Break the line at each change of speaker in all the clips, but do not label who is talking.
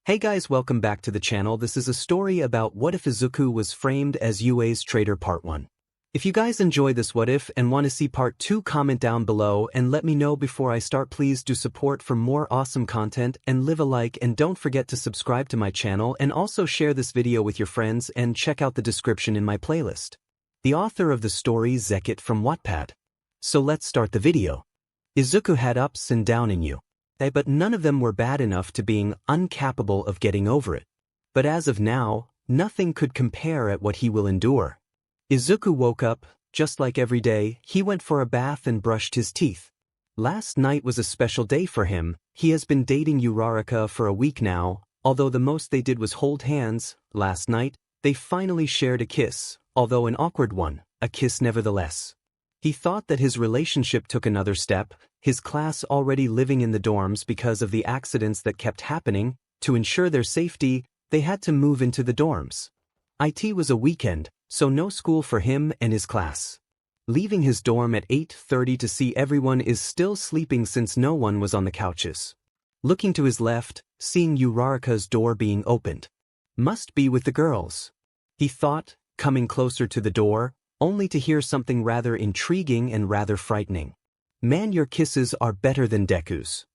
Hey guys, welcome back to the channel. This is a story about what if Izuku was framed as Yue's traitor part 1. If you guys enjoy this what if and want to see part 2, comment down below and let me know before I start. Please do support for more awesome content and leave a like, and don't forget to subscribe to my channel and also share this video with your friends and check out the description in my playlist. The author of the story Zekket from Wattpad. So let's start the video. Izuku had ups and downs in Yue, but none of them were bad enough to being incapable of getting over it. But as of now, nothing could compare at what he will endure. Izuku woke up, just like every day. He went for a bath and brushed his teeth. Last night was a special day for him. He has been dating 𝗬𝗧𝗧𝗏 for a week now, although the most they did was hold hands. Last night, they finally shared a kiss, although an awkward one, a kiss nevertheless. He thought that his relationship took another step, his class already living in the dorms because of the accidents that kept happening. To ensure their safety, they had to move into the dorms. It was a weekend, so no school for him and his class. Leaving his dorm at 8:30 to see everyone is still sleeping since no one was on the couches. Looking to his left, seeing 𝗬𝗧𝗏𝗏's door being opened. Must be with the girls, he thought, coming closer to the door, only to hear something rather intriguing and rather frightening. "Man, your kisses are better than Deku's,"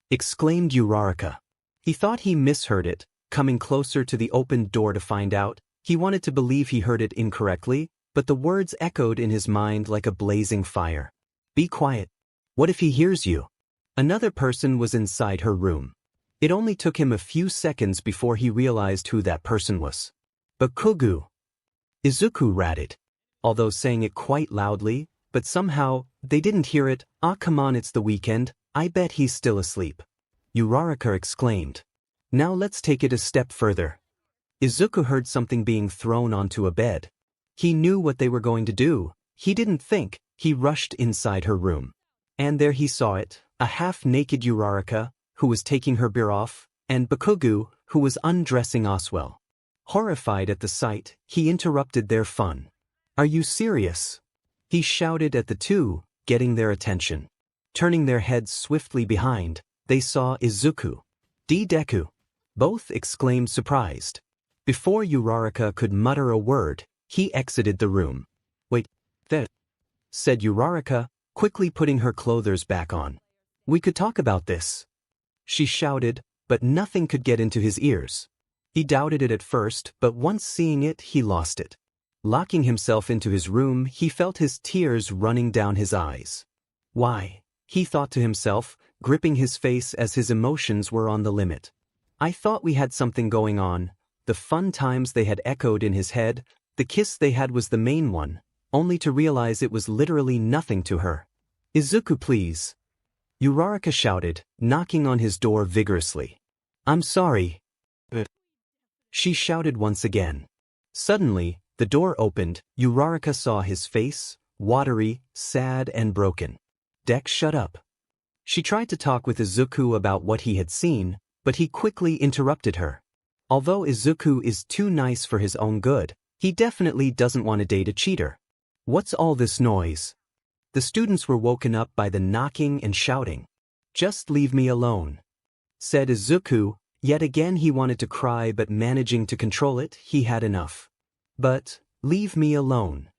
exclaimed 𝗬𝗧𝗏𝗏. He thought he misheard it. Coming closer to the opened door to find out, he wanted to believe he heard it incorrectly, but the words echoed in his mind like a blazing fire. "Be quiet. What if he hears you?" Another person was inside her room. It only took him a few seconds before he realized who that person was. "Bakugo," Izuku ratted, although saying it quite loudly, but somehow, they didn't hear it. "Ah, come on, it's the weekend, I bet he's still asleep," 𝗬𝗧𝗏𝗏 exclaimed. "Now let's take it a step further." Izuku heard something being thrown onto a bed. He knew what they were going to do. He didn't think. He rushed inside her room. And there he saw it, a half-naked 𝗬𝗧𝗏𝗏, who was taking her beer off, and Bakugo, who was undressing Oswell. Horrified at the sight, he interrupted their fun. "Are you serious?" he shouted at the two, getting their attention. Turning their heads swiftly behind, they saw Izuku. "Deku!" both exclaimed surprised. Before 𝗬𝗧𝗏𝗏 could mutter a word, he exited the room. "Wait, that," said 𝗬𝗧𝗏𝗏, quickly putting her clothes back on. "We could talk about this," she shouted, but nothing could get into his ears. He doubted it at first, but once seeing it, he lost it. Locking himself into his room, he felt his tears running down his eyes. "Why?" he thought to himself, gripping his face as his emotions were on the limit. "I thought we had something going on." The fun times they had echoed in his head. The kiss they had was the main one, only to realize it was literally nothing to her. "Izuku, please," 𝗬𝗧𝗏𝗏 shouted, knocking on his door vigorously. "I'm sorry," she shouted once again. Suddenly, the door opened. 𝗬𝗧𝗏𝗏 saw his face, watery, sad and broken. "Dek, shut up." She tried to talk with Izuku about what he had seen, but he quickly interrupted her. Although Izuku is too nice for his own good, he definitely doesn't want to date a cheater. "What's all this noise?" The students were woken up by the knocking and shouting. "Just leave me alone," said Izuku. Yet again he wanted to cry, but managing to control it, he had enough. "But, leave me alone."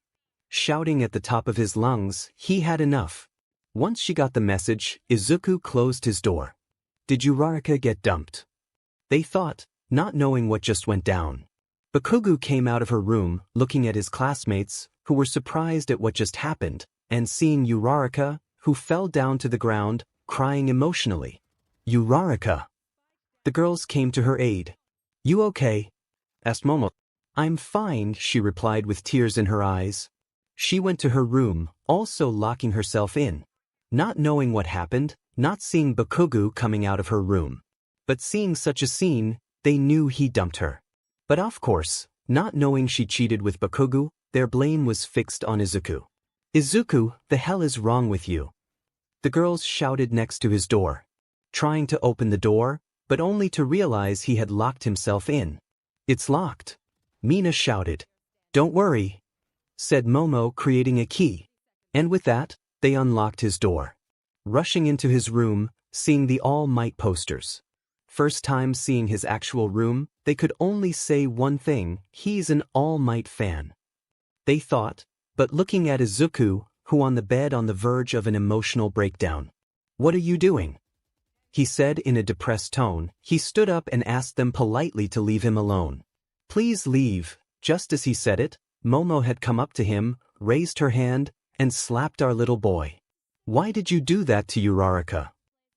Shouting at the top of his lungs, he had enough. Once she got the message, Izuku closed his door. Did 𝗬𝗧𝗏𝗏 get dumped? They thought, not knowing what just went down. Bakugo came out of her room, looking at his classmates, who were surprised at what just happened, and seeing 𝗬𝗧𝗏𝗏, who fell down to the ground, crying emotionally. "𝗬𝗧𝗏𝗏!" The girls came to her aid. "You okay?" asked Momo. "I'm fine," she replied with tears in her eyes. She went to her room, also locking herself in. Not knowing what happened, not seeing Bakugo coming out of her room. But seeing such a scene, they knew he dumped her. But of course, not knowing she cheated with Bakugo, their blame was fixed on Izuku. "Izuku, the hell is wrong with you?" the girls shouted next to his door. Trying to open the door, but only to realize he had locked himself in. "It's locked," Mina shouted. "Don't worry," said Momo, creating a key. And with that, they unlocked his door. Rushing into his room, seeing the All Might posters. First time seeing his actual room, they could only say one thing: he's an All Might fan. They thought, but looking at Izuku, who on the bed on the verge of an emotional breakdown. "What are you doing?" he said in a depressed tone. He stood up and asked them politely to leave him alone. "Please leave." Just as he said it, Momo had come up to him, raised her hand, and slapped our little boy. "Why did you do that to Uraraka?"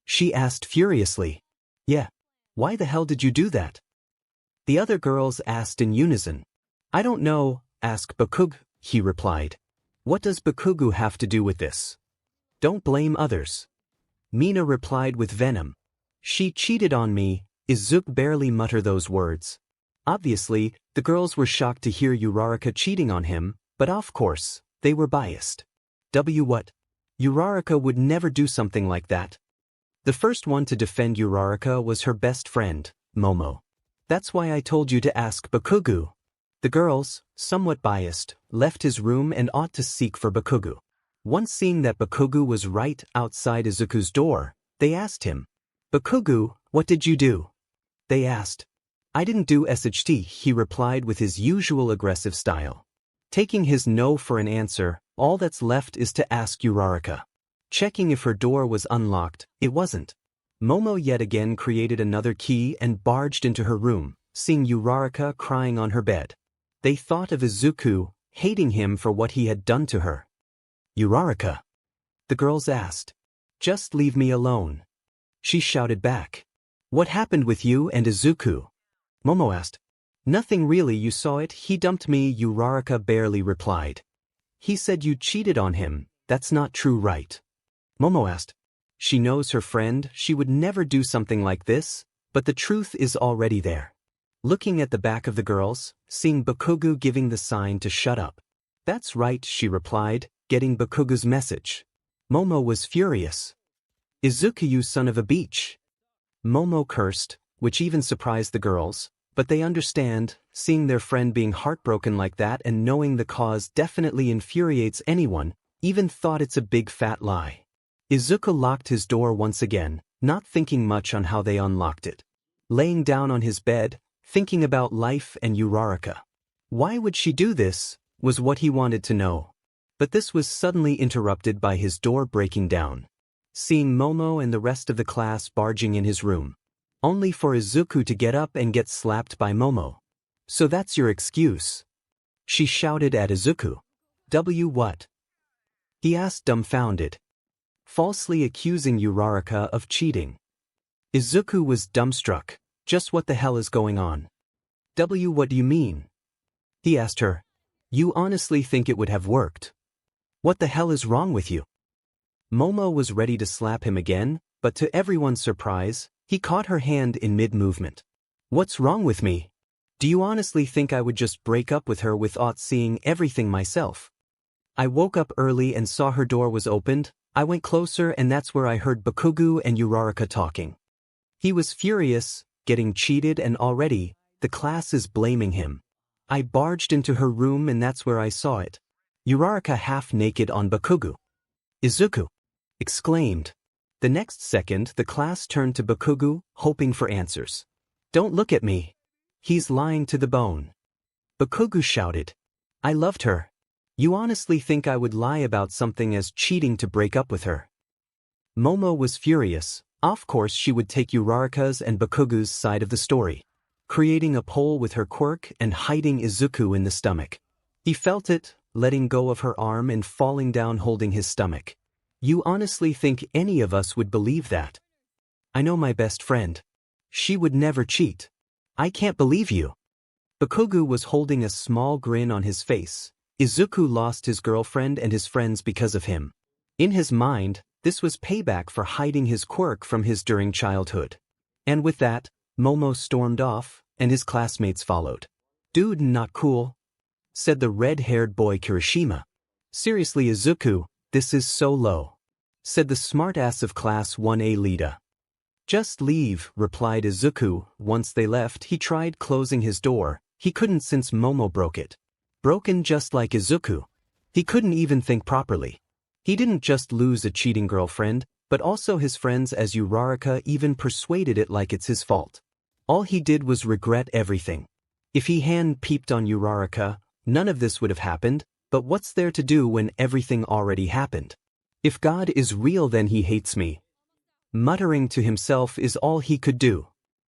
she asked furiously. "Yeah. Why the hell did you do that?" the other girls asked in unison. "I don't know, ask 𝗵𝘃𝗲, he replied. "What does 𝗵𝘃𝗲 have to do with this? Don't blame others." Mina replied with venom. "She cheated on me." Izuku barely muttered those words. Obviously, the girls were shocked to hear Uraraka cheating on him, but of course, they were biased. What? Uraraka would never do something like that. The first one to defend Uraraka was her best friend, Momo. "That's why I told you to ask 𝗵𝘃𝗲." The girls, somewhat biased, left his room and ought to seek for 𝗵𝘃𝗲. Once seeing that 𝗵𝘃𝗲 was right outside Izuku's door, they asked him, "𝗵𝘃𝗲, what did you do?" They asked. "I didn't do 𝗧𝗵𝗲𝗃," he replied with his usual aggressive style. Taking his no for an answer, all that's left is to ask Uraraka. Checking if her door was unlocked, it wasn't. Momo yet again created another key and barged into her room, seeing Uraraka crying on her bed. They thought of Izuku, hating him for what he had done to her. "Uraraka?" the girls asked. "Just leave me alone," she shouted back. "What happened with you and Izuku?" Momo asked. "Nothing really, you saw it, he dumped me," Uraraka barely replied. "He said you cheated on him, that's not true, right?" Momo asked. She knows her friend, she would never do something like this, but the truth is already there. Looking at the back of the girls, seeing 𝗵𝘃𝗲 giving the sign to shut up. "That's right," she replied, getting 𝗵𝘃𝗲's message. Momo was furious. "Izuku, you son of a bitch." Momo cursed, which even surprised the girls, but they understand, seeing their friend being heartbroken like that and knowing the cause definitely infuriates anyone, even thought it's a big fat lie. Izuku locked his door once again, not thinking much on how they unlocked it. Laying down on his bed, thinking about life and Uraraka. Why would she do this, was what he wanted to know. But this was suddenly interrupted by his door breaking down. Seeing Momo and the rest of the class barging in his room. Only for Izuku to get up and get slapped by Momo. "So that's your excuse?" she shouted at Izuku. What?" he asked dumbfounded. Falsely accusing Uraraka of cheating. Izuku was dumbstruck. Just what the hell is going on? What do you mean?" he asked her. "You honestly think it would have worked? What the hell is wrong with you?" Momo was ready to slap him again, but to everyone's surprise, he caught her hand in mid-movement. "What's wrong with me? Do you honestly think I would just break up with her without seeing everything myself? I woke up early and saw her door was opened, I went closer and that's where I heard 𝗵𝘃𝗲 and Uraraka talking." He was furious, getting cheated, and already, the class is blaming him. "I barged into her room and that's where I saw it. Uraraka half naked on 𝗵𝘃𝗲." "Izuku!" exclaimed. The next second the class turned to 𝗵𝘃𝗲, hoping for answers. "Don't look at me. He's lying to the bone." 𝗵𝘃𝗲 shouted. "I loved her. You honestly think I would lie about something as cheating to break up with her?" Momo was furious. Of course she would take Uraraka's and 𝗵𝘃𝗲's side of the story. Creating a pole with her quirk and hiding Izuku in the stomach. He felt it, letting go of her arm and falling down holding his stomach. "You honestly think any of us would believe that? I know my best friend. She would never cheat. I can't believe you." 𝗵𝘃𝗲 was holding a small grin on his face. Izuku lost his girlfriend and his friends because of him. In his mind, this was payback for hiding his quirk from his during childhood. And with that, Momo stormed off, and his classmates followed. "Dude, not cool," said the red-haired boy Kirishima. "Seriously, Izuku, this is so low," said the smartass of Class 1A Lida. "Just leave," replied Izuku. Once they left, he tried closing his door. He couldn't since Momo broke it. Broken just like Izuku. He couldn't even think properly. He didn't just lose a cheating girlfriend, but also his friends as 𝗬𝗧𝗃 even persuaded it like it's his fault. All he did was regret everything. If he hand-peeped on 𝗬𝗧𝗃, none of this would have happened, but what's there to do when everything already happened? If God is real, then he hates me. Muttering to himself is all he could do.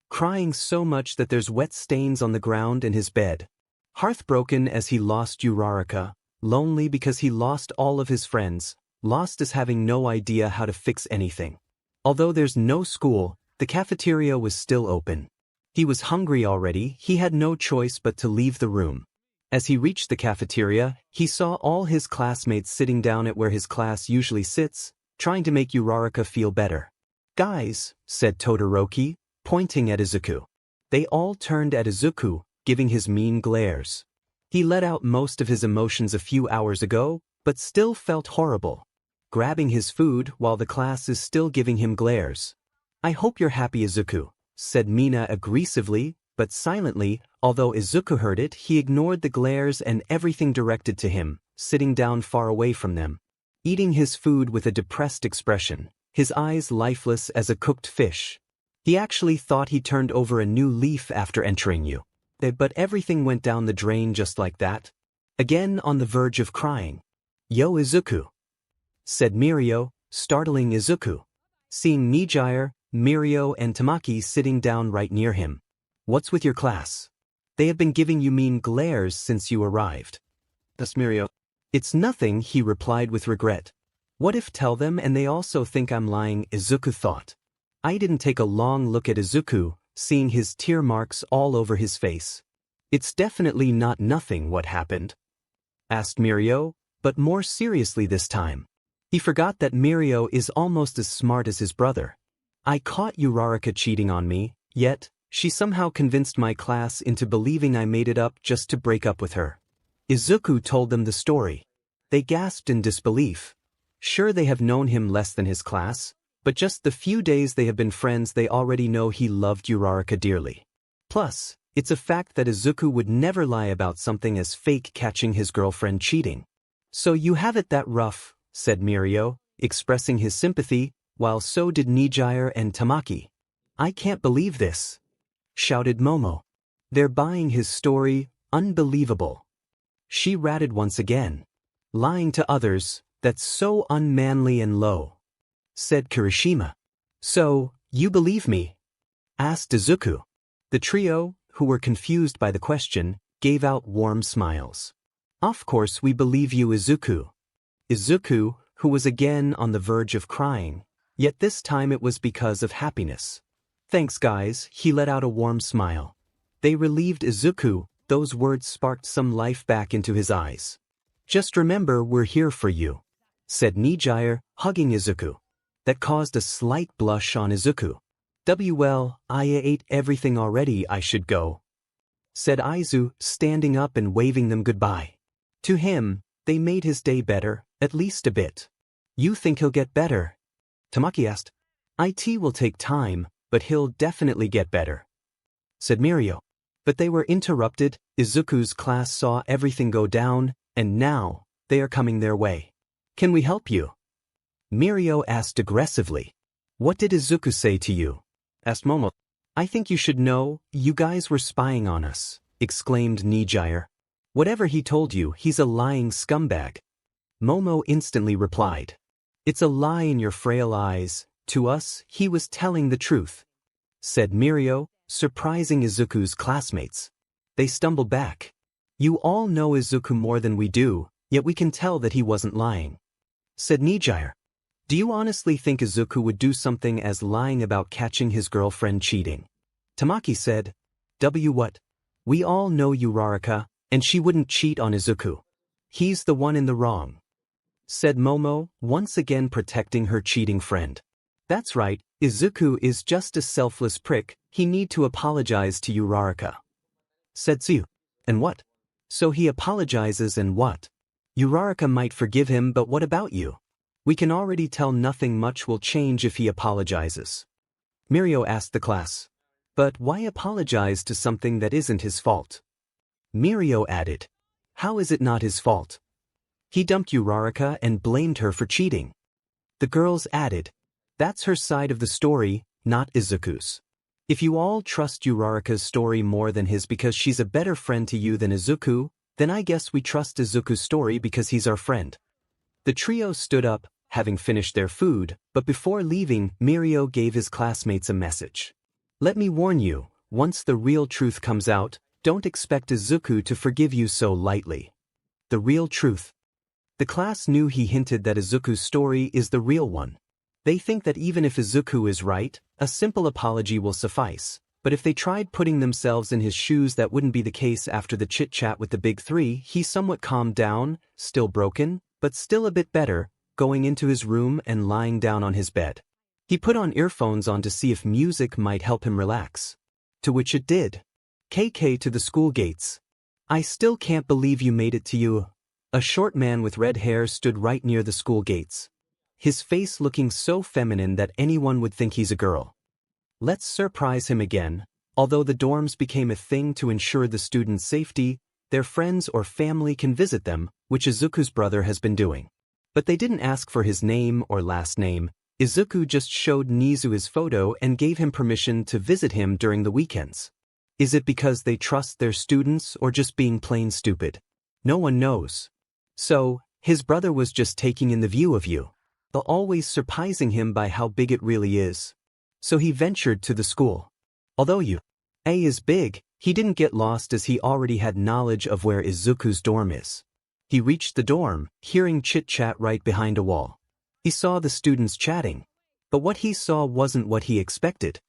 Crying so much that there's wet stains on the ground in his bed. Heartbroken as he lost 𝗬𝗧𝗃, lonely because he lost all of his friends, lost as having no idea how to fix anything. Although there's no school, the cafeteria was still open. He was hungry already, he had no choice but to leave the room. As he reached the cafeteria, he saw all his classmates sitting down at where his class usually sits, trying to make 𝗬𝗧𝗃 feel better. "Guys," said Todoroki, pointing at Izuku. They all turned at Izuku, giving his mean glares. He let out most of his emotions a few hours ago, but still felt horrible. Grabbing his food while the class is still giving him glares. "I hope you're happy, Izuku," said Mina aggressively, but silently. Although Izuku heard it, he ignored the glares and everything directed to him, sitting down far away from them. Eating his food with a depressed expression, his eyes lifeless as a cooked fish. He actually thought he turned over a new leaf after entering you. But everything went down the drain just like that. Again on the verge of crying. "Yo, Izuku," said Mirio, startling Izuku. Seeing Nijiire, Mirio and Tamaki sitting down right near him. "What's with your class? They have been giving you mean glares since you arrived." "That's Mirio." "It's nothing," he replied with regret. "What if tell them and they also think I'm lying?" Izuku thought. I didn't take a long look at Izuku, seeing his tear marks all over his face. "It's definitely not nothing. What happened?" asked Mirio, but more seriously this time. He forgot that Mirio is almost as smart as his brother. "I caught 𝗬𝗧𝗃 cheating on me, yet she somehow convinced my class into believing I made it up just to break up with her." Izuku told them the story. They gasped in disbelief. Sure, they have known him less than his class, but just the few days they have been friends they already know he loved 𝗬𝗧𝗃 dearly. Plus, it's a fact that Izuku would never lie about something as fake catching his girlfriend cheating. "So you have it that rough," said Mirio, expressing his sympathy, while so did Nijiire and Tamaki. "I can't believe this," shouted Momo. "They're buying his story, unbelievable." She ratted once again. "Lying to others, that's so unmanly and low," said Kirishima. "So, you believe me?" asked Izuku. The trio, who were confused by the question, gave out warm smiles. "Of course we believe you, Izuku." Izuku, who was again on the verge of crying, yet this time it was because of happiness. "Thanks guys," he let out a warm smile. They relieved Izuku, those words sparked some life back into his eyes. "Just remember we're here for you," said Nijiire, hugging Izuku. That caused a slight blush on Izuku. "Well, I ate everything already, I should go," said Aizu, standing up and waving them goodbye. To him, they made his day better, at least a bit. "You think he'll get better?" Tamaki asked. "It will take time, but he'll definitely get better," said Mirio. But they were interrupted. Izuku's class saw everything go down, and now, they are coming their way. "Can we help you?" Mirio asked aggressively. "What did Izuku say to you?" asked Momo. "I think you should know, you guys were spying on us," exclaimed Nijiire. "Whatever he told you, he's a lying scumbag." Momo instantly replied. "It's a lie in your frail eyes. To us, he was telling the truth," said Mirio, surprising Izuku's classmates. They stumbled back. "You all know Izuku more than we do, yet we can tell that he wasn't lying," said Nijiire. "Do you honestly think Izuku would do something as lying about catching his girlfriend cheating?" Tamaki said. What? We all know 𝗬𝗧𝗃, and she wouldn't cheat on Izuku. He's the one in the wrong," said Momo, once again protecting her cheating friend. "That's right, Izuku is just a selfless prick, he need to apologize to 𝗬𝗧𝗃," said Tsuyu. "And what? So he apologizes and what? 𝗬𝗧𝗃 might forgive him, but what about you? We can already tell nothing much will change if he apologizes." Mirio asked the class. "But why apologize to something that isn't his fault?" Mirio added. "How is it not his fault? He dumped 𝗬𝗧𝗃 and blamed her for cheating." The girls added. That's her side of the story, not Izuku's. If you all trust Uraraka's story more than his because she's a better friend to you than Izuku, then I guess we trust Izuku's story because he's our friend. The trio stood up, having finished their food, but before leaving, Mirio gave his classmates a message. Let me warn you, once the real truth comes out, don't expect Izuku to forgive you so lightly. The real truth. The class knew he hinted that Izuku's story is the real one. They think that even if Izuku is right, a simple apology will suffice, but if they tried putting themselves in his shoes that wouldn't be the case after the chit-chat with the big three. He somewhat calmed down, still broken, but still a bit better, going into his room and lying down on his bed. He put on earphones on to see if music might help him relax. To which it did. KK to the school gates. I still can't believe you made it to you. A short man with red hair stood right near the school gates. His face looking so feminine that anyone would think he's a girl. Let's surprise him again. Although the dorms became a thing to ensure the students' safety, their friends or family can visit them, which Izuku's brother has been doing. But they didn't ask for his name or last name. Izuku just showed Nizu his photo and gave him permission to visit him during the weekends. Is it because they trust their students or just being plain stupid? No one knows. So, his brother was just taking in the view of you, always surprising him by how big it really is. So he ventured to the school. Although U.A. is big, he didn't get lost as he already had knowledge of where Izuku's dorm is. He reached the dorm, hearing chit-chat right behind a wall. He saw the students chatting. But what he saw wasn't what he expected.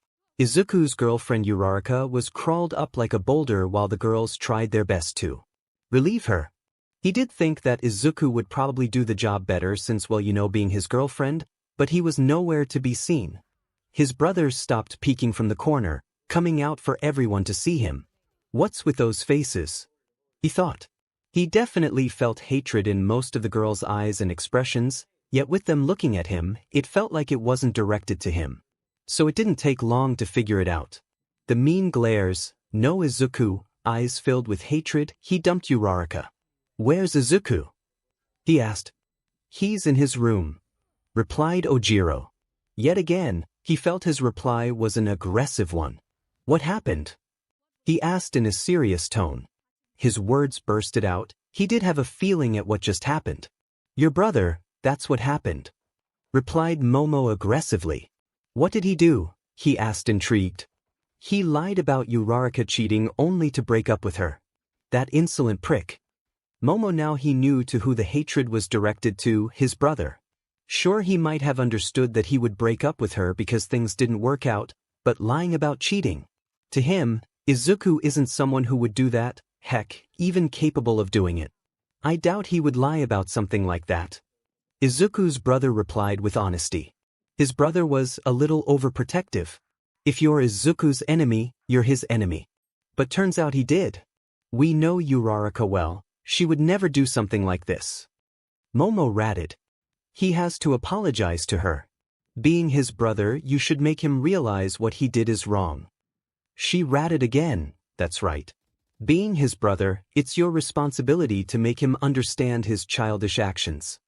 Izuku's girlfriend Uraraka was crawled up like a boulder while the girls tried their best to relieve her. He did think that Izuku would probably do the job better since, well, being his girlfriend, but he was nowhere to be seen. His brothers stopped peeking from the corner, coming out for everyone to see him. What's with those faces? He thought. He definitely felt hatred in most of the girls' eyes and expressions, yet with them looking at him, it felt like it wasn't directed to him. So it didn't take long to figure it out. The mean glares, no Izuku, eyes filled with hatred, he dumped Uraraka. Where's Izuku? He asked. He's in his room, replied Ojiro. Yet again, he felt his reply was an aggressive one. What happened? He asked in a serious tone. His words bursted out. He did have a feeling at what just happened. Your brother, that's what happened, replied Momo aggressively. What did he do? He asked intrigued. He lied about Uraraka cheating only to break up with her. That insolent prick. Momo now he knew to who the hatred was directed to, his brother. Sure, he might have understood that he would break up with her because things didn't work out, but lying about cheating. To him, Izuku isn't someone who would do that, heck, even capable of doing it. I doubt he would lie about something like that. Izuku's brother replied with honesty. His brother was a little overprotective. If you're Izuku's enemy, you're his enemy. But turns out he did. We know Uraraka well. She would never do something like this. Momo ratted. He has to apologize to her. Being his brother, you should make him realize what he did is wrong. She ratted again. That's right. Being his brother, it's your responsibility to make him understand his childish actions.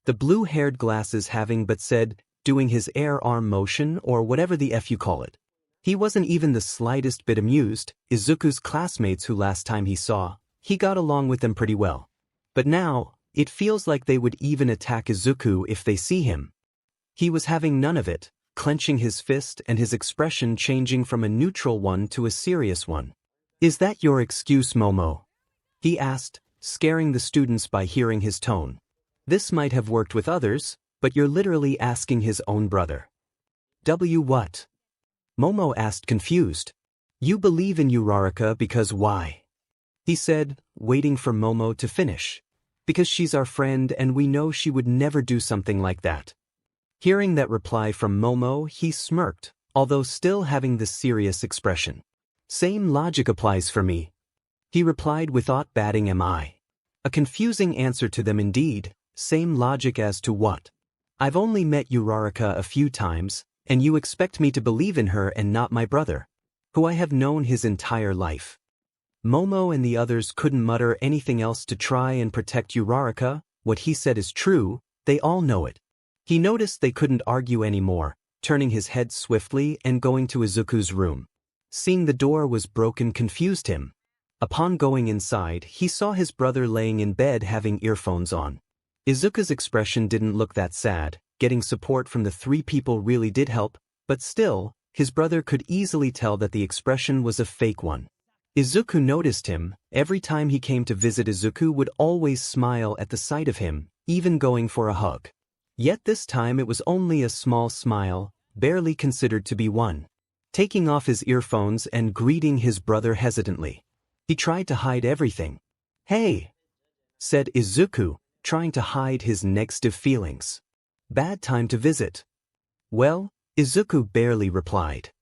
The blue-haired glasses having but said, doing his air arm motion or whatever the F you call it. He wasn't even the slightest bit amused. Izuku's classmates who last time he saw, he got along with them pretty well. But now, it feels like they would even attack Izuku if they see him. He was having none of it, clenching his fist and his expression changing from a neutral one to a serious one. Is that your excuse, Momo? He asked, scaring the students by hearing his tone. This might have worked with others, but you're literally asking his own brother. What? Momo asked confused. You believe in Uraraka because why? He said, waiting for Momo to finish. Because she's our friend and we know she would never do something like that. Hearing that reply from Momo, he smirked, although still having the serious expression. Same logic applies for me. He replied without batting an eye. A confusing answer to them indeed. Same logic as to what? I've only met Uraraka a few times, and you expect me to believe in her and not my brother, who I have known his entire life. Momo and the others couldn't mutter anything else to try and protect Uraraka. What he said is true, they all know it. He noticed they couldn't argue anymore, turning his head swiftly and going to Izuku's room. Seeing the door was broken confused him. Upon going inside, he saw his brother laying in bed having earphones on. Izuku's expression didn't look that sad. Getting support from the three people really did help, but still, his brother could easily tell that the expression was a fake one. Izuku noticed him. Every time he came to visit, Izuku would always smile at the sight of him, even going for a hug. Yet this time it was only a small smile, barely considered to be one. Taking off his earphones and greeting his brother hesitantly. He tried to hide everything. "Hey," said Izuku, trying to hide his negative feelings. "Bad time to visit." "Well," Izuku barely replied.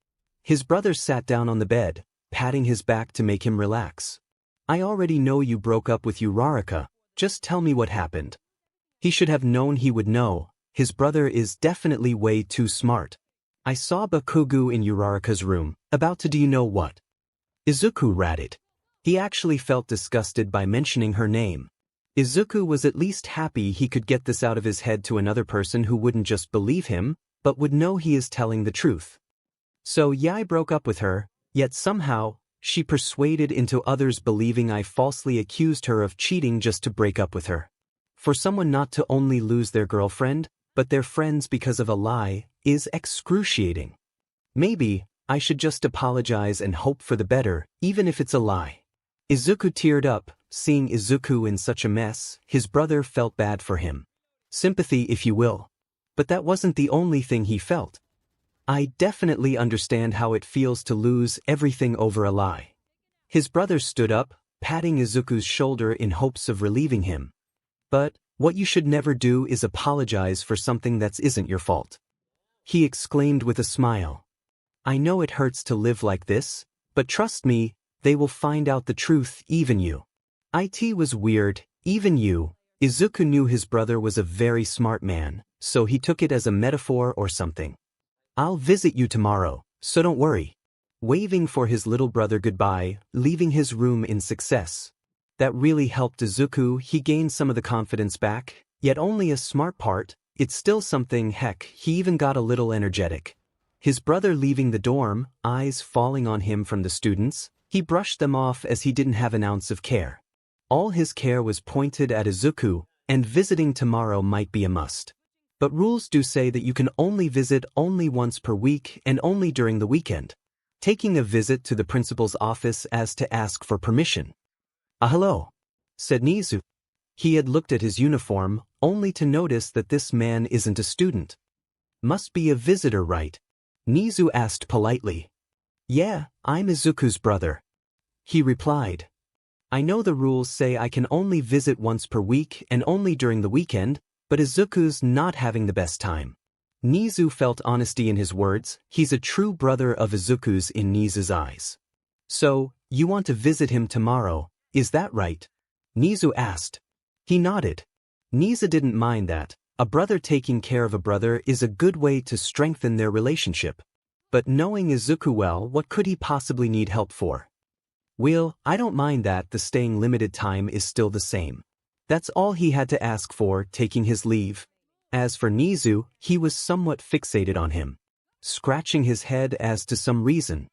His brother sat down on the bed, patting his back to make him relax. "I already know you broke up with 𝗬𝗧𝗏, just tell me what happened." He should have known he would know. His brother is definitely way too smart. "I saw Bakugo in 𝗬𝗧𝗏's room, about to do you know what?" Izuku ratted. He actually felt disgusted by mentioning her name. Izuku was at least happy he could get this out of his head to another person who wouldn't just believe him, but would know he is telling the truth. "So yeah, I broke up with her, yet somehow, she persuaded into others believing I falsely accused her of cheating just to break up with her. For someone not to only lose their girlfriend, but their friends because of a lie, is excruciating. Maybe, I should just apologize and hope for the better, even if it's a lie." Izuku teared up. Seeing Izuku in such a mess, his brother felt bad for him. Sympathy, if you will. But that wasn't the only thing he felt. "I definitely understand how it feels to lose everything over a lie." His brother stood up, patting Izuku's shoulder in hopes of relieving him. "But, what you should never do is apologize for something that isn't your fault," he exclaimed with a smile. "I know it hurts to live like this, but trust me, they will find out the truth, even you." It was weird, even you. Izuku knew his brother was a very smart man, so he took it as a metaphor or something. "I'll visit you tomorrow, so don't worry." Waving for his little brother goodbye, leaving his room in success. That really helped Izuku. He gained some of the confidence back, yet only a smart part. It's still something. Heck, he even got a little energetic. His brother leaving the dorm, eyes falling on him from the students, he brushed them off as he didn't have an ounce of care. All his care was pointed at Izuku, and visiting tomorrow might be a must. But rules do say that you can only visit only once per week and only during the weekend. Taking a visit to the principal's office as to ask for permission. Hello," said Nizu. He had looked at his uniform, only to notice that this man isn't a student. "Must be a visitor, right?" Nizu asked politely. "Yeah, I'm Izuku's brother," he replied. "I know the rules say I can only visit once per week and only during the weekend, but Izuku's not having the best time." Nizu felt honesty in his words. He's a true brother of Izuku's in Nizu's eyes. "So, you want to visit him tomorrow, is that right?" Nizu asked. He nodded. Nizu didn't mind that. A brother taking care of a brother is a good way to strengthen their relationship. But knowing Izuku well, what could he possibly need help for? "Well, I don't mind that. The staying limited time is still the same." That's all he had to ask for, taking his leave. As for Nizu, he was somewhat fixated on him, scratching his head as to some reason.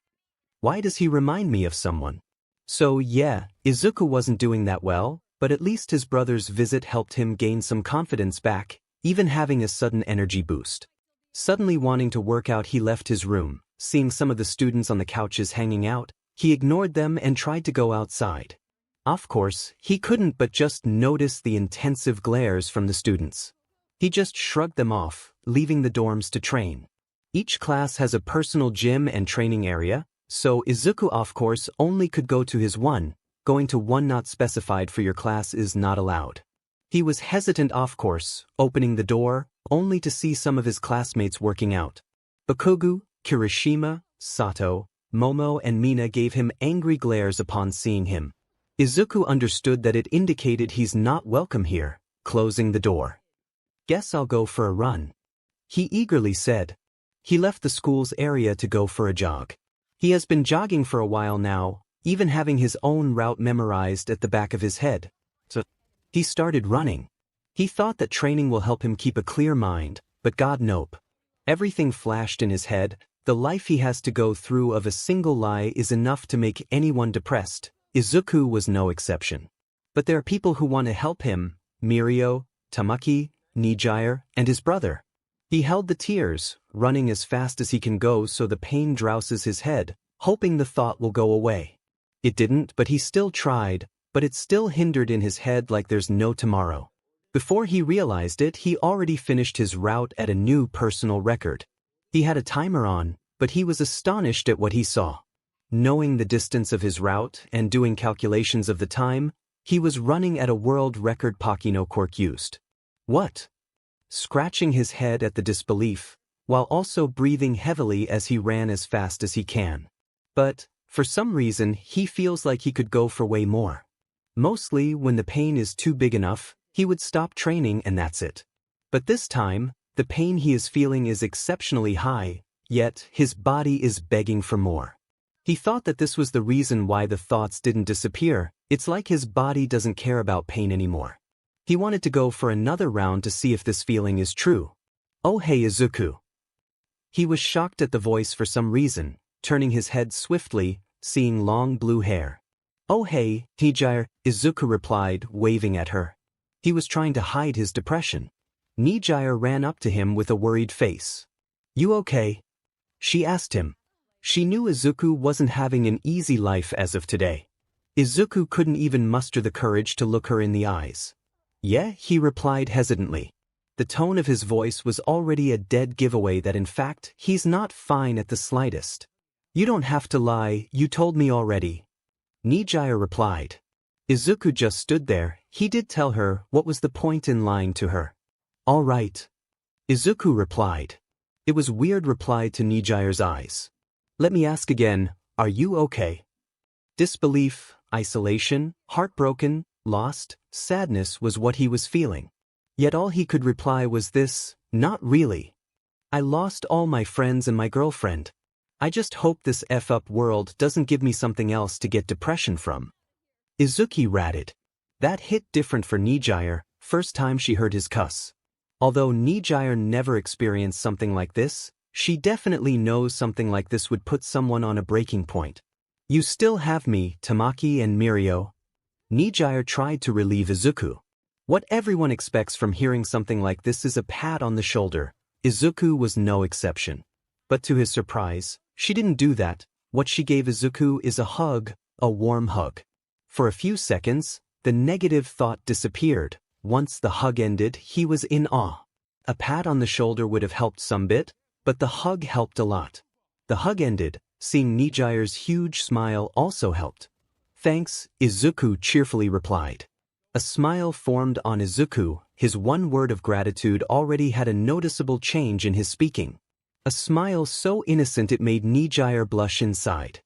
Why does he remind me of someone? So yeah, Izuku wasn't doing that well, but at least his brother's visit helped him gain some confidence back, even having a sudden energy boost. Suddenly wanting to work out, he left his room. Seeing some of the students on the couches hanging out, he ignored them and tried to go outside. Of course, he couldn't but just notice the intensive glares from the students. He just shrugged them off, leaving the dorms to train. Each class has a personal gym and training area, so Izuku of course only could go to his one. Going to one not specified for your class is not allowed. He was hesitant of course, opening the door, only to see some of his classmates working out. Bakugo, Kirishima, Sato, Momo and Mina gave him angry glares upon seeing him. Izuku understood that it indicated he's not welcome here, closing the door. "Guess I'll go for a run," he eagerly said. He left the school's area to go for a jog. He has been jogging for a while now, even having his own route memorized at the back of his head. So he started running. He thought that training will help him keep a clear mind, but God nope. Everything flashed in his head. The life he has to go through of a single lie is enough to make anyone depressed. Izuku was no exception. But there are people who want to help him, Mirio, Tamaki, 𝗵𝗃𝗧𝗏, and his brother. He held the tears, running as fast as he can go so the pain drowses his head, hoping the thought will go away. It didn't, but he still tried, but it still hindered in his head like there's no tomorrow. Before he realized it, he already finished his route at a new personal record. He had a timer on, but he was astonished at what he saw. Knowing the distance of his route and doing calculations of the time, he was running at a world record 𝗵𝘃𝗀𝗄𝐾 used. What? Scratching his head at the disbelief, while also breathing heavily as he ran as fast as he can. But, for some reason, he feels like he could go for way more. Mostly, when the pain is too big enough, he would stop training and that's it. But this time, the pain he is feeling is exceptionally high, yet his body is begging for more. He thought that this was the reason why the thoughts didn't disappear. It's like his body doesn't care about pain anymore. He wanted to go for another round to see if this feeling is true. Oh hey Izuku. He was shocked at the voice for some reason, turning his head swiftly, seeing long blue hair. Oh hey, 𝗵𝗃𝗧𝗏, Izuku replied, waving at her. He was trying to hide his depression. 𝗵𝗃𝗧𝗏 ran up to him with a worried face. You okay? She asked him. She knew Izuku wasn't having an easy life as of today. Izuku couldn't even muster the courage to look her in the eyes. Yeah, he replied hesitantly. The tone of his voice was already a dead giveaway that in fact, he's not fine at the slightest. You don't have to lie, you told me already. 𝗵𝗃𝗧𝗏 replied. Izuku just stood there. He did tell her, what was the point in lying to her? All right. Izuku replied. It was weird reply to 𝗵𝗃𝗧𝗏's eyes. Let me ask again, are you okay? Disbelief, isolation, heartbroken, lost, sadness was what he was feeling. Yet all he could reply was this, not really. I lost all my friends and my girlfriend. I just hope this f-up world doesn't give me something else to get depression from. Izuku ratted. That hit different for 𝗵𝗃𝗧𝗏, first time she heard his cuss. Although 𝗵𝗃𝗧𝗏 never experienced something like this, she definitely knows something like this would put someone on a breaking point. You still have me, Tamaki and Mirio. 𝗵𝗃𝗧𝗏 tried to relieve Izuku. What everyone expects from hearing something like this is a pat on the shoulder. Izuku was no exception. But to his surprise, she didn't do that. What she gave Izuku is a hug, a warm hug. For a few seconds, the negative thought disappeared. Once the hug ended, he was in awe. A pat on the shoulder would have helped some bit, but the hug helped a lot. The hug ended, seeing 𝗵𝗃𝗧𝗏's huge smile also helped. Thanks, Izuku cheerfully replied. A smile formed on Izuku. His one word of gratitude already had a noticeable change in his speaking. A smile so innocent it made 𝗵𝗃𝗧𝗏 blush inside.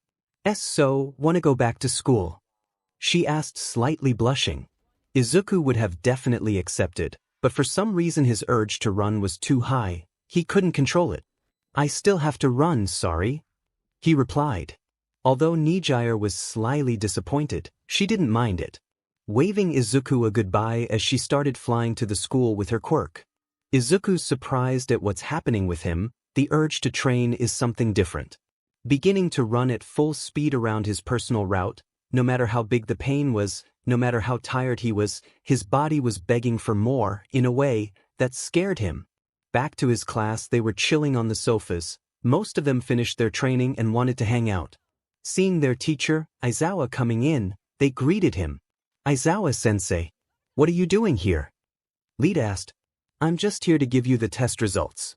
So, wanna go back to school? She asked, slightly blushing. Izuku would have definitely accepted, but for some reason his urge to run was too high. He couldn't control it. I still have to run, sorry. He replied. Although 𝗵𝗃𝗧𝗏 was slyly disappointed, she didn't mind it. Waving Izuku a goodbye as she started flying to the school with her quirk. Izuku's surprised at what's happening with him. The urge to train is something different. Beginning to run at full speed around his personal route, no matter how big the pain was, no matter how tired he was, his body was begging for more, in a way, that scared him. Back to his class, they were chilling on the sofas. Most of them finished their training and wanted to hang out. Seeing their teacher, Aizawa, coming in, they greeted him. Aizawa-sensei, what are you doing here? Lead asked. I'm just here to give you the test results.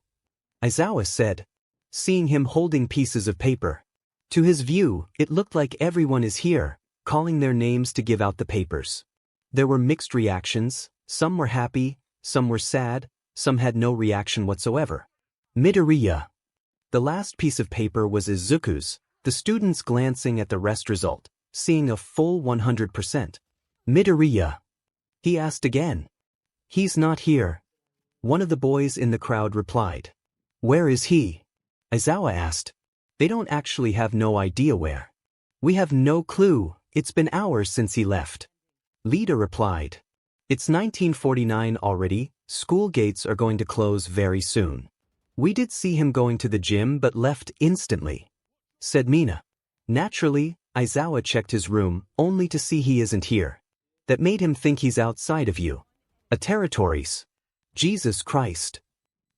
Aizawa said, seeing him holding pieces of paper. To his view, it looked like everyone is here, calling their names to give out the papers. There were mixed reactions, some were happy, some were sad, some had no reaction whatsoever. Midoriya. The last piece of paper was Izuku's, the students glancing at the rest result, seeing a full 100%. Midoriya. He asked again. He's not here. One of the boys in the crowd replied. Where is he? Aizawa asked. They don't actually have no idea where. We have no clue, it's been hours since he left. Lida replied. It's 1949 already, school gates are going to close very soon. "We did see him going to the gym but left instantly," said Mina. Naturally, Izawa checked his room, only to see he isn't here. That made him think he's outside of you. A territories. Jesus Christ.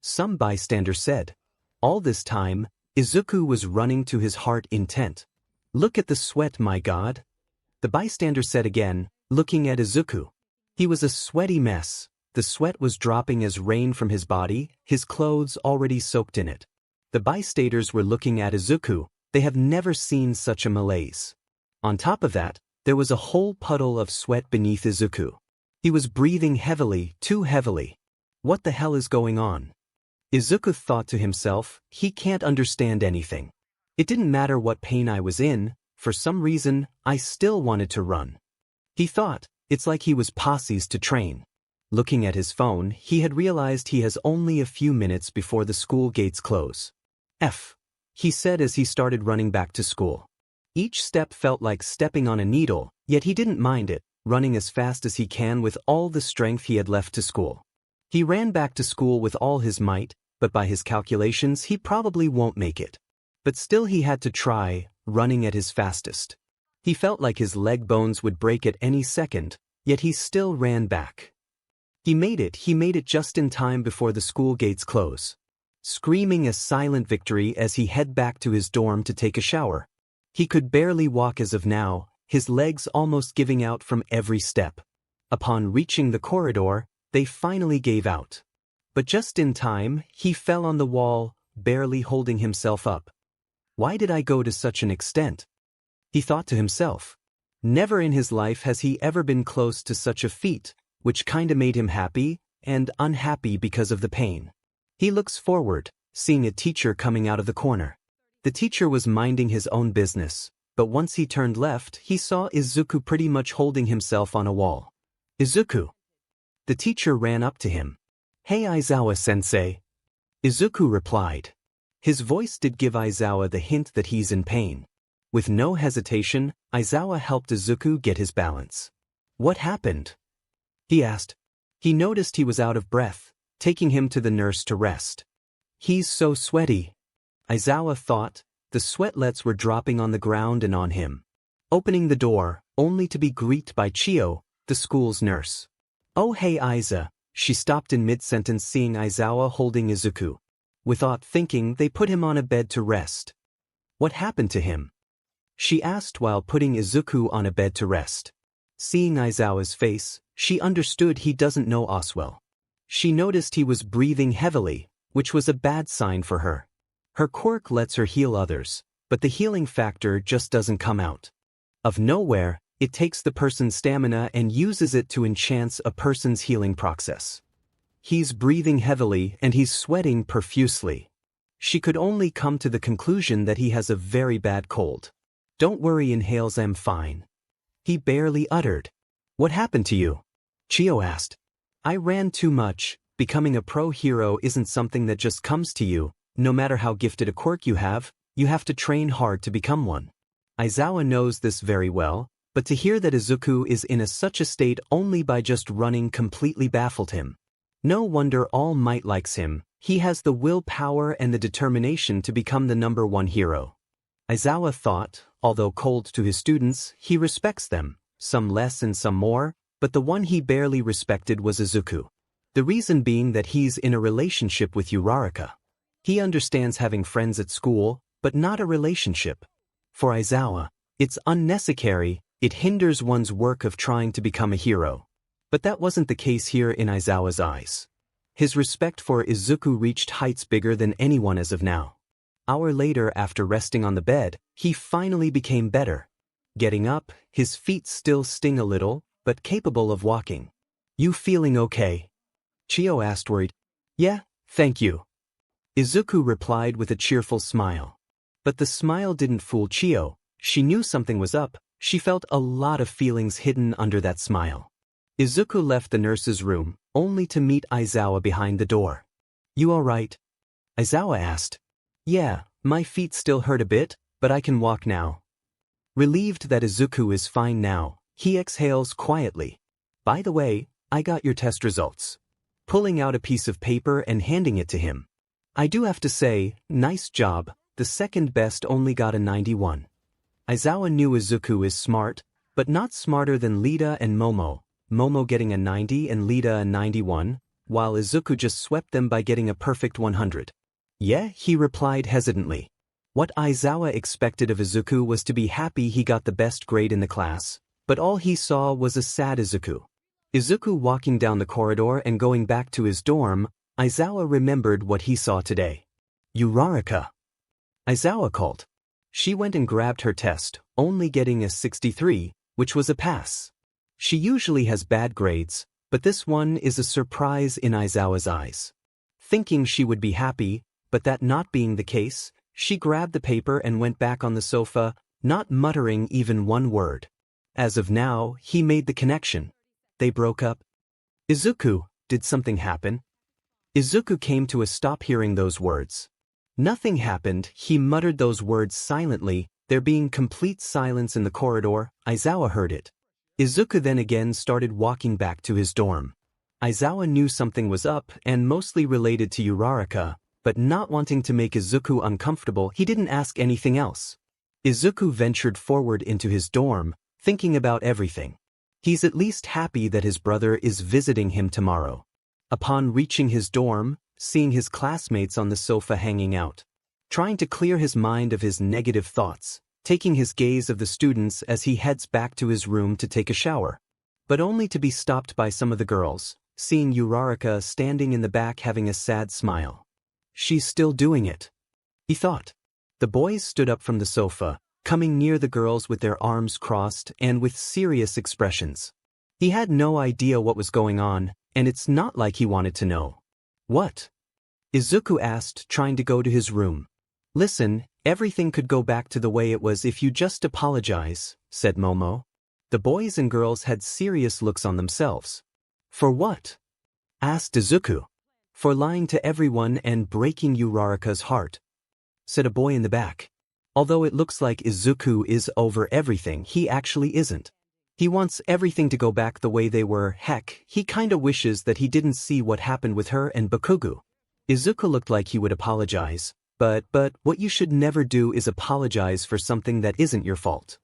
Some bystander said. All this time, Izuku was running to his heart intent. "Look at the sweat, my God," the bystander said again, looking at Izuku. He was a sweaty mess. The sweat was dropping as rain from his body, his clothes already soaked in it. The bystanders were looking at Izuku. They have never seen such a malaise. On top of that, there was a whole puddle of sweat beneath Izuku. He was breathing heavily, too heavily. What the hell is going on? Izuku thought to himself, he can't understand anything. It didn't matter what pain I was in, for some reason, I still wanted to run. He thought, it's like he was posses to train. Looking at his phone, he had realized he has only a few minutes before the school gates close. He said as he started running back to school. Each step felt like stepping on a needle, yet he didn't mind it, running as fast as he can with all the strength he had left to school. He ran back to school with all his might, but by his calculations he probably won't make it. But still he had to try, running at his fastest. He felt like his leg bones would break at any second, yet he still ran back. He made it just in time before the school gates close. Screaming a silent victory as he headed back to his dorm to take a shower. He could barely walk as of now, his legs almost giving out from every step. Upon reaching the corridor, they finally gave out. But just in time, he fell on the wall, barely holding himself up. Why did I go to such an extent? He thought to himself. Never in his life has he ever been close to such a feat, which kinda made him happy, and unhappy because of the pain. He looks forward, seeing a teacher coming out of the corner. The teacher was minding his own business, but once he turned left, he saw Izuku pretty much holding himself on a wall. "Izuku!" The teacher ran up to him. "Hey Izawa-sensei." Izuku replied. His voice did give Izawa the hint that he's in pain. With no hesitation, Izawa helped Izuku get his balance. "What happened?" he asked. He noticed he was out of breath, taking him to the nurse to rest. "He's so sweaty," Izawa thought. The sweatlets were dropping on the ground and on him. Opening the door, only to be greeted by Chiyo, the school's nurse. "Oh hey Iza," she stopped in mid-sentence seeing Izawa holding Izuku. Without thinking, they put him on a bed to rest. "What happened to him?" she asked while putting Izuku on a bed to rest. Seeing Izawa's face, she understood he doesn't know us well. She noticed he was breathing heavily, which was a bad sign for her. Her quirk lets her heal others, but the healing factor just doesn't come out. Of nowhere, it takes the person's stamina and uses it to enhance a person's healing process. He's breathing heavily and he's sweating profusely. She could only come to the conclusion that he has a very bad cold. "Don't worry, inhales, I'm fine," he barely uttered. "What happened to you?" Chiyo asked. "I ran too much. Becoming a pro hero isn't something that just comes to you. No matter how gifted a quirk you have to train hard to become one." Izawa knows this very well, but to hear that Izuku is in such a state only by just running completely baffled him. No wonder All Might likes him. He has the willpower and the determination to become the #1 hero. Izawa thought, although cold to his students, he respects them, some less and some more, but the one he barely respected was Izuku. The reason being that he's in a relationship with Uraraka. He understands having friends at school, but not a relationship. For Izawa, it's unnecessary, it hinders one's work of trying to become a hero. But that wasn't the case here in Izawa's eyes. His respect for Izuku reached heights bigger than anyone as of now. Hour later, after resting on the bed, he finally became better. Getting up, his feet still sting a little, but capable of walking. "You feeling okay?" Chiyo asked worried. "Yeah, thank you," Izuku replied with a cheerful smile. But the smile didn't fool Chiyo. She knew something was up. She felt a lot of feelings hidden under that smile. Izuku left the nurse's room, only to meet Izawa behind the door. "You alright?" Izawa asked. "Yeah, my feet still hurt a bit, but I can walk now." Relieved that Izuku is fine now, he exhales quietly. "By the way, I got your test results." Pulling out a piece of paper and handing it to him. I do have to say, nice job, the second best only got a 91. Aizawa knew Izuku is smart, but not smarter than Lita and Momo, Momo getting a 90 and Lita a 91, while Izuku just swept them by getting a perfect 100. Yeah, he replied hesitantly. What Aizawa expected of Izuku was to be happy he got the best grade in the class, but all he saw was a sad Izuku. Izuku walking down the corridor and going back to his dorm, Aizawa remembered what he saw today. Uraraka. Aizawa called. She went and grabbed her test, only getting a 63, which was a pass. She usually has bad grades, but this one is a surprise in Aizawa's eyes. Thinking she would be happy, but that not being the case, she grabbed the paper and went back on the sofa, not muttering even one word. As of now, he made the connection. They broke up. Izuku, did something happen? Izuku came to a stop hearing those words. Nothing happened, he muttered those words silently, there being complete silence in the corridor. Aizawa heard it. Izuku then again started walking back to his dorm. Aizawa knew something was up and mostly related to Uraraka, but not wanting to make Izuku uncomfortable, he didn't ask anything else. Izuku ventured forward into his dorm, thinking about everything. He's at least happy that his brother is visiting him tomorrow. Upon reaching his dorm, seeing his classmates on the sofa hanging out, trying to clear his mind of his negative thoughts, taking his gaze of the students as he heads back to his room to take a shower. But only to be stopped by some of the girls, seeing Uraraka standing in the back having a sad smile. She's still doing it, he thought. The boys stood up from the sofa, coming near the girls with their arms crossed and with serious expressions. He had no idea what was going on, and it's not like he wanted to know. What? Izuku asked, trying to go to his room. Listen, everything could go back to the way it was if you just apologize, said Momo. The boys and girls had serious looks on themselves. For what? Asked Izuku. For lying to everyone and breaking Uraraka's heart, said a boy in the back. Although it looks like Izuku is over everything, he actually isn't. He wants everything to go back the way they were. Heck, he kinda wishes that he didn't see what happened with her and Bakugo. Izuku looked like he would apologize, but what you should never do is apologize for something that isn't your fault.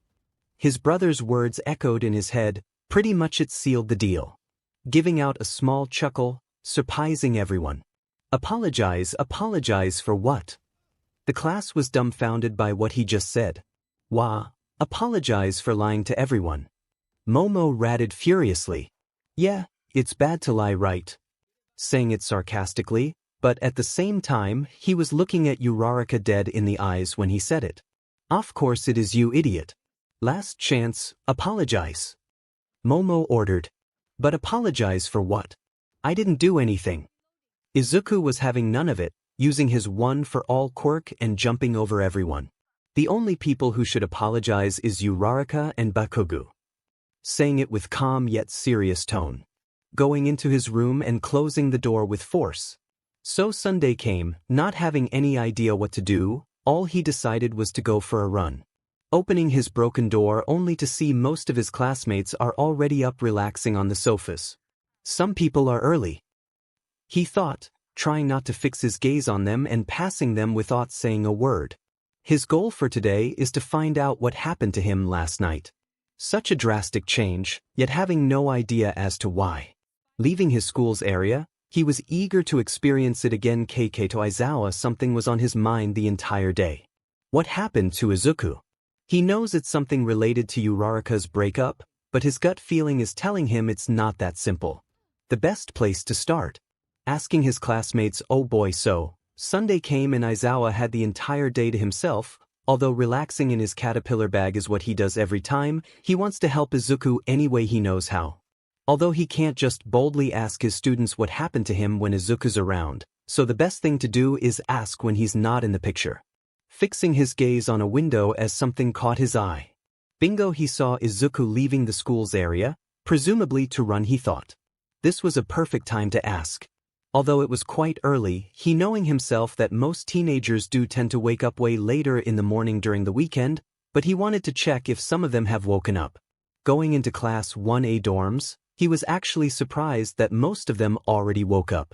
His brother's words echoed in his head, pretty much it sealed the deal. Giving out a small chuckle, surprising everyone. Apologize for what? The class was dumbfounded by what he just said. Apologize for lying to everyone. Momo ratted furiously. Yeah, it's bad to lie, right? Saying it sarcastically, but at the same time, he was looking at Uraraka dead in the eyes when he said it. Of course it is, you idiot. Last chance, apologize. Momo ordered. But apologize for what? I didn't do anything. Izuku was having none of it, using his one-for-all quirk and jumping over everyone. The only people who should apologize is Uraraka and Bakugo. Saying it with calm yet serious tone. Going into his room and closing the door with force. So Sunday came, not having any idea what to do, all he decided was to go for a run. Opening his broken door only to see most of his classmates are already up relaxing on the sofas. Some people are early, he thought, trying not to fix his gaze on them and passing them without saying a word. His goal for today is to find out what happened to him last night. Such a drastic change, yet having no idea as to why. Leaving his school's area, he was eager to experience it again. To Aizawa, something was on his mind the entire day. What happened to Izuku? He knows it's something related to Uraraka's breakup, but his gut feeling is telling him it's not that simple. The best place to start. Asking his classmates, oh boy. So Sunday came and Aizawa had the entire day to himself. Although relaxing in his caterpillar bag is what he does every time, he wants to help Izuku any way he knows how. Although he can't just boldly ask his students what happened to him when Izuku's around, so the best thing to do is ask when he's not in the picture. Fixing his gaze on a window as something caught his eye. Bingo, he saw Izuku leaving the school's area, presumably to run, he thought. This was a perfect time to ask. Although it was quite early, he knowing himself that most teenagers do tend to wake up way later in the morning during the weekend, but he wanted to check if some of them have woken up. Going into class 1A dorms, he was actually surprised that most of them already woke up.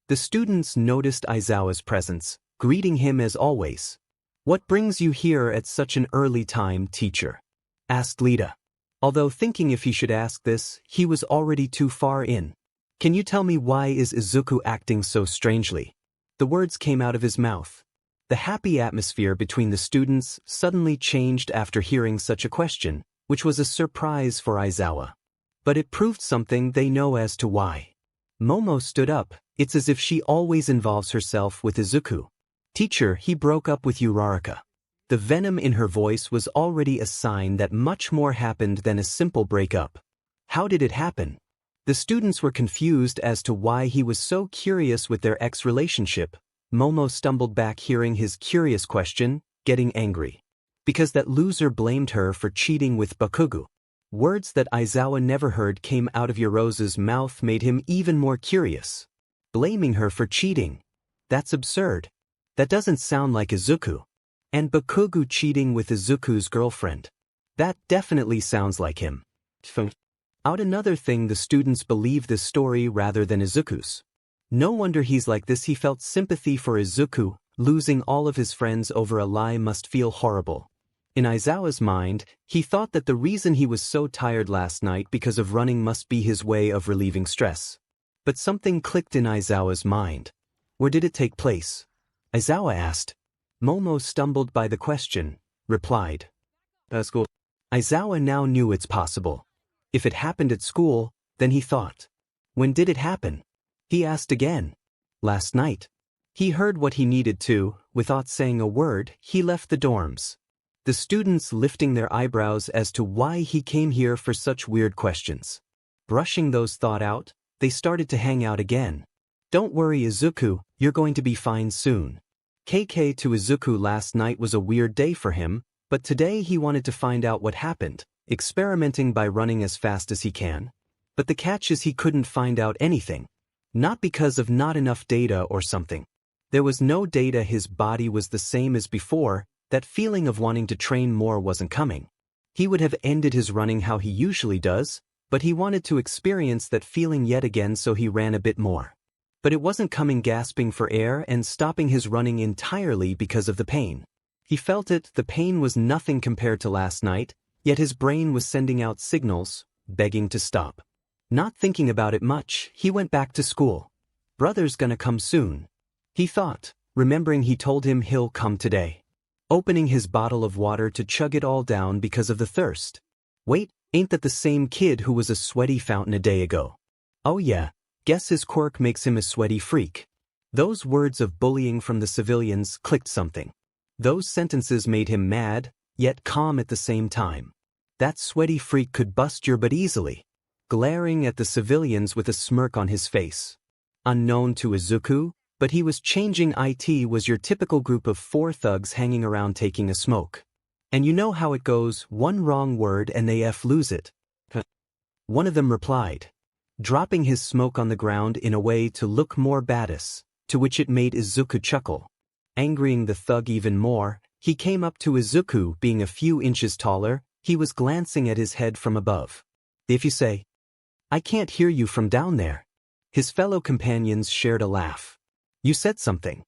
The students noticed Izawa's presence, greeting him as always. "What brings you here at such an early time, teacher?" asked Lita. Although thinking if he should ask this, he was already too far in. "Can you tell me why is Izuku acting so strangely?" The words came out of his mouth. The happy atmosphere between the students suddenly changed after hearing such a question, which was a surprise for Izawa. But it proved something they know as to why. Momo stood up. "It's as if she always involves herself with Izuku. Teacher, he broke up with Uraraka." The venom in her voice was already a sign that much more happened than a simple breakup. How did it happen? The students were confused as to why he was so curious with their ex-relationship. Momo stumbled back hearing his curious question, getting angry. Because that loser blamed her for cheating with Bakugo. Words that Izawa never heard came out of Yorozu's mouth made him even more curious. Blaming her for cheating. That's absurd. That doesn't sound like Izuku. And Bakugo cheating with Izuku's girlfriend. That definitely sounds like him. Out another thing, the students believe this story rather than Izuku's. No wonder he's like this. He felt sympathy for Izuku. Losing all of his friends over a lie must feel horrible. In Izawa's mind, he thought that the reason he was so tired last night because of running must be his way of relieving stress. But something clicked in Izawa's mind. Where did it take place? Izawa asked. Momo, stumbled by the question, replied. School. Izawa now knew it's possible. If it happened at school, then he thought. When did it happen? He asked again. Last night. He heard what he needed to. Without saying a word, he left the dorms. The students lifting their eyebrows as to why he came here for such weird questions. Brushing those thoughts out, they started to hang out again. Don't worry, Izuku, you're going to be fine soon. KK to Izuku, last night was a weird day for him, but today he wanted to find out what happened, experimenting by running as fast as he can. But the catch is he couldn't find out anything. Not because of not enough data or something. There was no data, his body was the same as before, that feeling of wanting to train more wasn't coming. He would have ended his running how he usually does, but he wanted to experience that feeling yet again, so he ran a bit more. But it wasn't coming, gasping for air and stopping his running entirely because of the pain. He felt it, the pain was nothing compared to last night, yet his brain was sending out signals, begging to stop. Not thinking about it much, he went back to school. Brother's gonna come soon. He thought, remembering he told him he'll come today. Opening his bottle of water to chug it all down because of the thirst. Wait, ain't that the same kid who was a sweaty fountain a day ago? Oh yeah, guess his quirk makes him a sweaty freak. Those words of bullying from the civilians clicked something. Those sentences made him mad, yet calm at the same time. That sweaty freak could bust your butt easily. Glaring at the civilians with a smirk on his face. Unknown to Izuku, but he was changing. It was your typical group of 4 thugs hanging around taking a smoke. And you know how it goes, one wrong word and they lose it. One of them replied, dropping his smoke on the ground in a way to look more badass, to which it made Izuku chuckle. Angering the thug even more, he came up to Izuku. Being a few inches taller, he was glancing at his head from above. If you say, I can't hear you from down there. His fellow companions shared a laugh. You said something.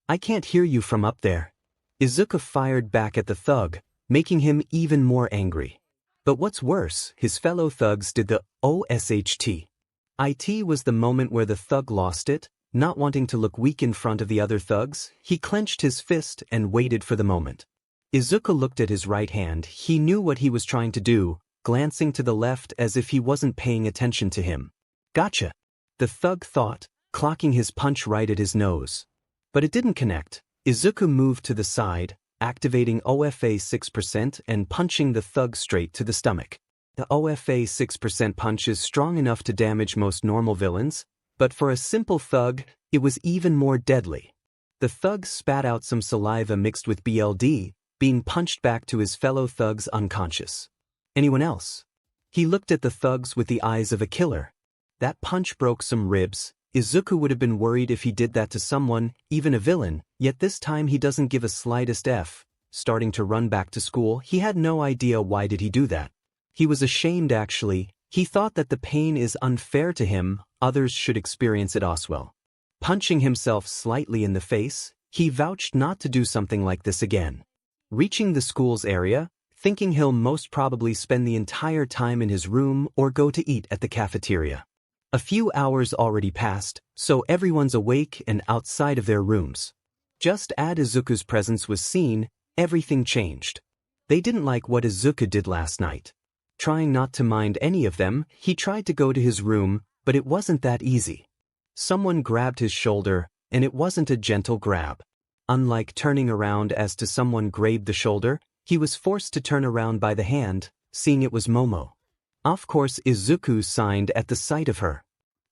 I can't hear you from up there. Izuku fired back at the thug, making him even more angry. But what's worse, his fellow thugs did the OSHT. It was the moment where the thug lost it. Not wanting to look weak in front of the other thugs, he clenched his fist and waited for the moment. Izuku looked at his right hand. He knew what he was trying to do, glancing to the left as if he wasn't paying attention to him. Gotcha. The thug thought, clocking his punch right at his nose. But it didn't connect. Izuku moved to the side, activating OFA 6% and punching the thug straight to the stomach. The OFA 6% punch is strong enough to damage most normal villains, but for a simple thug, it was even more deadly. The thug spat out some saliva mixed with BLD, being punched back to his fellow thugs unconscious. Anyone else? He looked at the thugs with the eyes of a killer. That punch broke some ribs. Izuku would have been worried if he did that to someone, even a villain, yet this time he doesn't give a slightest F. Starting to run back to school, he had no idea why did he do that. He was ashamed actually. He thought that the pain is unfair to him, others should experience it as well. Punching himself slightly in the face, he vowed not to do something like this again. Reaching the school's area, thinking he'll most probably spend the entire time in his room or go to eat at the cafeteria. A few hours already passed, so everyone's awake and outside of their rooms. Just as Izuku's presence was seen, everything changed. They didn't like what Izuku did last night. Trying not to mind any of them, he tried to go to his room, but it wasn't that easy. Someone grabbed his shoulder, and it wasn't a gentle grab. Unlike turning around as to someone grabbed the shoulder, he was forced to turn around by the hand, seeing it was Momo. Of course Izuku signed at the sight of her.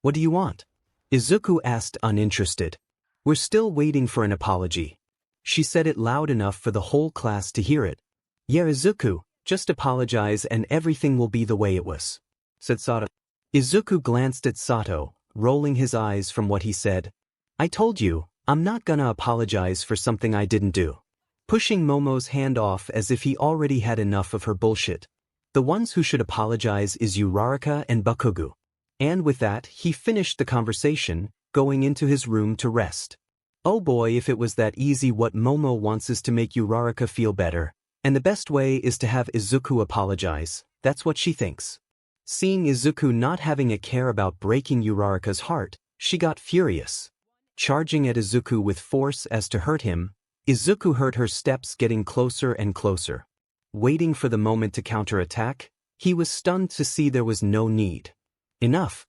"What do you want?" Izuku asked, uninterested. "We're still waiting for an apology." She said it loud enough for the whole class to hear it. "Yeah, Izuku, just apologize and everything will be the way it was," said Sato. Izuku glanced at Sato, rolling his eyes from what he said. "I told you, I'm not gonna apologize for something I didn't do." Pushing Momo's hand off as if he already had enough of her bullshit. The ones who should apologize is Uraraka and Bakugo. And with that, he finished the conversation, going into his room to rest. Oh boy, if it was that easy. What Momo wants is to make Uraraka feel better, and the best way is to have Izuku apologize. That's what she thinks. Seeing Izuku not having a care about breaking Uraraka's heart, she got furious. Charging at Izuku with force as to hurt him, Izuku heard her steps getting closer and closer. Waiting for the moment to counterattack, he was stunned to see there was no need. Enough.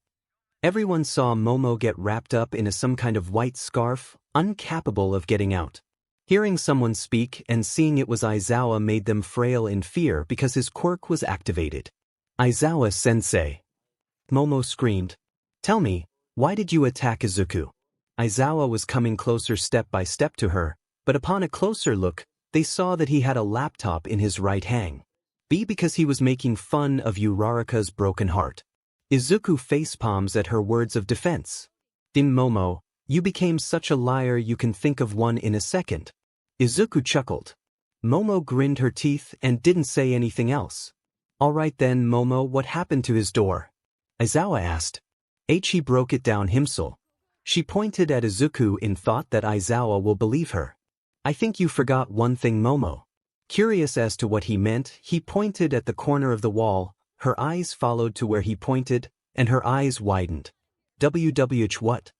Everyone saw Momo get wrapped up in some kind of white scarf, incapable of getting out. Hearing someone speak and seeing it was Aizawa made them frail in fear because his quirk was activated. "Aizawa-sensei!" Momo screamed. "Tell me, why did you attack Izuku?" Aizawa was coming closer step by step to her, but upon a closer look, they saw that he had a laptop in his right hand. Because he was making fun of Uraraka's broken heart. Izuku facepalms at her words of defense. "Momo, you became such a liar you can think of one in a second." Izuku chuckled. Momo grinned her teeth and didn't say anything else. "Alright then, Momo, what happened to his door?" Aizawa asked. He broke it down himself. She pointed at Izuku in thought that Aizawa will believe her. "I think you forgot one thing, Momo." Curious as to what he meant, he pointed at the corner of the wall, her eyes followed to where he pointed, and her eyes widened. What?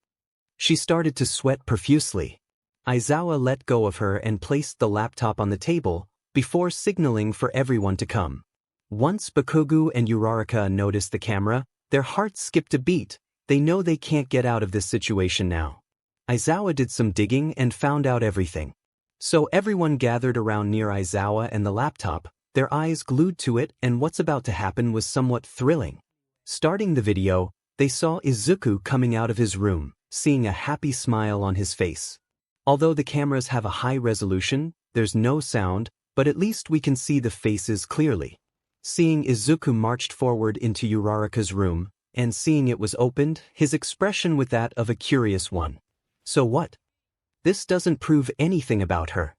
She started to sweat profusely. Aizawa let go of her and placed the laptop on the table, before signaling for everyone to come. Once Bakugo and Uraraka noticed the camera, their hearts skipped a beat. They know they can't get out of this situation now. Aizawa did some digging and found out everything. So everyone gathered around near Aizawa and the laptop, their eyes glued to it, and what's about to happen was somewhat thrilling. Starting the video, they saw Izuku coming out of his room, seeing a happy smile on his face. Although the cameras have a high resolution, there's no sound, but at least we can see the faces clearly. Seeing Izuku marched forward into Uraraka's room, and seeing it was opened, his expression was that of a curious one. "So what? This doesn't prove anything about her,"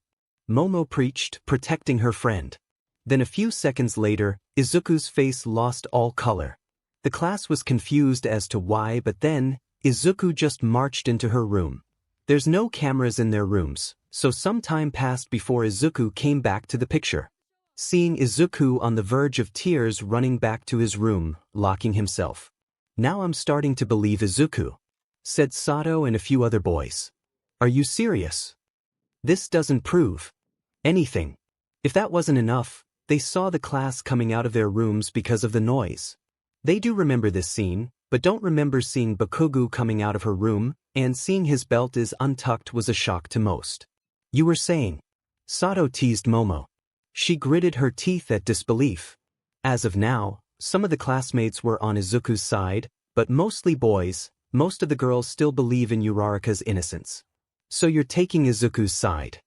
Momo preached, protecting her friend. Then a few seconds later, Izuku's face lost all color. The class was confused as to why, but then, Izuku just marched into her room. There's no cameras in their rooms, so some time passed before Izuku came back to the picture. Seeing Izuku on the verge of tears running back to his room, locking himself. "Now I'm starting to believe Izuku," said Sato and a few other boys. "Are you serious? This doesn't prove anything." If that wasn't enough, they saw the class coming out of their rooms because of the noise. They do remember this scene, but don't remember seeing Bakugo coming out of her room, and seeing his belt is untucked was a shock to most. "You were saying?" Sato teased Momo. She gritted her teeth at disbelief. As of now, some of the classmates were on Izuku's side, but mostly boys. Most of the girls still believe in Uraraka's innocence. "So you're taking Izuku's side?"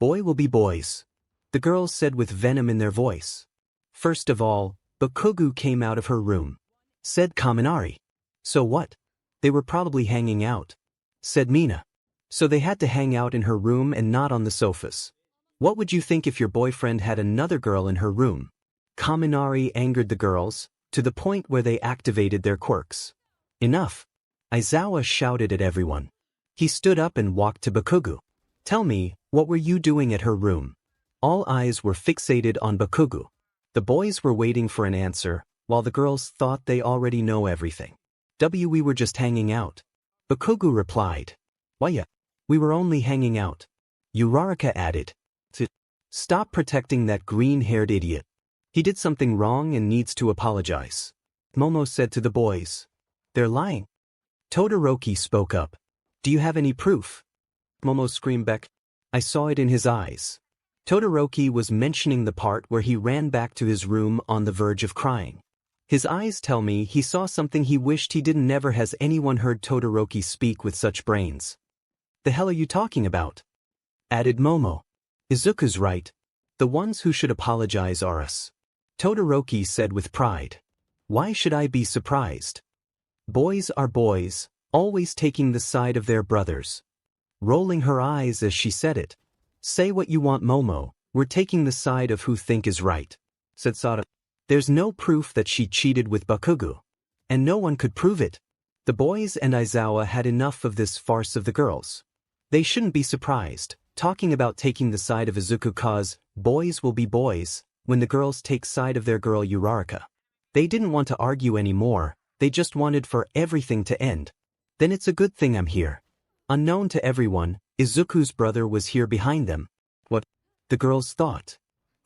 "Boy will be boys," the girls said with venom in their voice. First of all, Bakugo came out of her room. Said Kaminari. "So what? They were probably hanging out," said Mina. "So they had to hang out in her room and not on the sofas. What would you think if your boyfriend had another girl in her room?" Kaminari angered the girls, to the point where they activated their quirks. "Enough!" Aizawa shouted at everyone. He stood up and walked to Bakugo. Tell me, what were you doing at her room? All eyes were fixated on Bakugo. The boys were waiting for an answer, while the girls thought they already know everything. We were just hanging out. Bakugo replied. Why yeah, we were only hanging out. Uraraka added. Stop protecting that green-haired idiot. He did something wrong and needs to apologize. Momo said to the boys. They're lying. Todoroki spoke up. Do you have any proof? Momo screamed back. I saw it in his eyes. Todoroki was mentioning the part where he ran back to his room on the verge of crying. His eyes tell me he saw something he wished he didn't. Never has anyone heard Todoroki speak with such brains. The hell are you talking about? Added Momo. Izuku's right. The ones who should apologize are us. Todoroki said with pride. Why should I be surprised? Boys are boys, always taking the side of their brothers. Rolling her eyes as she said it. Say what you want, Momo, we're taking the side of who think is right, said Sada. There's no proof that she cheated with Bakugo. And no one could prove it. The boys and Aizawa had enough of this farce of the girls. They shouldn't be surprised, talking about taking the side of Izuku cause boys will be boys, when the girls take side of their girl Uraraka. They didn't want to argue anymore, they just wanted for everything to end. Then it's a good thing I'm here. Unknown to everyone, Izuku's brother was here behind them. What? The girls thought.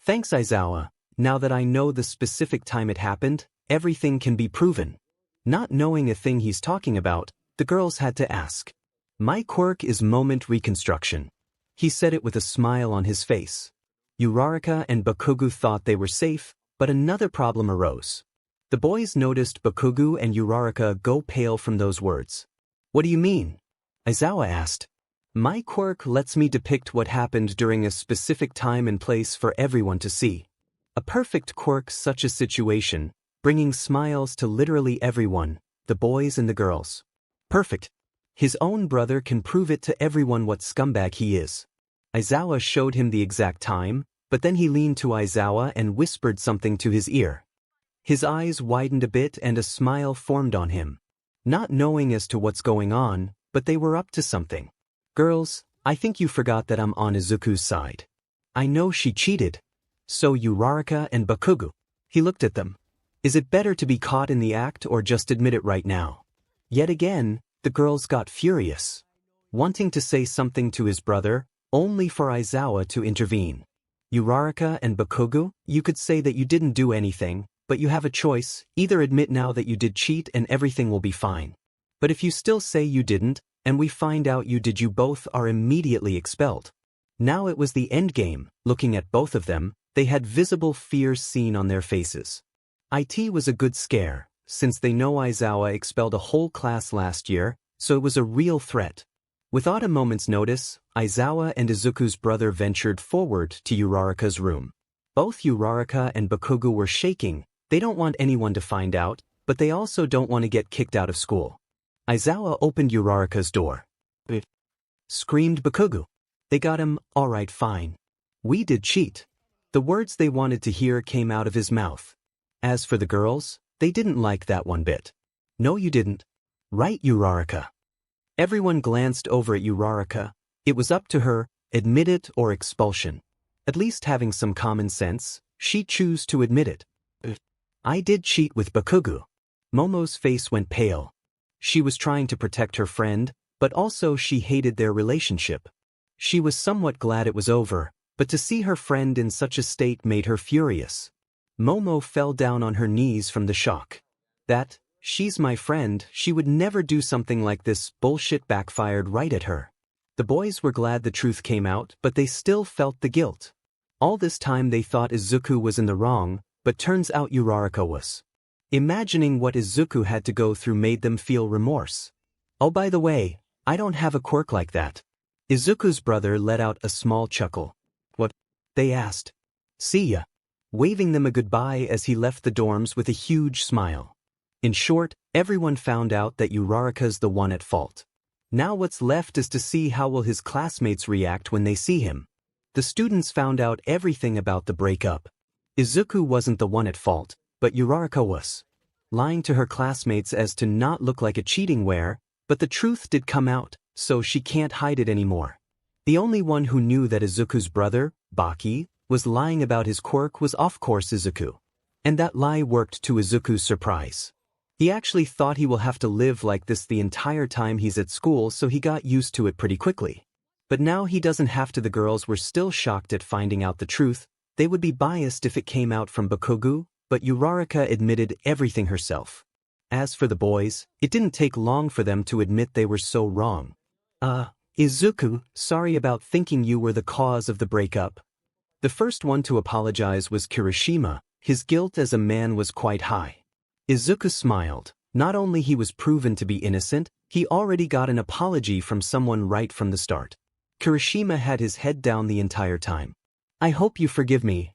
Thanks Aizawa, now that I know the specific time it happened, everything can be proven. Not knowing a thing he's talking about, the girls had to ask. My quirk is moment reconstruction. He said it with a smile on his face. Uraraka and Bakugo thought they were safe, but another problem arose. The boys noticed Bakugo and Uraraka go pale from those words. What do you mean? Aizawa asked. My quirk lets me depict what happened during a specific time and place for everyone to see. A perfect quirk such a situation, bringing smiles to literally everyone, the boys and the girls. Perfect. His own brother can prove it to everyone what scumbag he is. Aizawa showed him the exact time, but then he leaned to Aizawa and whispered something to his ear. His eyes widened a bit and a smile formed on him. Not knowing as to what's going on, but they were up to something. Girls, I think you forgot that I'm on Izuku's side. I know she cheated. So Uraraka and Bakugo. He looked at them. Is it better to be caught in the act or just admit it right now? Yet again, the girls got furious. Wanting to say something to his brother, only for Aizawa to intervene. Uraraka and Bakugo, you could say that you didn't do anything, but you have a choice, either admit now that you did cheat and everything will be fine. But if you still say you didn't, and we find out you did, you both are immediately expelled. Now it was the endgame. Looking at both of them, they had visible fear seen on their faces. It was a good scare, since they know Aizawa expelled a whole class last year, so it was a real threat. Without a moment's notice, Aizawa and Izuku's brother ventured forward to Uraraka's room. Both Uraraka and Bakugo were shaking. They don't want anyone to find out, but they also don't want to get kicked out of school. Aizawa opened Uraraka's door. Screamed Bakugo. They got him, alright fine. We did cheat. The words they wanted to hear came out of his mouth. As for the girls, they didn't like that one bit. No you didn't. Right Uraraka. Everyone glanced over at Uraraka. It was up to her, admit it or expulsion. At least having some common sense, she chose to admit it. I did cheat with Bakugo. Momo's face went pale. She was trying to protect her friend, but also she hated their relationship. She was somewhat glad it was over, but to see her friend in such a state made her furious. Momo fell down on her knees from the shock. She's my friend, she would never do something like this. Bullshit backfired right at her. The boys were glad the truth came out, but they still felt the guilt. All this time they thought Izuku was in the wrong, but turns out Uraraka was. Imagining what Izuku had to go through made them feel remorse. Oh by the way, I don't have a quirk like that. Izuku's brother let out a small chuckle. What? They asked. See ya. Waving them a goodbye as he left the dorms with a huge smile. In short, everyone found out that Uraraka's the one at fault. Now what's left is to see how will his classmates react when they see him. The students found out everything about the breakup. Izuku wasn't the one at fault, but Uraraka was. Lying to her classmates as to not look like a cheating where, but the truth did come out, so she can't hide it anymore. The only one who knew that Izuku's brother, Baki, was lying about his quirk was of course Izuku. And that lie worked to Izuku's surprise. He actually thought he will have to live like this the entire time he's at school, so he got used to it pretty quickly. But now he doesn't have to. The girls were still shocked at finding out the truth. They would be biased if it came out from Bakugo, but Uraraka admitted everything herself. As for the boys, it didn't take long for them to admit they were so wrong. Izuku, sorry about thinking you were the cause of the breakup. The first one to apologize was Kirishima. His guilt as a man was quite high. Izuku smiled. Not only he was proven to be innocent, he already got an apology from someone right from the start. Kirishima had his head down the entire time. I hope you forgive me.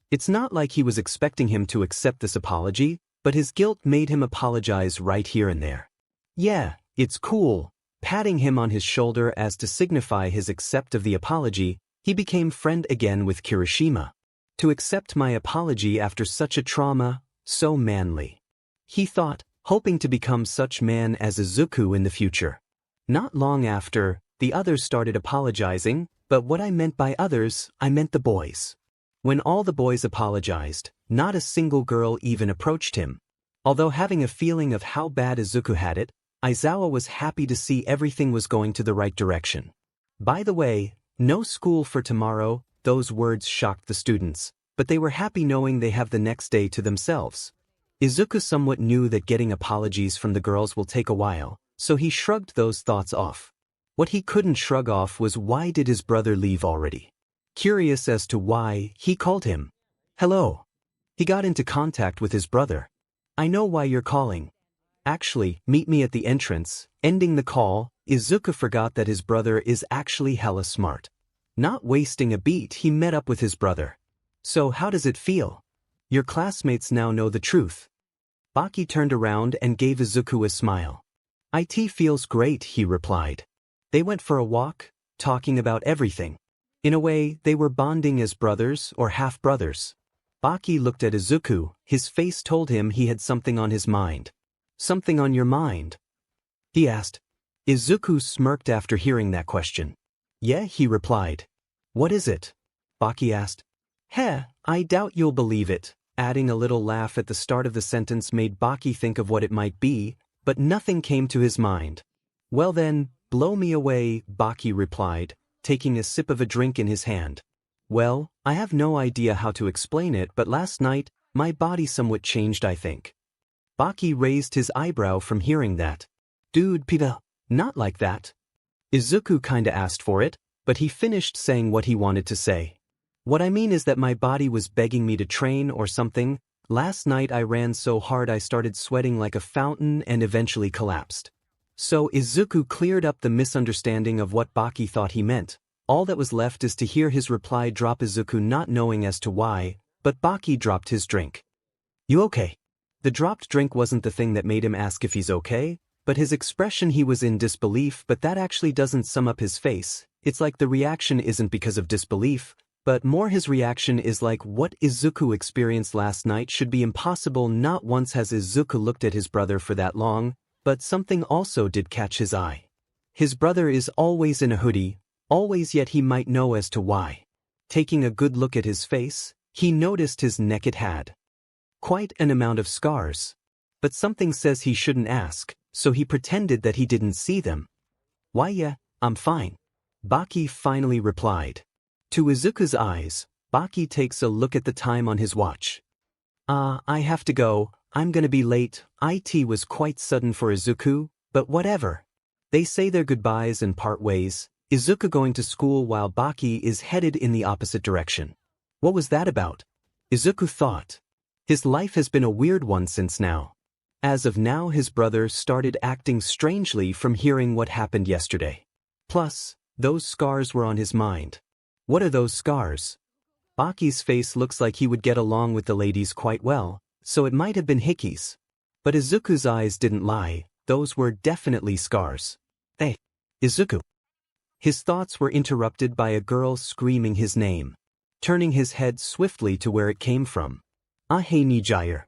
It's not like he was expecting him to accept this apology, but his guilt made him apologize right here and there. Yeah, it's cool. Patting him on his shoulder as to signify his accept of the apology, he became friend again with Kirishima. To accept my apology after such a trauma, so manly. He thought, hoping to become such man as Izuku in the future. Not long after, the others started apologizing, but what I meant by others, I meant the boys. When all the boys apologized, not a single girl even approached him. Although having a feeling of how bad Izuku had it, Aizawa was happy to see everything was going to the right direction. By the way, no school for tomorrow. Those words shocked the students, but they were happy knowing they have the next day to themselves. Izuku somewhat knew that getting apologies from the girls will take a while, so he shrugged those thoughts off. What he couldn't shrug off was why did his brother leave already? Curious as to why, he called him. Hello. He got into contact with his brother. I know why you're calling. Actually, meet me at the entrance. Ending the call, Izuku forgot that his brother is actually hella smart. Not wasting a beat, he met up with his brother. So how does it feel? Your classmates now know the truth. Baki turned around and gave Izuku a smile. It feels great, he replied. They went for a walk, talking about everything. In a way, they were bonding as brothers or half-brothers. Baki looked at Izuku. His face told him he had something on his mind. Something on your mind? He asked. Izuku smirked after hearing that question. Yeah, he replied. What is it? Baki asked. I doubt you'll believe it. Adding a little laugh at the start of the sentence made Baki think of what it might be, but nothing came to his mind. Well then, blow me away, Baki replied, taking a sip of a drink in his hand. Well, I have no idea how to explain it, but last night, my body somewhat changed, I think. Baki raised his eyebrow from hearing that. Dude, Pita, not like that. Izuku kinda asked for it, but he finished saying what he wanted to say. What I mean is that my body was begging me to train or something. Last night I ran so hard I started sweating like a fountain and eventually collapsed. So Izuku cleared up the misunderstanding of what Baki thought he meant. All that was left is to hear his reply drop, Izuku not knowing as to why, but Baki dropped his drink. You okay? The dropped drink wasn't the thing that made him ask if he's okay, but his expression. He was in disbelief, but that actually doesn't sum up his face. It's like the reaction isn't because of disbelief, but more his reaction is like what Izuku experienced last night should be impossible. Not once has Izuku looked at his brother for that long, but something also did catch his eye. His brother is always in a hoodie, always, yet he might know as to why. Taking a good look at his face, he noticed his neck. It had quite an amount of scars. But something says he shouldn't ask, so he pretended that he didn't see them. Why yeah, I'm fine. Baki finally replied. To Izuku's eyes, Baki takes a look at the time on his watch. I have to go, I'm gonna be late. It was quite sudden for Izuku, but whatever. They say their goodbyes and part ways, Izuku going to school while Baki is headed in the opposite direction. What was that about? Izuku thought. His life has been a weird one since now. As of now, his brother started acting strangely from hearing what happened yesterday. Plus, those scars were on his mind. What are those scars? Baki's face looks like he would get along with the ladies quite well, so it might have been hickeys. But Izuku's eyes didn't lie, those were definitely scars. Hey, Izuku. His thoughts were interrupted by a girl screaming his name. Turning his head swiftly to where it came from. Hey Nijire.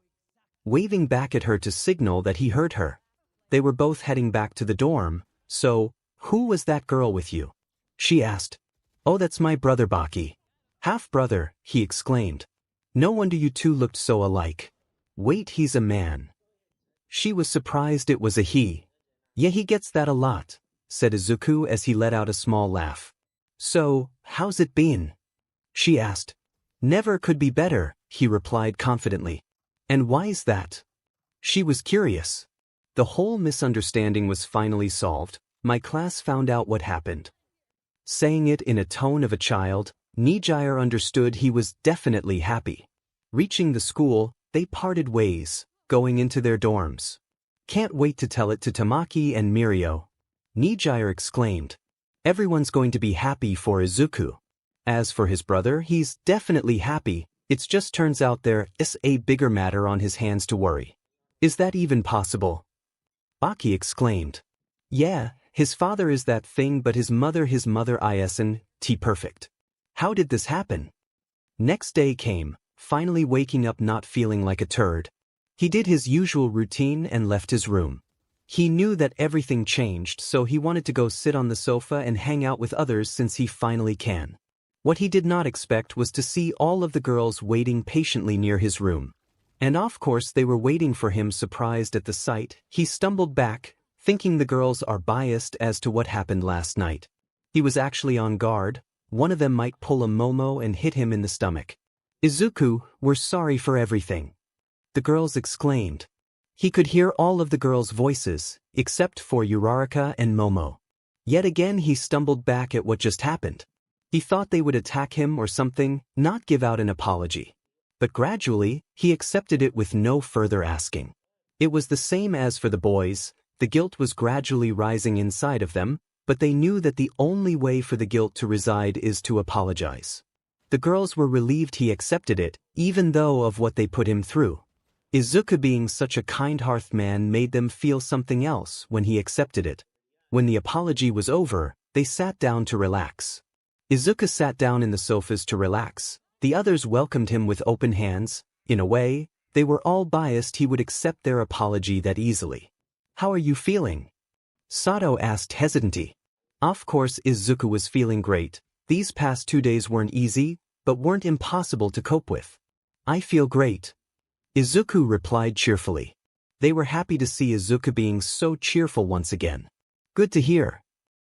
Waving back at her to signal that he heard her. They were both heading back to the dorm, so, "Who was that girl with you?" she asked. "Oh, that's my brother Baki." "Half-brother," he exclaimed. "No wonder you two looked so alike. Wait, he's a man." She was surprised it was a he. "Yeah, he gets that a lot," said Izuku as he let out a small laugh. "So, how's it been?" she asked. "Never could be better," he replied confidently. "And why's that?" She was curious. The whole misunderstanding was finally solved. My class found out what happened. Saying it in a tone of a child, 𝗵𝗃𝗧𝗏 understood he was definitely happy. Reaching the school, they parted ways, going into their dorms. "Can't wait to tell it to Tamaki and Mirio," 𝗵𝗃𝗧𝗏 exclaimed. "Everyone's going to be happy for Izuku. As for his brother, he's definitely happy. It just turns out there's a bigger matter on his hands to worry." "Is that even possible?" Baki exclaimed. "Yeah, his father is that thing, but his mother isn't perfect. How did this happen?" Next day came, finally waking up not feeling like a turd. He did his usual routine and left his room. He knew that everything changed, so he wanted to go sit on the sofa and hang out with others since he finally can. What he did not expect was to see all of the girls waiting patiently near his room. And of course they were waiting for him. Surprised at the sight, he stumbled back, thinking the girls are biased as to what happened last night. He was actually on guard. One of them might pull a Momo and hit him in the stomach. "Izuku, we're sorry for everything," the girls exclaimed. He could hear all of the girls' voices, except for Uraraka and Momo. Yet again he stumbled back at what just happened. He thought they would attack him or something, not give out an apology. But gradually, he accepted it with no further asking. It was the same as for the boys. The guilt was gradually rising inside of them, but they knew that the only way for the guilt to reside is to apologize. The girls were relieved he accepted it, even though of what they put him through. Izuku being such a kind-hearted man made them feel something else when he accepted it. When the apology was over, they sat down to relax. Izuku sat down in the sofas to relax. The others welcomed him with open hands. In a way, they were all biased he would accept their apology that easily. "How are you feeling?" Sato asked hesitantly. Of course Izuku was feeling great. These past 2 days weren't easy, but weren't impossible to cope with. "I feel great," Izuku replied cheerfully. They were happy to see Izuku being so cheerful once again. "Good to hear,"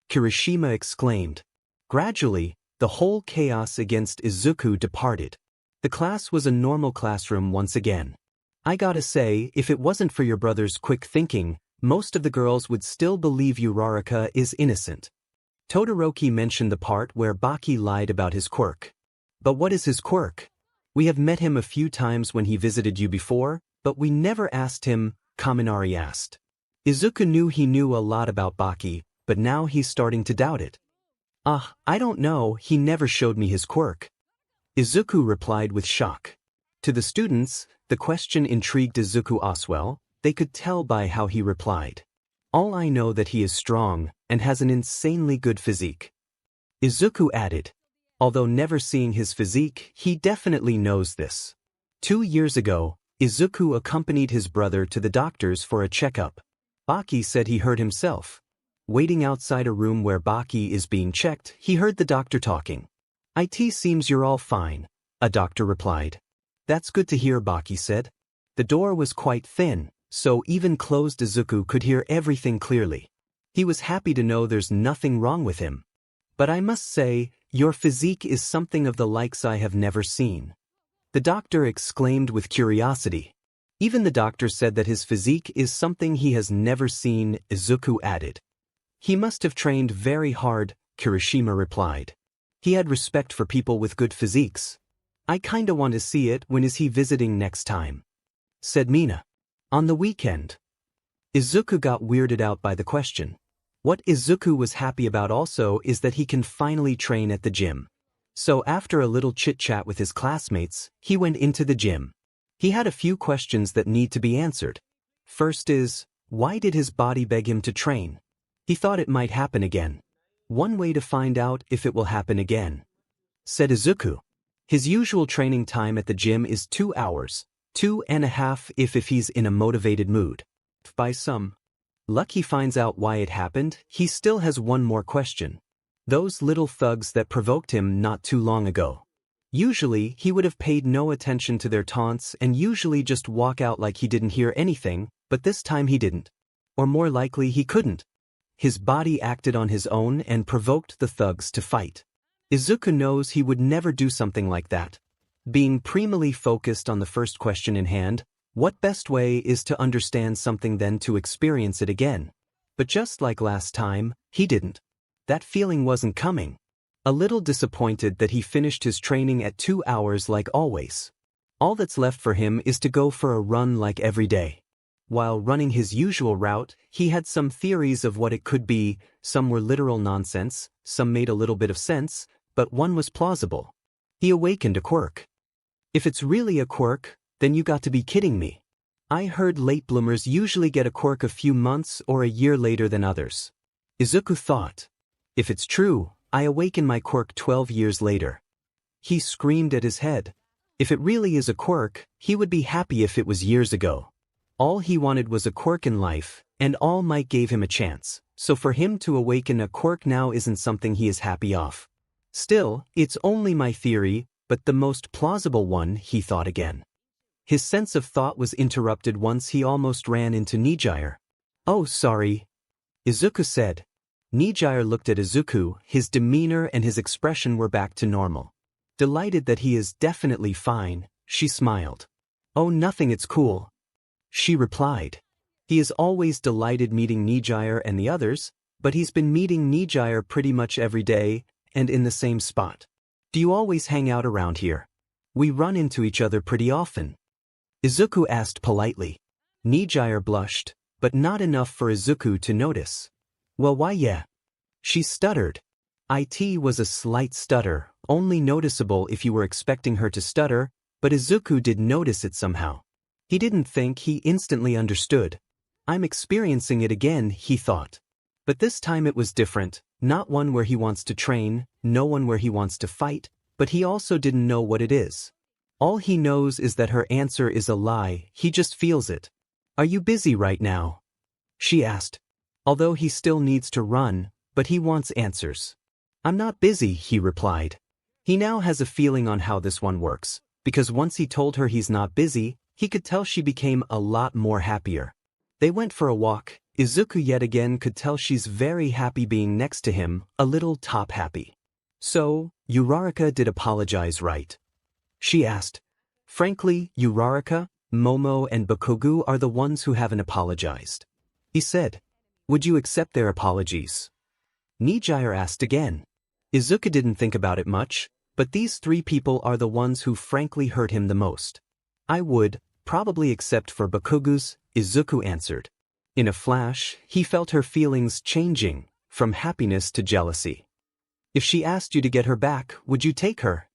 Kirishima exclaimed. Gradually, the whole chaos against Izuku departed. The class was a normal classroom once again. I gotta say, if it wasn't for your brother's quick thinking, most of the girls would still believe Uraraka is innocent. Todoroki mentioned the part where Baki lied about his quirk. "But what is his quirk? We have met him a few times when he visited you before, but we never asked him," Kaminari asked. Izuku knew he knew a lot about Baki, but now he's starting to doubt it. I don't know, he never showed me his quirk," Izuku replied with shock. To the students, the question intrigued Izuku as well. They could tell by how he replied. "All I know that he is strong, and has an insanely good physique," Izuku added. Although never seeing his physique, he definitely knows this. 2 years ago, Izuku accompanied his brother to the doctor's for a checkup. Baki said he hurt himself. Waiting outside a room where Baki is being checked, he heard the doctor talking. "It seems you're all fine," a doctor replied. "That's good to hear," Baki said. The door was quite thin, so even closed Izuku could hear everything clearly. He was happy to know there's nothing wrong with him. "But I must say, your physique is something of the likes I have never seen," the doctor exclaimed with curiosity. Even the doctor said that his physique is something he has never seen, Izuku added. "He must have trained very hard," Kirishima replied. He had respect for people with good physiques. "I kinda want to see it. When is he visiting next time?" said Mina. "On the weekend." Izuku got weirded out by the question. What Izuku was happy about also is that he can finally train at the gym. So after a little chit-chat with his classmates, he went into the gym. He had a few questions that need to be answered. First is, why did his body beg him to train? He thought it might happen again. "One way to find out if it will happen again," said Izuku. His usual training time at the gym is 2 hours, 2.5 if he's in a motivated mood. By some, Lucky finds out why it happened. He still has one more question. Those little thugs that provoked him not too long ago. Usually, he would have paid no attention to their taunts and usually just walk out like he didn't hear anything, but this time he didn't. Or more likely he couldn't. His body acted on his own and provoked the thugs to fight. Izuku knows he would never do something like that. Being primally focused on the first question in hand, what best way is to understand something than to experience it again? But just like last time, he didn't. That feeling wasn't coming. A little disappointed that he finished his training at 2 hours like always. All that's left for him is to go for a run like every day. While running his usual route, he had some theories of what it could be. Some were literal nonsense, some made a little bit of sense, but one was plausible. He awakened a quirk. If it's really a quirk, then you got to be kidding me. I heard late bloomers usually get a quirk a few months or a year later than others. Izuku thought. If it's true, I awaken my quirk 12 years later. He screamed at his head. If it really is a quirk, he would be happy if it was years ago. All he wanted was a quirk in life, and All Might gave him a chance, so for him to awaken a quirk now isn't something he is happy of. Still, it's only my theory, but the most plausible one, he thought again. His sense of thought was interrupted once he almost ran into 𝗵𝗧𝗏. Oh, sorry. Izuku said. 𝗵𝗧𝗏 looked at Izuku, his demeanor and his expression were back to normal. Delighted that he is definitely fine, she smiled. Oh, nothing, it's cool. She replied. He is always delighted meeting 𝗵𝗧𝗏 and the others, but he's been meeting 𝗵𝗧𝗏 pretty much every day, and in the same spot. Do you always hang out around here? We run into each other pretty often. Izuku asked politely. 𝗵𝗧𝗏 blushed, but not enough for Izuku to notice. Well, why yeah. She stuttered. It was a slight stutter, only noticeable if you were expecting her to stutter, but Izuku did notice it somehow. He didn't think, he instantly understood. I'm experiencing it again, he thought. But this time it was different, not one where he wants to train, no one where he wants to fight, but he also didn't know what it is. All he knows is that her answer is a lie, he just feels it. Are you busy right now? She asked. Although he still needs to run, but he wants answers. I'm not busy, he replied. He now has a feeling on how this one works, because once he told her he's not busy, he could tell she became a lot more happier. They went for a walk. Izuku yet again could tell she's very happy being next to him, a little top happy. So, Uraraka did apologize, right? She asked. Frankly, Uraraka, Momo and Bakugo are the ones who haven't apologized. He said. Would you accept their apologies? 𝗵𝗧𝗏 asked again. Izuku didn't think about it much, but these 3 people are the ones who frankly hurt him the most. I would, probably except for Bakugo's, Izuku answered. In a flash, he felt her feelings changing, from happiness to jealousy. If she asked you to get her back, would you take her?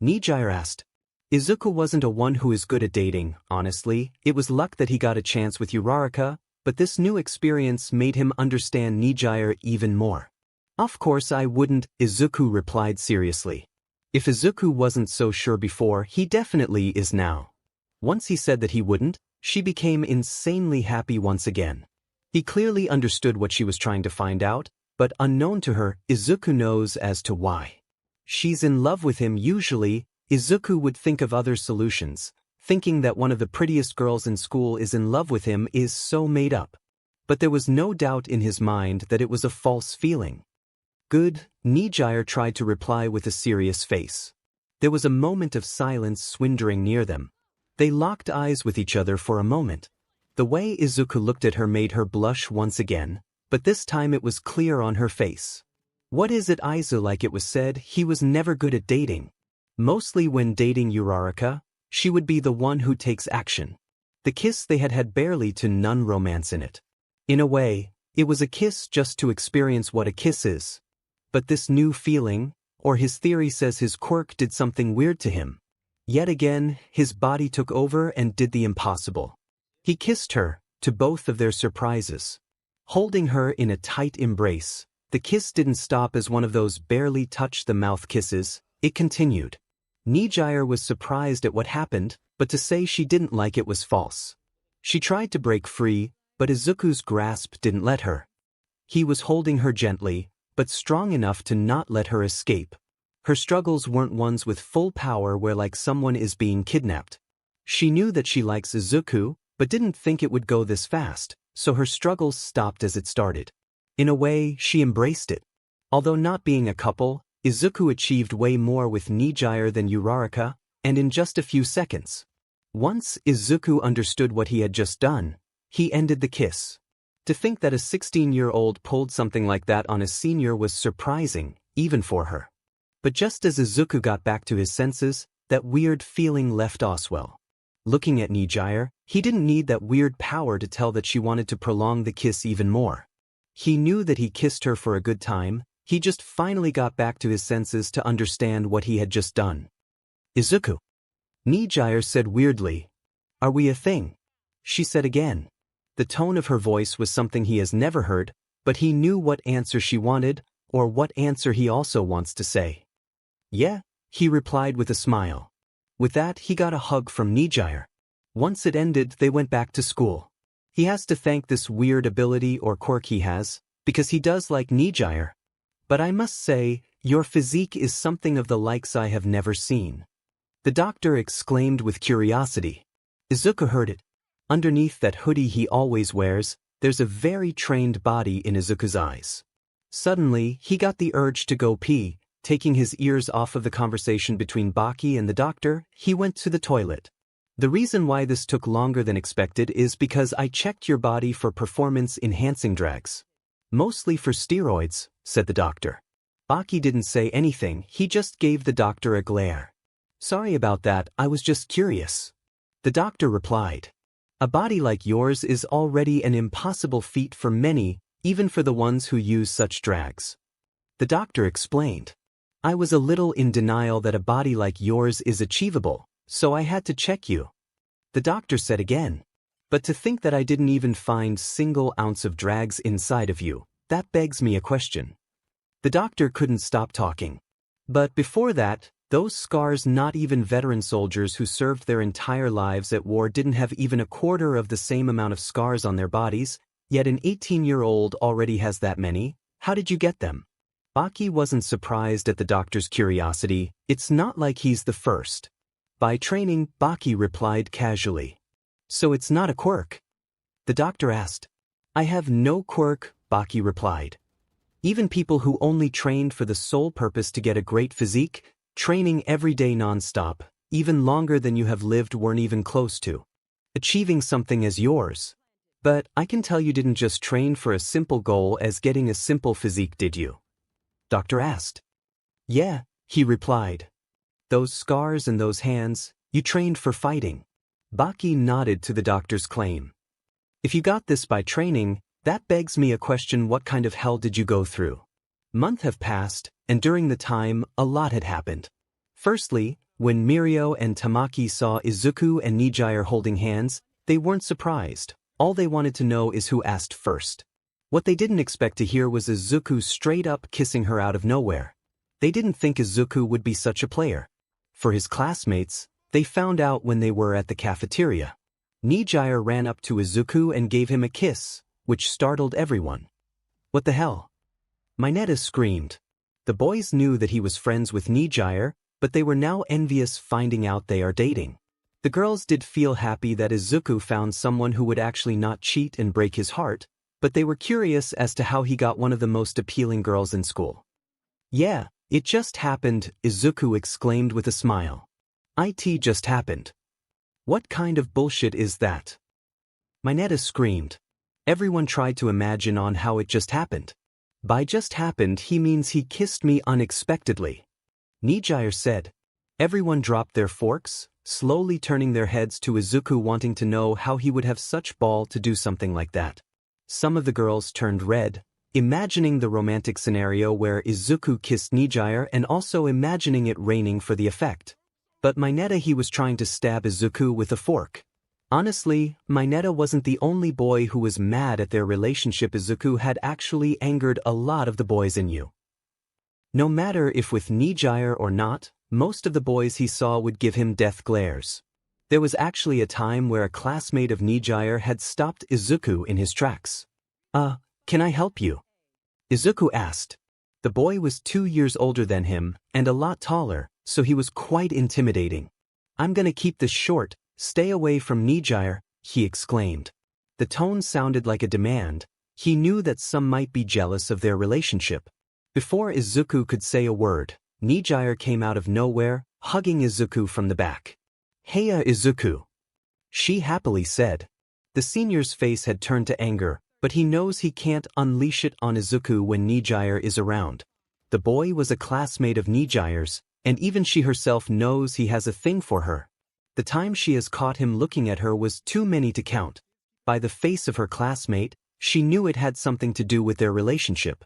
𝗵𝗧𝗏 asked. Izuku wasn't a one who is good at dating, honestly. It was luck that he got a chance with Uraraka, but this new experience made him understand 𝗵𝗧𝗏 even more. Of course I wouldn't, Izuku replied seriously. If Izuku wasn't so sure before, he definitely is now. Once he said that he wouldn't, she became insanely happy once again. He clearly understood what she was trying to find out, but unknown to her, Izuku knows as to why. She's in love with him usually. Izuku would think of other solutions. Thinking that one of the prettiest girls in school is in love with him is so made up. But there was no doubt in his mind that it was a false feeling. Good, 𝗵𝗧𝗏 tried to reply with a serious face. There was a moment of silence swindling near them. They locked eyes with each other for a moment. The way Izuku looked at her made her blush once again, but this time it was clear on her face. What is it, Aizu? Like it was said, he was never good at dating. Mostly when dating Uraraka, she would be the one who takes action. The kiss they had barely to none romance in it. In a way, it was a kiss just to experience what a kiss is. But this new feeling, or his theory says his quirk did something weird to him. Yet again, his body took over and did the impossible. He kissed her, to both of their surprises. Holding her in a tight embrace, the kiss didn't stop as one of those barely touch the mouth kisses, it continued. 𝗵𝗧𝗏 was surprised at what happened, but to say she didn't like it was false. She tried to break free, but Izuku's grasp didn't let her. He was holding her gently, but strong enough to not let her escape. Her struggles weren't ones with full power where like someone is being kidnapped. She knew that she likes Izuku, but didn't think it would go this fast, so her struggles stopped as it started. In a way, she embraced it. Although not being a couple, Izuku achieved way more with 𝗵𝗧𝗧𝗏 than Uraraka, and in just a few seconds. Once Izuku understood what he had just done, he ended the kiss. To think that a 16-year-old pulled something like that on a senior was surprising, even for her. But just as Izuku got back to his senses, that weird feeling left Oswell. Looking at 𝗵𝗧𝗧𝗏, he didn't need that weird power to tell that she wanted to prolong the kiss even more. He knew that he kissed her for a good time, he just finally got back to his senses to understand what he had just done. Izuku. 𝗵𝗧𝗧𝗏 said weirdly. Are we a thing? She said again. The tone of her voice was something he has never heard, but he knew what answer she wanted, or what answer he also wants to say. Yeah, he replied with a smile. With that, he got a hug from 𝗵𝗧𝗧𝗏. Once it ended, they went back to school. He has to thank this weird ability or quirk he has, because he does like 𝗵𝗧𝗏. But I must say, your physique is something of the likes I have never seen. The doctor exclaimed with curiosity. Izuku heard it. Underneath that hoodie he always wears, there's a very trained body in Izuku's eyes. Suddenly, he got the urge to go pee. Taking his ears off of the conversation between Baki and the doctor, he went to the toilet. The reason why this took longer than expected is because I checked your body for performance-enhancing drugs. Mostly for steroids, said the doctor. Baki didn't say anything, he just gave the doctor a glare. Sorry about that, I was just curious. The doctor replied. A body like yours is already an impossible feat for many, even for the ones who use such drugs. The doctor explained. I was a little in denial that a body like yours is achievable, so I had to check you. The doctor said again. But to think that I didn't even find single ounce of drugs inside of you, that begs me a question. The doctor couldn't stop talking. But before that, those scars, not even veteran soldiers who served their entire lives at war didn't have even a quarter of the same amount of scars on their bodies, yet an 18-year-old already has that many. How did you get them? Baki wasn't surprised at the doctor's curiosity, it's not like he's the first. By training, Baki replied casually. So it's not a quirk? The doctor asked. I have no quirk, Baki replied. Even people who only trained for the sole purpose to get a great physique, training every day non-stop, even longer than you have lived, weren't even close to achieving something as yours. But I can tell you didn't just train for a simple goal as getting a simple physique, did you? Doctor asked. Yeah, he replied. Those scars and those hands, you trained for fighting. Baki nodded to the doctor's claim. If you got this by training, that begs me a question: what kind of hell did you go through? Months have passed, and during the time, a lot had happened. Firstly, when Mirio and Tamaki saw Izuku and 𝗵𝗧𝗧𝗏 holding hands, they weren't surprised. All they wanted to know is who asked first. What they didn't expect to hear was Izuku straight up kissing her out of nowhere. They didn't think Izuku would be such a player. For his classmates, they found out when they were at the cafeteria. 𝗵𝗧𝗧𝗏 ran up to Izuku and gave him a kiss, which startled everyone. What the hell? Mineta screamed. The boys knew that he was friends with 𝗵𝗧𝗧𝗏, but they were now envious finding out they are dating. The girls did feel happy that Izuku found someone who would actually not cheat and break his heart, but they were curious as to how he got one of the most appealing girls in school. Yeah, it just happened, Izuku exclaimed with a smile. It just happened. What kind of bullshit is that? Mineta screamed. Everyone tried to imagine on how it just happened. By just happened he means he kissed me unexpectedly. 𝗵𝗧𝗧𝗏 said. Everyone dropped their forks, slowly turning their heads to Izuku, wanting to know how he would have such ball to do something like that. Some of the girls turned red, imagining the romantic scenario where Izuku kissed 𝗵𝗧𝗏 and also imagining it raining for the effect. But Mineta, he was trying to stab Izuku with a fork. Honestly, Mineta wasn't the only boy who was mad at their relationship. Izuku had actually angered a lot of the boys in you. No matter if with 𝗵𝗧𝗏 or not, most of the boys he saw would give him death glares. There was actually a time where a classmate of 𝗵𝗧𝗧𝗏 had stopped Izuku in his tracks. Can I help you?" Izuku asked. The boy was 2 years older than him and a lot taller, so he was quite intimidating. "I'm gonna keep this short, stay away from 𝗵𝗧𝗧𝗏, he exclaimed. The tone sounded like a demand. He knew that some might be jealous of their relationship. Before Izuku could say a word, 𝗵𝗧𝗧𝗏 came out of nowhere, hugging Izuku from the back. "Heya Izuku," she happily said. The senior's face had turned to anger, but he knows he can't unleash it on Izuku when 𝗵𝗧𝗧𝗏 is around. The boy was a classmate of 𝗵𝗧𝗏's, and even she herself knows he has a thing for her. The time she has caught him looking at her was too many to count. By the face of her classmate, she knew it had something to do with their relationship.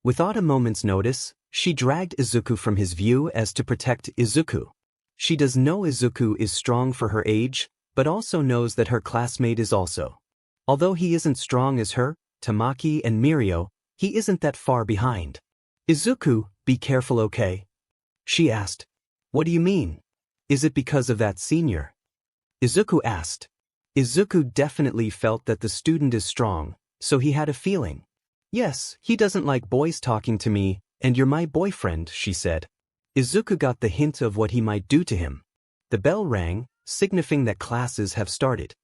Without a moment's notice, she dragged Izuku from his view as to protect Izuku. She does know Izuku is strong for her age, but also knows that her classmate is also. Although he isn't strong as her, Tamaki and Mirio, he isn't that far behind. "Izuku, be careful, okay?" she asked. "What do you mean? Is it because of that senior?" Izuku asked. Izuku definitely felt that the student is strong, so he had a feeling. "Yes, he doesn't like boys talking to me, and you're my boyfriend," she said. Izuku got the hint of what he might do to him. The bell rang, signifying that classes have started.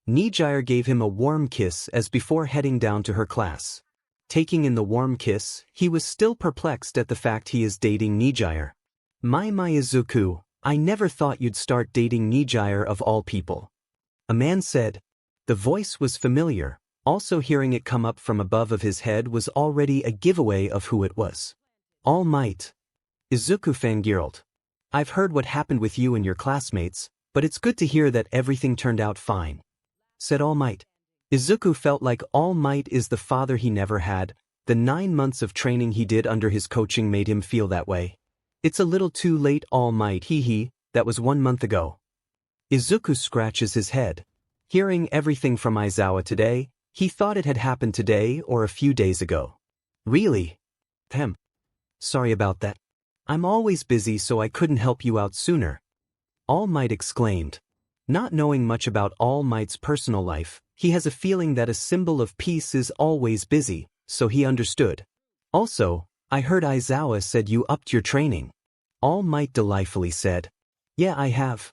𝗵𝗧𝗧𝗏 gave him a warm kiss as before heading down to her class. Taking in the warm kiss, he was still perplexed at the fact he is dating 𝗵𝗧𝗧𝗏. My Izuku, I never thought you'd start dating 𝗵𝗧𝗏 of all people," a man said. The voice was familiar, also hearing it come up from above of his head was already a giveaway of who it was. "All Might. Izuku fangirled. I've heard what happened with you and your classmates, but it's good to hear that everything turned out fine," said All Might. Izuku felt like All Might is the father he never had. The 9 months of training he did under his coaching made him feel that way. "It's a little too late, All Might, that was 1 month ago." Izuku scratches his head. Hearing everything from Aizawa today, he thought it had happened today or a few days ago. "Really? Sorry about that. I'm always busy, so I couldn't help you out sooner," All Might exclaimed. Not knowing much about All Might's personal life, he has a feeling that a symbol of peace is always busy, so he understood. "Also, I heard Aizawa said you upped your training," All Might delightfully said. "Yeah, I have,"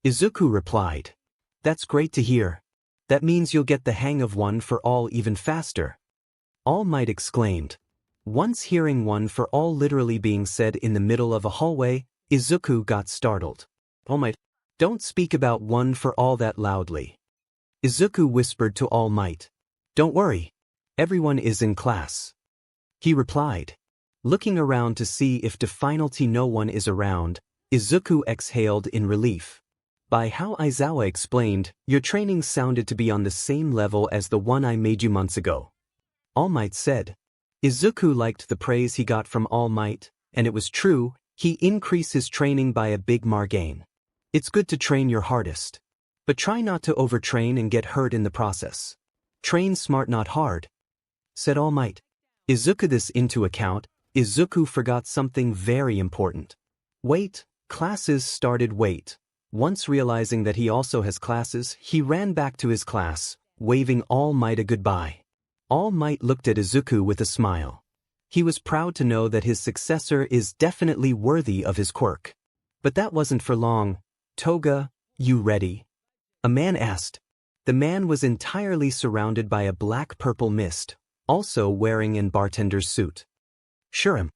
Izuku replied. "That's great to hear. That means you'll get the hang of one for all even faster," All Might exclaimed. Once hearing one for all literally being said in the middle of a hallway, Izuku got startled. "All Might, don't speak about one for all that loudly," Izuku whispered to All Might. "Don't worry. Everyone is in class," he replied. Looking around to see if definitely no one is around, Izuku exhaled in relief. By how Aizawa explained, "Your training sounded to be on the same level as the one I made you months ago," All Might said. Izuku liked the praise he got from All Might, and it was true, he increased his training by a big margin. It's good to train your hardest. But try not to overtrain and get hurt in the process. Train smart, not hard," said All Might. Izuku this into account, Izuku forgot something very important. Classes started. Once realizing that he also has classes, he ran back to his class, waving All Might a goodbye. All Might looked at Izuku with a smile. He was proud to know that his successor is definitely worthy of his quirk. But that wasn't for long. "Toga, you ready?" a man asked. The man was entirely surrounded by a black-purple mist, also wearing an bartender's suit. "Sure,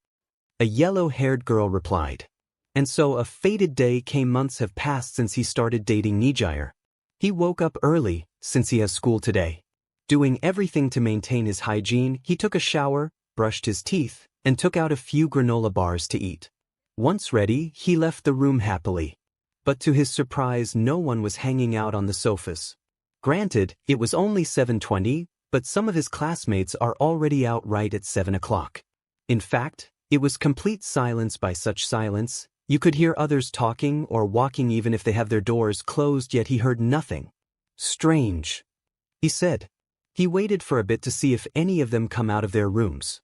a yellow-haired girl replied. And so a fated day came. Months have passed since he started dating 𝗵𝗧𝗧𝗏. He woke up early, since he has school today. Doing everything to maintain his hygiene, he took a shower, brushed his teeth, and took out a few granola bars to eat. Once ready, he left the room happily. But to his surprise, no one was hanging out on the sofas. Granted, it was only 7:20, but some of his classmates are already out right at 7 o'clock. In fact, it was complete silence. By such silence, you could hear others talking or walking even if they have their doors closed, yet he heard nothing. "Strange," he said. He waited for a bit to see if any of them come out of their rooms.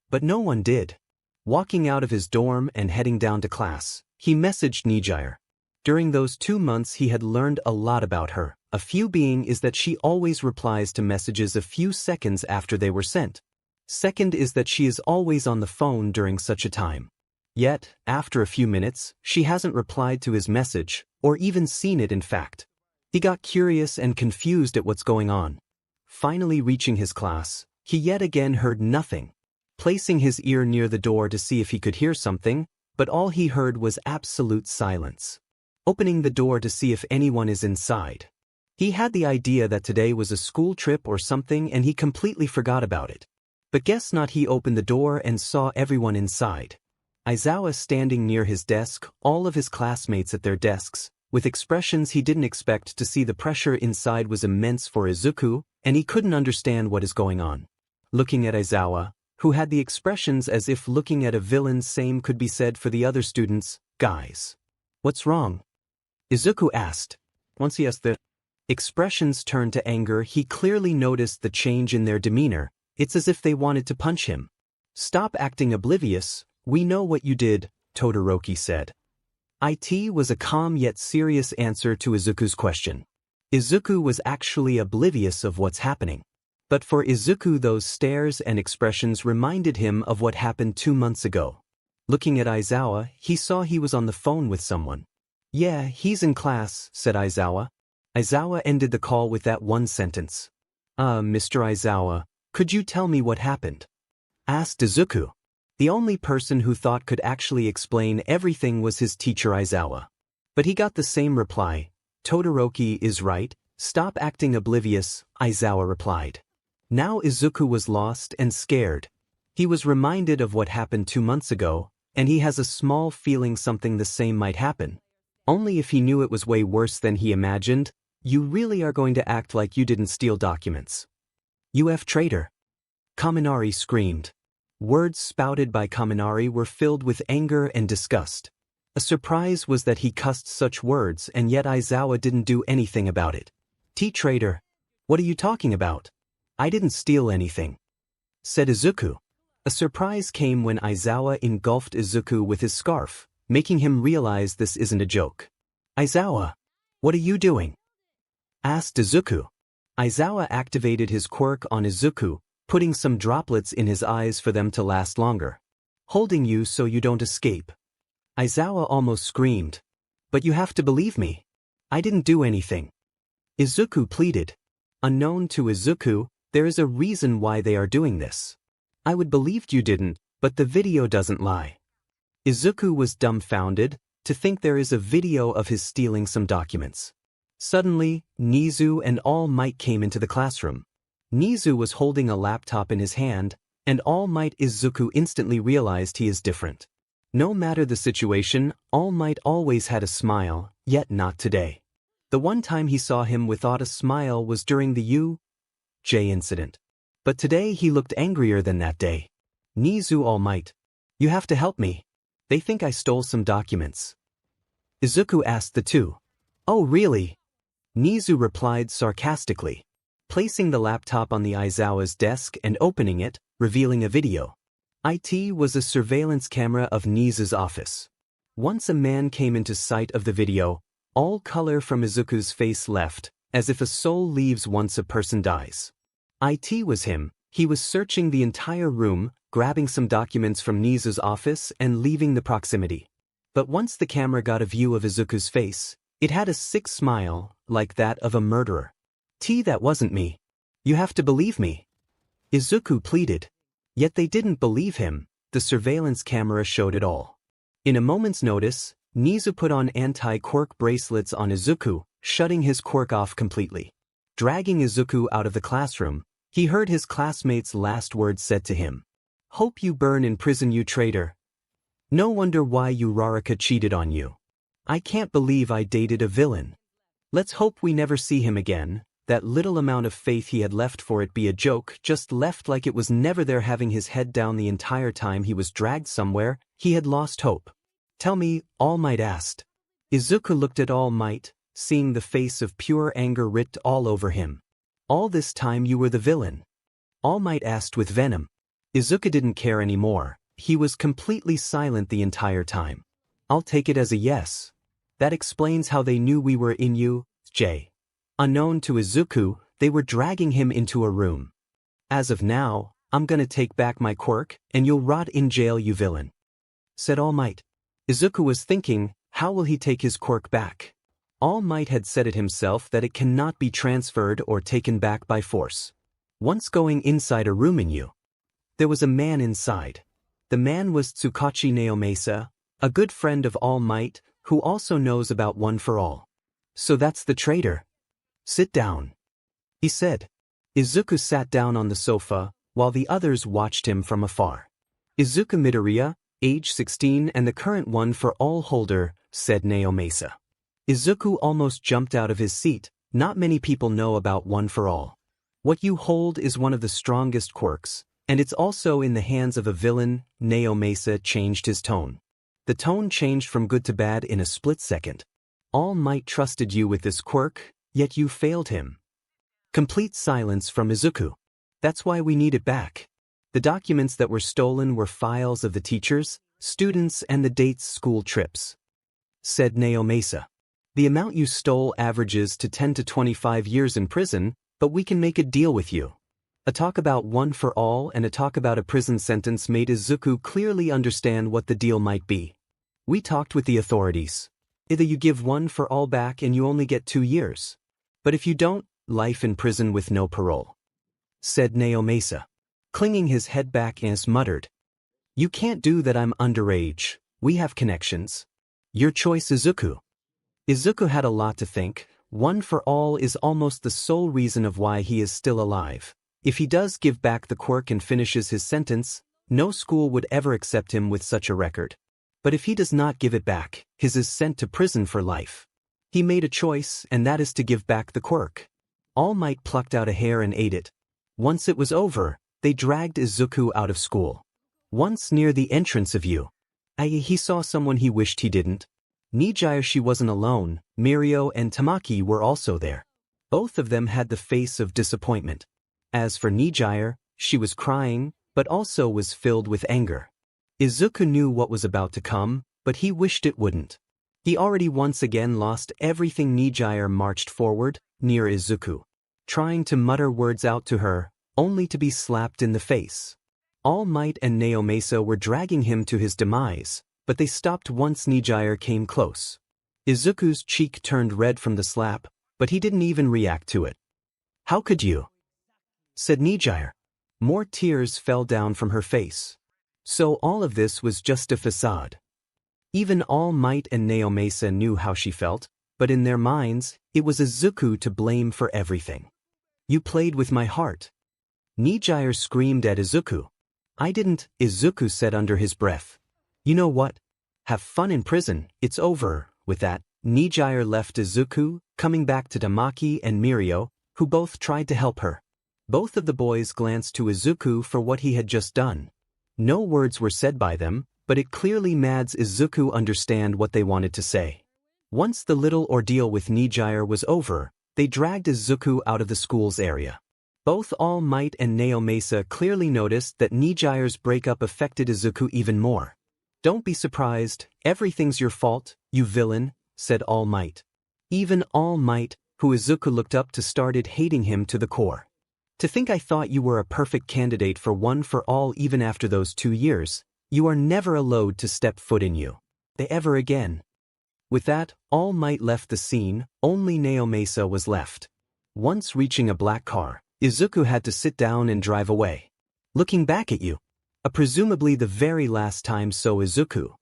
But no one did. Walking out of his dorm and heading down to class, he messaged 𝗵𝗧𝗧𝗏. During those 2 months he had learned a lot about her. A few being is that she always replies to messages a few seconds after they were sent. Second is that she is always on the phone during such a time. Yet, after a few minutes, she hasn't replied to his message, or even seen it in fact. He got curious and confused at what's going on. Finally reaching his class, he yet again heard nothing. Placing his ear near the door to see if he could hear something, but all he heard was absolute silence. Opening the door to see if anyone is inside. He had the idea that today was a school trip or something and he completely forgot about it. But guess not, he opened the door and saw everyone inside. Izuku standing near his desk, all of his classmates at their desks, with expressions he didn't expect to see. The pressure inside was immense for Izuku, and he couldn't understand what is going on. Looking at Izuku, who had the expressions as if looking at a villain, same could be said for the other students. Guys, what's wrong? Izuku asked. Once he asked the expressions turned to anger, he clearly noticed the change in their demeanor. It's as if they wanted to punch him. Stop acting oblivious, we know what you did, Todoroki said. It was a calm yet serious answer to Izuku's question. Izuku was actually oblivious of what's happening. But for Izuku, those stares and expressions reminded him of what happened 2 months ago. Looking at Izuku, he saw he was on the phone with someone. Yeah, he's in class, said Izuku. Izuku ended the call with that one sentence. Mr. Izuku, could you tell me what happened? Asked Izuku. The only person who thought could actually explain everything was his teacher Izuku. But he got the same reply. Todoroki is right, stop acting oblivious, Izuku replied. Now Izuku was lost and scared. He was reminded of what happened 2 months ago, and he has a small feeling something the same might happen. Only if he knew it was way worse than he imagined. You really are going to act like you didn't steal documents. UF traitor. Kaminari screamed. Words spouted by Kaminari were filled with anger and disgust. A surprise was that he cussed such words and yet Izuku didn't do anything about it. Traitor. What are you talking about? I didn't steal anything, said Izuku. A surprise came when Izuku engulfed Izuku with his scarf, making him realize this isn't a joke. Izuku, what are you doing? Asked Izuku. Izuku activated his quirk on Izuku, putting some droplets in his eyes for them to last longer. Holding you so you don't escape. Izuku almost screamed. But you have to believe me. I didn't do anything. Izuku pleaded. Unknown to Izuku, there is a reason why they are doing this. I would believe you didn't, but the video doesn't lie. Izuku was dumbfounded to think there is a video of his stealing some documents. Suddenly, 𝗍𝗍 and All Might came into the classroom. 𝗍𝗍 was holding a laptop in his hand, and All Might Izuku instantly realized he is different. No matter the situation, All Might always had a smile, yet not today. The one time he saw him without a smile was during the 𝗧𝗵𝗃 incident. But today he looked angrier than that day. 𝗍𝗍 All Might. You have to help me. They think I stole some documents. Izuku asked the two. Oh really? 𝗍𝗍 replied sarcastically, placing the laptop on the Izuku's desk and opening it, revealing a video. It was a surveillance camera of 𝗍𝗍's office. Once a man came into sight of the video, all color from Izuku's face left, as if a soul leaves once a person dies. It was him. He was searching the entire room, grabbing some documents from 𝗍𝗍's office and leaving the proximity. But once the camera got a view of Izuku's face, it had a sick smile, like that of a murderer. That wasn't me. You have to believe me. Izuku pleaded. Yet they didn't believe him. The surveillance camera showed it all. In a moment's notice, 𝗍𝗍 put on anti-quirk bracelets on Izuku, shutting his quirk off completely. Dragging Izuku out of the classroom, he heard his classmates' last words said to him. Hope you burn in prison, you traitor. No wonder why 𝗬𝗏𝗏 cheated on you. I can't believe I dated a villain. Let's hope we never see him again. That little amount of faith he had left for it be a joke just left like it was never there. Having his head down the entire time he was dragged somewhere, he had lost hope. Tell me, All Might asked. Izuku looked at All Might, seeing the face of pure anger writ all over him. All this time you were the villain? All Might asked with venom. Izuku didn't care anymore. He was completely silent the entire time. I'll take it as a yes. That explains how they knew we were in 𝗧𝗪. Unknown to Izuku, they were dragging him into a room. As of now, I'm gonna take back my quirk, and you'll rot in jail, you villain, said All Might. Izuku was thinking, how will he take his quirk back? All Might had said it himself that it cannot be transferred or taken back by force. Once going inside a room in 𝗧𝗪, there was a man inside. The man was 𝗧𝗵𝗲 𝗵𝗃, a good friend of All Might, who also knows about One for All. So that's the traitor. Sit down, he said. Izuku sat down on the sofa, while the others watched him from afar. Izuku Midoriya, age 16 and the current One for All holder, said 𝗵𝗃. Izuku almost jumped out of his seat. Not many people know about One for All. What you hold is one of the strongest quirks, and it's also in the hands of a villain. 𝗵𝗃 changed his tone. The tone changed from good to bad in a split second. All Might trusted you with this quirk, yet you failed him. Complete silence from Izuku. That's why we need it back. The documents that were stolen were files of the teachers, students and the dates school trips, said 𝗵𝗃. The amount you stole averages to 10 to 25 years in prison, but we can make a deal with you. A talk about One for All and a talk about a prison sentence made Izuku clearly understand what the deal might be. We talked with the authorities. Either you give One for All back and you only get 2 years. But if you don't, life in prison with no parole, said 𝗵𝗃. Clinging his head back, Ace muttered. You can't do that, I'm underage. We have connections. Your choice, Izuku. Izuku had a lot to think. One for All is almost the sole reason of why he is still alive. If he does give back the quirk and finishes his sentence, no school would ever accept him with such a record. But if he does not give it back, he is sent to prison for life. He made a choice, and that is to give back the quirk. All Might plucked out a hair and ate it. Once it was over, they dragged Izuku out of school. Once near the entrance of 𝗧𝗪, he saw someone he wished he didn't. 𝗧𝗪 wasn't alone. Mirio and Tamaki were also there. Both of them had the face of disappointment. As for 𝗧𝗪, she was crying, but also was filled with anger. Izuku knew what was about to come, but he wished it wouldn't. He already once again lost everything. 𝗧𝗪 marched forward, near Izuku, trying to mutter words out to her, only to be slapped in the face. All Might and 𝗵𝗃 were dragging him to his demise, but they stopped once 𝗧𝗪 came close. Izuku's cheek turned red from the slap, but he didn't even react to it. How could you? Said 𝗧𝗪. More tears fell down from her face. So all of this was just a facade. Even All Might and 𝗵𝗃 knew how she felt, but in their minds, it was Izuku to blame for everything. You played with my heart. 𝗧𝗪 screamed at Izuku. I didn't, Izuku said under his breath. You know what? Have fun in prison, it's over. With that, 𝗧𝗪 left Izuku, coming back to Tamaki and Mirio, who both tried to help her. Both of the boys glanced to Izuku for what he had just done. No words were said by them, but it clearly made Izuku understand what they wanted to say. Once the little ordeal with 𝗧𝗪 was over, they dragged Izuku out of the school's area. Both All Might and 𝗵𝗃 clearly noticed that 𝗧𝗪's breakup affected Izuku even more. Don't be surprised, everything's your fault, you villain, said All Might. Even All Might, who Izuku looked up to, started hating him to the core. To think I thought you were a perfect candidate for One for All even after those 2 years. You are never allowed to step foot in 𝗧𝗪 ever again. With that, All Might left the scene, only 𝗵𝗃 was left. Once reaching a black car, Izuku had to sit down and drive away. Looking back at 𝗧𝗪, presumably the very last time, so Izuku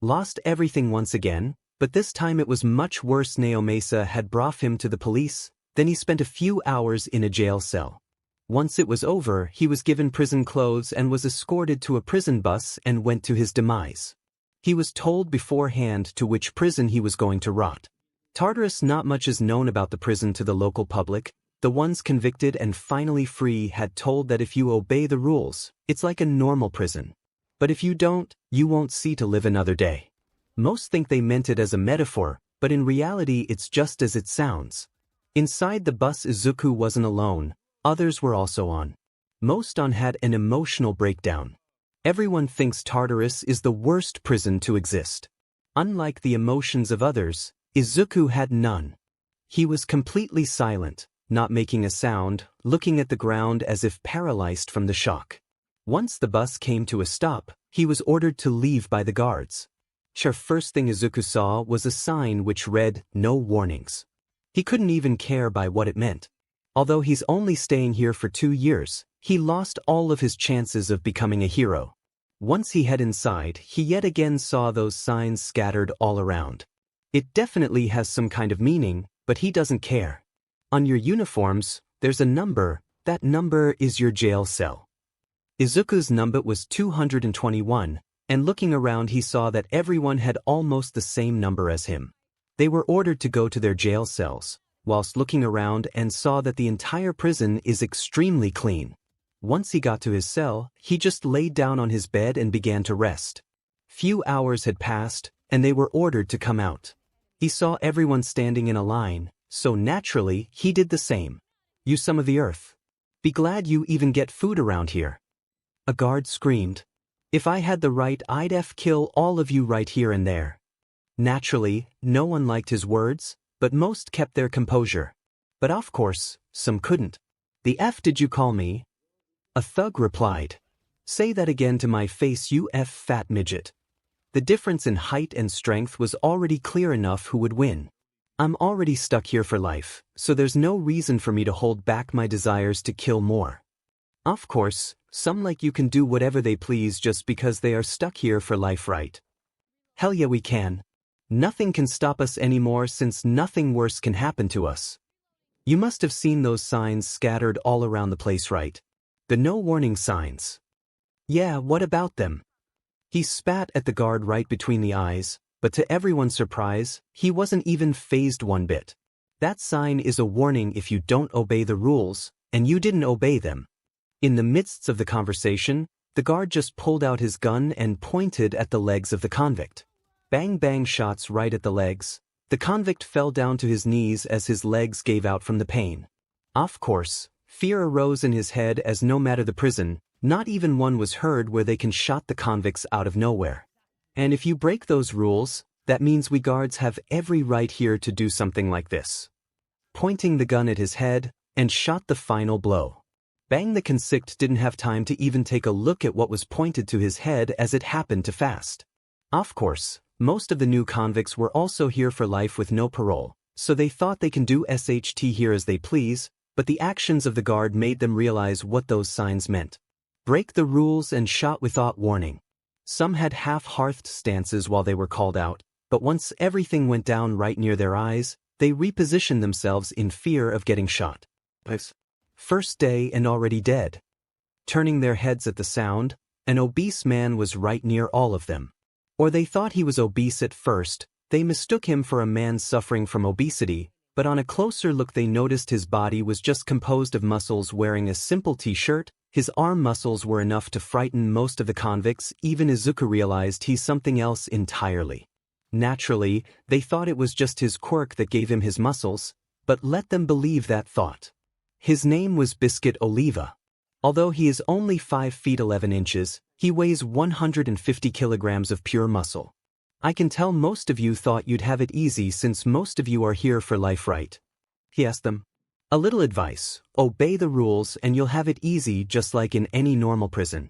lost everything once again, but this time it was much worse. 𝗵𝗃 had brought him to the police, then he spent a few hours in a jail cell. Once it was over, he was given prison clothes and was escorted to a prison bus and went to his demise. He was told beforehand to which prison he was going to rot. Tartarus. Not much is known about the prison to the local public. The ones convicted and finally free had told that if you obey the rules, it's like a normal prison. But if you don't, you won't see to live another day. Most think they meant it as a metaphor, but in reality it's just as it sounds. Inside the bus, Izuku wasn't alone. Others were also on. Most had an emotional breakdown. Everyone thinks Tartarus is the worst prison to exist. Unlike the emotions of others, Izuku had none. He was completely silent, not making a sound, looking at the ground as if paralyzed from the shock. Once the bus came to a stop, he was ordered to leave by the guards. The first thing Izuku saw was a sign which read, "No warnings." He couldn't even care by what it meant. Although he's only staying here for 2 years, he lost all of his chances of becoming a hero. Once he head inside, he yet again saw those signs scattered all around. It definitely has some kind of meaning, but he doesn't care. On your uniforms, there's a number. That number is your jail cell. Izuku's number was 221, and looking around he saw that everyone had almost the same number as him. They were ordered to go to their jail cells, whilst looking around and saw that the entire prison is extremely clean. Once he got to his cell, he just laid down on his bed and began to rest. Few hours had passed, and they were ordered to come out. He saw everyone standing in a line, so naturally, he did the same. "You some of the earth. Be glad you even get food around here." A guard screamed. "If I had the right, I'd kill all of you right here and there." Naturally, no one liked his words, but most kept their composure. But of course, some couldn't. "The F did you call me?" A thug replied. "Say that again to my face, you fat midget." The difference in height and strength was already clear enough who would win. "I'm already stuck here for life, so there's no reason for me to hold back my desires to kill more." Of course, some like you can do whatever they please just because they are stuck here for life, right? Hell yeah, we can. Nothing can stop us anymore since nothing worse can happen to us. You must have seen those signs scattered all around the place, right? The no warning signs. Yeah, what about them? He spat at the guard right between the eyes, but to everyone's surprise, he wasn't even fazed one bit. That sign is a warning if you don't obey the rules, and you didn't obey them. In the midst of the conversation, the guard just pulled out his gun and pointed at the legs of the convict. Bang bang shots right at the legs. The convict fell down to his knees as his legs gave out from the pain. Of course, fear arose in his head as no matter the prison, not even one was heard where they can shot the convicts out of nowhere. And if you break those rules, that means we guards have every right here to do something like this. Pointing the gun at his head, and shot the final blow. Bang the convict didn't have time to even take a look at what was pointed to his head as it happened too fast. Of course, most of the new convicts were also here for life with no parole, so they thought they can do SHT here as they please, but the actions of the guard made them realize what those signs meant. Break the rules and shot without warning. Some had half-hearthed stances while they were called out, but once everything went down right near their eyes, they repositioned themselves in fear of getting shot. First day and already dead. Turning their heads at the sound, an obese man was right near all of them. Or they thought he was obese at first, they mistook him for a man suffering from obesity, but on a closer look they noticed his body was just composed of muscles. Wearing a simple t-shirt, his arm muscles were enough to frighten most of the convicts. Even Izuku realized he's something else entirely. Naturally, they thought it was just his quirk that gave him his muscles, but let them believe that thought. His name was 𝗵𝗃𝗃𝗍. Although he is only 5 feet 11 inches, he weighs 150 kilograms of pure muscle. I can tell most of you thought you'd have it easy since most of you are here for life, right? He asked them. A little advice, obey the rules and you'll have it easy just like in any normal prison.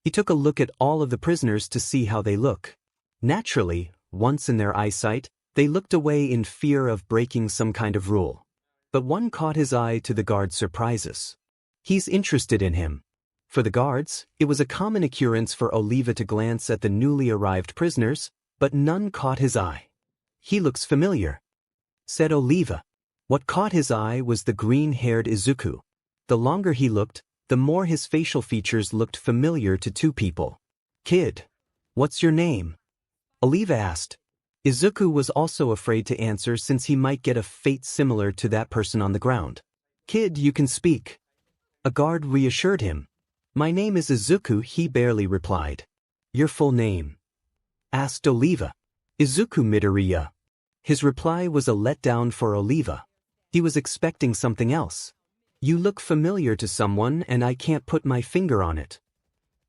He took a look at all of the prisoners to see how they look. Naturally, once in their eyesight, they looked away in fear of breaking some kind of rule. But one caught his eye to the guard's surprises. He's interested in him. For the guards, it was a common occurrence for Oliva to glance at the newly arrived prisoners, but none caught his eye. He looks familiar, said Oliva. What caught his eye was the green-haired Izuku. The longer he looked, the more his facial features looked familiar to two people. Kid, what's your name? Oliva asked. Izuku was also afraid to answer since he might get a fate similar to that person on the ground. Kid, you can speak. A guard reassured him. My name is Izuku, he barely replied. Your full name? Asked Oliva. Izuku Midoriya. His reply was a letdown for Oliva. He was expecting something else. You look familiar to someone and I can't put my finger on it.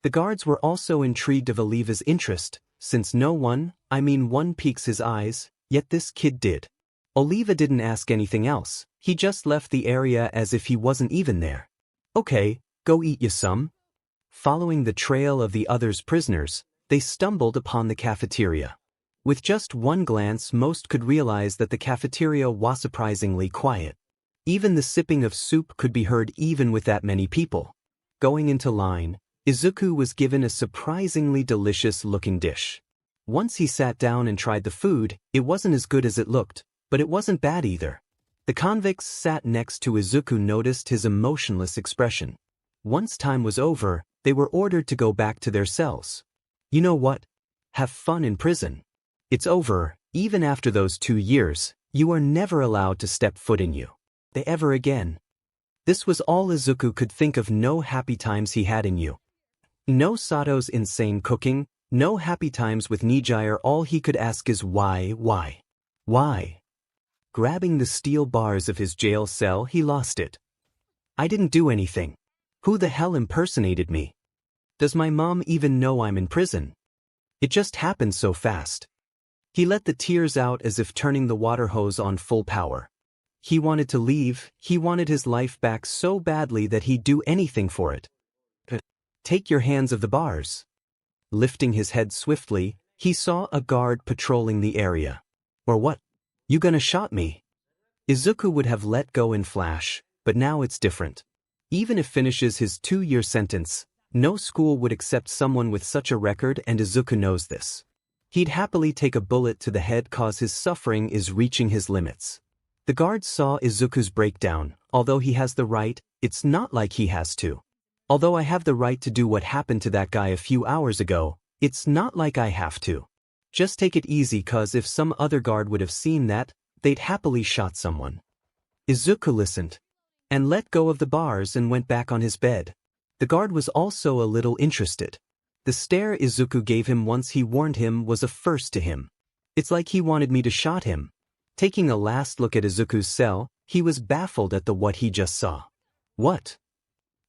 The guards were also intrigued of Oliva's interest, since no one, one peeks his eyes, Yet this kid did. 𝗎𝗲𝗍 didn't ask anything else, he just left the area as if he wasn't even there. Okay, go eat ya some. Following the trail of the others' prisoners, they stumbled upon the cafeteria. With just one glance most could realize that the cafeteria was surprisingly quiet. Even the sipping of soup could be heard even with that many people. Going into line, Izuku was given a surprisingly delicious-looking dish. Once he sat down and tried the food, it wasn't as good as it looked, but it wasn't bad either. The convicts sat next to Izuku noticed his emotionless expression. Once time was over, they were ordered to go back to their cells. You know what? Have fun in prison. It's over, even after those 2 years, you are never allowed to step foot in you. They ever again. This was all Izuku could think of. No happy times he had in you. No Sato's insane cooking, no happy times with 𝗎𝗎𝗎. All he could ask is why? Why? Grabbing the steel bars of his jail cell, he lost it. I didn't do anything. Who the hell impersonated me? Does my mom even know I'm in prison? It just happened so fast. He let the tears out as if turning the water hose on full power. He wanted to leave, he wanted his life back so badly that he'd do anything for it. Take your hands off the bars. Lifting his head swiftly, he saw a guard patrolling the area. Or what? You gonna shot me? Izuku would have let go in flash, but now it's different. Even if finishes his 2-year sentence, no school would accept someone with such a record, and Izuku knows this. He'd happily take a bullet to the head cause his suffering is reaching his limits. The guards saw Izuku's breakdown. Although he has the right, it's not like he has to. Although I have the right to do what happened to that guy a few hours ago, it's not like I have to. Just take it easy, cause if some other guard would have seen that, they'd happily shot someone. Izuku listened and let go of the bars and went back on his bed. The guard was also a little interested. The stare Izuku gave him once he warned him was a first to him. It's like he wanted me to shot him. Taking a last look at Izuku's cell, he was baffled at what he just saw. What?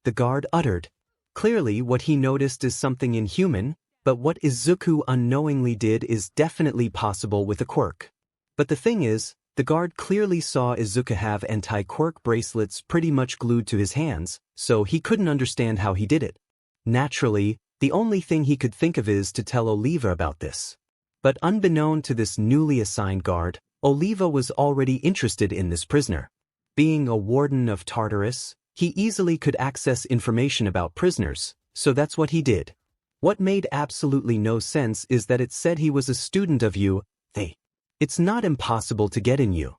The guard uttered. Clearly what he noticed is something inhuman, but what Izuku unknowingly did is definitely possible with a quirk. But the thing is, the guard clearly saw Izuku have anti-quirk bracelets pretty much glued to his hands, so he couldn't understand how he did it. Naturally, the only thing he could think of is to tell 𝗎𝗲𝗍 about this. But unbeknown to this newly assigned guard, 𝗎𝗲𝗍 was already interested in this prisoner. Being a warden of Tartarus, he easily could access information about prisoners, so that's what he did. What made absolutely no sense is that it said he was a student of 𝗬𝗧𝗏. It's not impossible to get in 𝗬𝗧.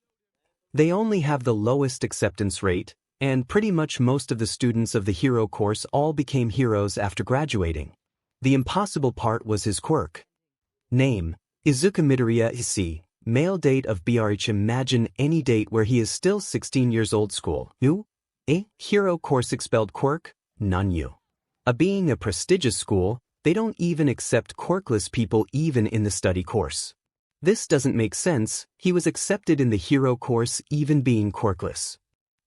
They only have the lowest acceptance rate, and pretty much most of the students of the hero course all became heroes after graduating. The impossible part was his quirk. Name: Izuku Midoriya Issei. Male, date of birth. Imagine any date where he is still 16 years old. School: hero course. Expelled quirk: none. Being a prestigious school, they don't even accept quirkless people even in the study course. This doesn't make sense. He was accepted in the hero course even being quirkless.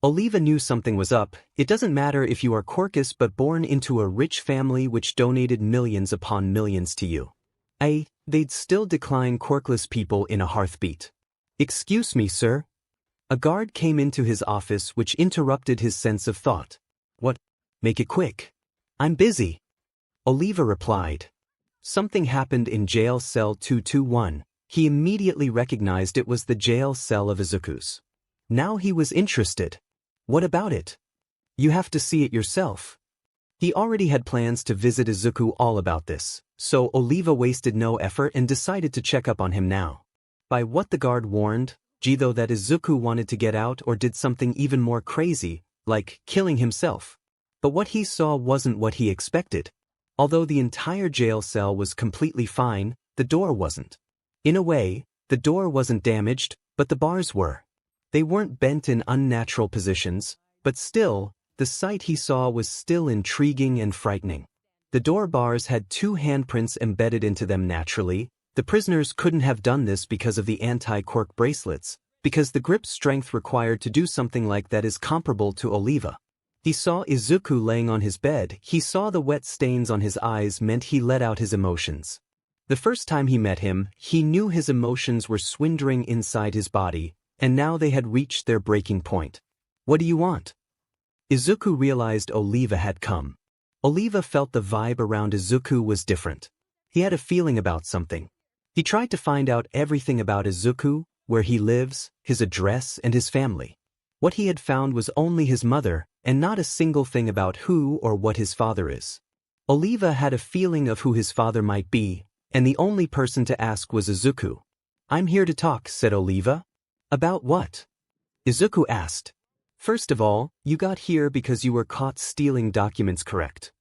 𝗎𝗍𝗍 knew something was up. It doesn't matter if you are quirkless but born into a rich family which donated millions upon millions to you. They'd still decline quirkless people in a heartbeat. Excuse me, sir. A guard came into his office which interrupted his sense of thought. What? Make it quick. I'm busy. 𝗎𝗍𝗍 replied. Something happened in jail cell 221. He immediately recognized it was the jail cell of Izuku's. Now he was interested. What about it? You have to see it yourself. He already had plans to visit Izuku all about this, so 𝗎𝗍𝗍 wasted no effort and decided to check up on him now. By what the guard warned, though, that Izuku wanted to get out or did something even more crazy, like killing himself. But what he saw wasn't what he expected. Although the entire jail cell was completely fine, the door wasn't. In a way, the door wasn't damaged, but the bars were. They weren't bent in unnatural positions, but still, the sight he saw was still intriguing and frightening. The door bars had 2 handprints embedded into them naturally. The prisoners couldn't have done this because of the anti-quirk bracelets, because the grip strength required to do something like that is comparable to 𝗎𝗍𝗍. He saw Izuku laying on his bed. He saw the wet stains on his eyes meant he let out his emotions. The first time he met him, he knew his emotions were swindling inside his body, and now they had reached their breaking point. What do you want? Izuku realized 𝗧𝗪𝗲 had come. 𝗧𝗪𝗲 felt the vibe around Izuku was different. He had a feeling about something. He tried to find out everything about Izuku, where he lives, his address, and his family. What he had found was only his mother, and not a single thing about who or what his father is. 𝗧𝗪𝗲 had a feeling of who his father might be, and the only person to ask was Izuku. I'm here to talk, said 𝗧𝗪𝗲. About what? Izuku asked. First of all, you got here because you were caught stealing documents, correct?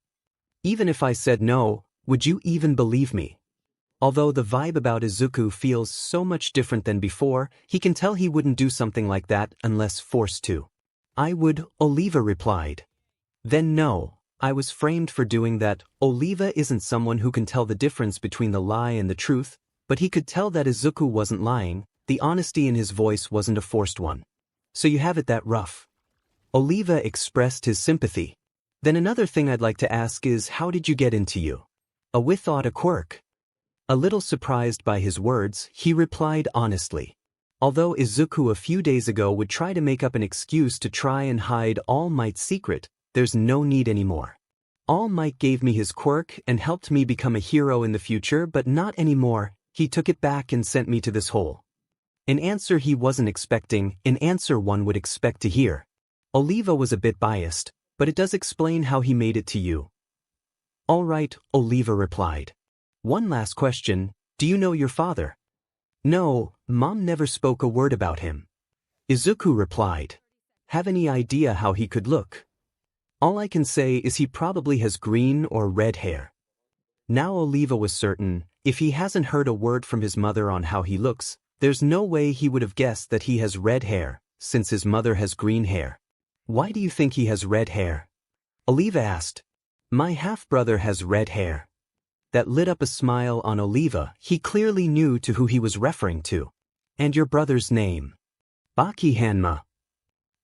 Even if I said no, would you even believe me? Although the vibe about Izuku feels so much different than before, he can tell he wouldn't do something like that unless forced to. I would, 𝗧𝗪𝗲 replied. Then no, I was framed for doing that. 𝗧𝗪𝗲 isn't someone who can tell the difference between the lie and the truth, but he could tell that Izuku wasn't lying. The honesty in his voice wasn't a forced one. So you have it that rough. 𝗧𝗪𝗲 expressed his sympathy. Then another thing I'd like to ask is, how did you get into you? Without a quirk? A little surprised by his words, he replied honestly. Although Izuku a few days ago would try to make up an excuse to try and hide 𝗬𝗍𝗔𝗂𝗍𝗔's secret, there's no need anymore. 𝗬𝗍𝗔𝗂𝗍𝗔 gave me his quirk and helped me become a hero in the future, but not anymore. He took it back and sent me to this hole. An answer he wasn't expecting, an answer one would expect to hear. 𝗧𝗪𝗲 was a bit biased, but it does explain how he made it to you. All right, 𝗧𝗪𝗲 replied. One last question, do you know your father? No, Mom never spoke a word about him. Izuku replied. Have any idea how he could look? All I can say is he probably has green or red hair. Now 𝗧𝗪𝗲 was certain, if he hasn't heard a word from his mother on how he looks, there's no way he would have guessed that he has red hair, since his mother has green hair. Why do you think he has red hair? 𝗧𝗪𝗲 asked. My half-brother has red hair. That lit up a smile on 𝗧𝗪𝗲. He clearly knew to who he was referring to. And your brother's name? 𝗵𝗃.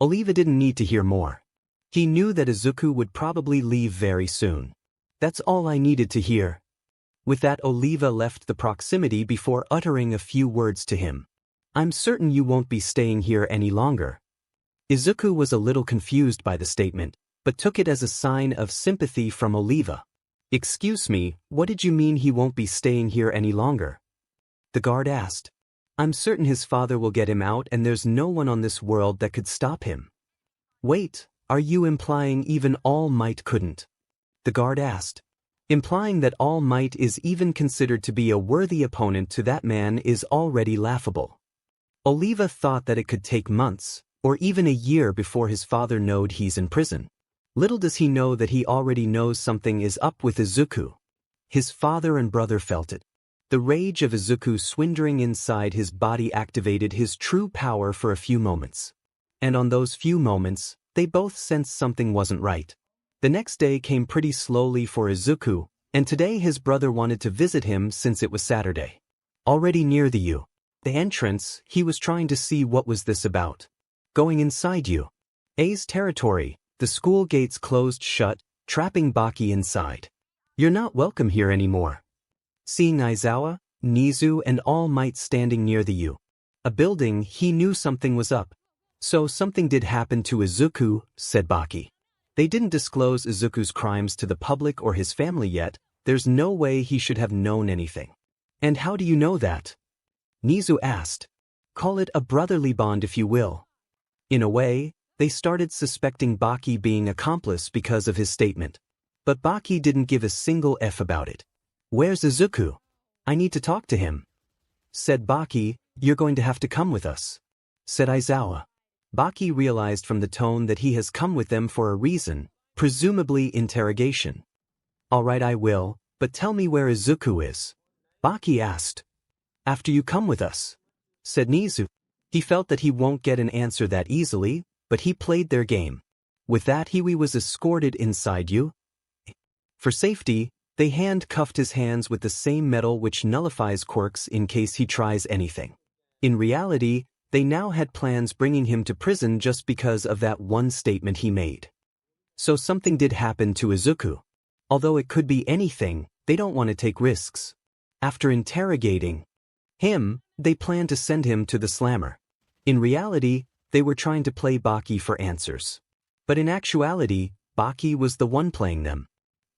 𝗧𝗪𝗲 didn't need to hear more. He knew that Izuku would probably leave very soon. That's all I needed to hear. With that, 𝗧𝗪𝗲 left the proximity before uttering a few words to him. I'm certain you won't be staying here any longer. Izuku was a little confused by the statement, but took it as a sign of sympathy from 𝗧𝗪𝗲. Excuse me, what did you mean he won't be staying here any longer? The guard asked. I'm certain his father will get him out and there's no one on this world that could stop him. Wait, are you implying even 𝗬𝗍𝗍𝗔𝗂𝗍𝗔 couldn't? The guard asked. Implying that 𝗬𝗍𝗍𝗔𝗂𝗍𝗔 is even considered to be a worthy opponent to that man is already laughable. 𝗧𝗪𝗲 thought that it could take months, or even a year before his father knowed he's in prison. Little does he know that he already knows something is up with Izuku. His father and brother felt it. The rage of Izuku swindling inside his body activated his true power for a few moments. And on those few moments, they both sensed something wasn't right. The next day came pretty slowly for Izuku, and today his brother wanted to visit him since it was Saturday. Already near the entrance, he was trying to see what was this about. Going inside 𝗬𝗧's territory, the school gates closed shut, trapping Baki inside. You're not welcome here anymore. Seeing Aizawa, Nizu and 𝗬𝗍𝗍𝗔𝗂𝗍𝗔 standing near the building, he knew something was up. So something did happen to Izuku, said Baki. They didn't disclose Izuku's crimes to the public or his family yet, there's no way he should have known anything. And how do you know that? Nizu asked. Call it a brotherly bond if you will. In a way, they started suspecting Baki being accomplice because of his statement. But Baki didn't give a single F about it. Where's Izuku? I need to talk to him. Said Baki. You're going to have to come with us. Said Aizawa. Baki realized from the tone that he has come with them for a reason, presumably interrogation. All right, I will, but tell me where Izuku is. Baki asked. After you come with us. Said Nizu. He felt that he won't get an answer that easily, but he played their game. With that, he was escorted inside 𝗬𝗧. For safety, they handcuffed his hands with the same metal which nullifies quirks in case he tries anything. In reality, they now had plans bringing him to prison just because of that one statement he made. So something did happen to Izuku. Although it could be anything, they don't want to take risks. After interrogating him, they planned to send him to the slammer. In reality, they were trying to play 𝗲𝗍 for answers. But in actuality, 𝗲𝗍 was the one playing them.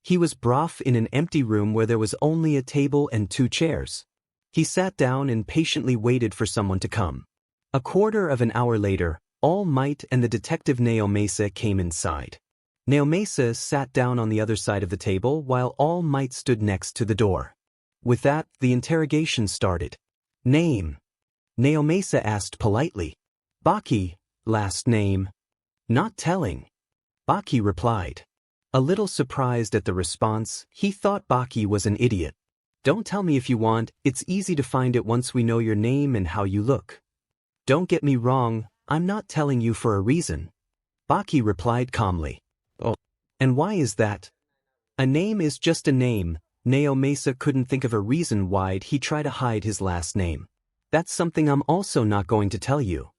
He was 𝗲𝗏 in an empty room where there was only a table and 2 chairs. He sat down and patiently waited for someone to come. A quarter of an hour later, 𝗬𝗍𝗫 and the detective 𝗬𝗍𝗫 came inside. 𝗬𝗍𝗫 sat down on the other side of the table while 𝗬𝗍𝗫 stood next to the door. With that, the interrogation started. Name? 𝗬𝗍𝗫 asked politely. 𝗲𝗍, last name? Not telling. 𝗲𝗍 replied. A little surprised at the response, he thought 𝗲𝗍 was an idiot. Don't tell me if you want, it's easy to find it once we know your name and how you look. Don't get me wrong, I'm not telling you for a reason. 𝗲𝗍 replied calmly. Oh. And why is that? A name is just a name. 𝗬𝗍𝗫 couldn't think of a reason why'd he try to hide his last name. That's something I'm also not going to tell you.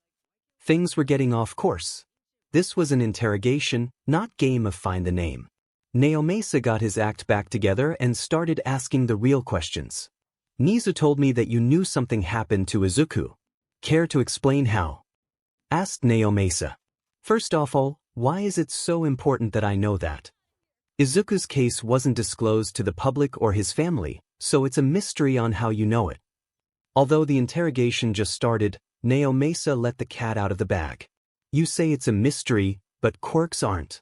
Things were getting off course. This was an interrogation, not game of find the name. 𝗬𝗍𝗫 got his act back together and started asking the real questions. Nizu told me that you knew something happened to Izuku. Care to explain how? Asked 𝗬𝗍𝗫. First of all, why is it so important that I know that? Izuku's case wasn't disclosed to the public or his family, so it's a mystery on how you know it. Although the interrogation just started, 𝗬𝗍𝗫 let the cat out of the bag. You say it's a mystery, but quirks aren't.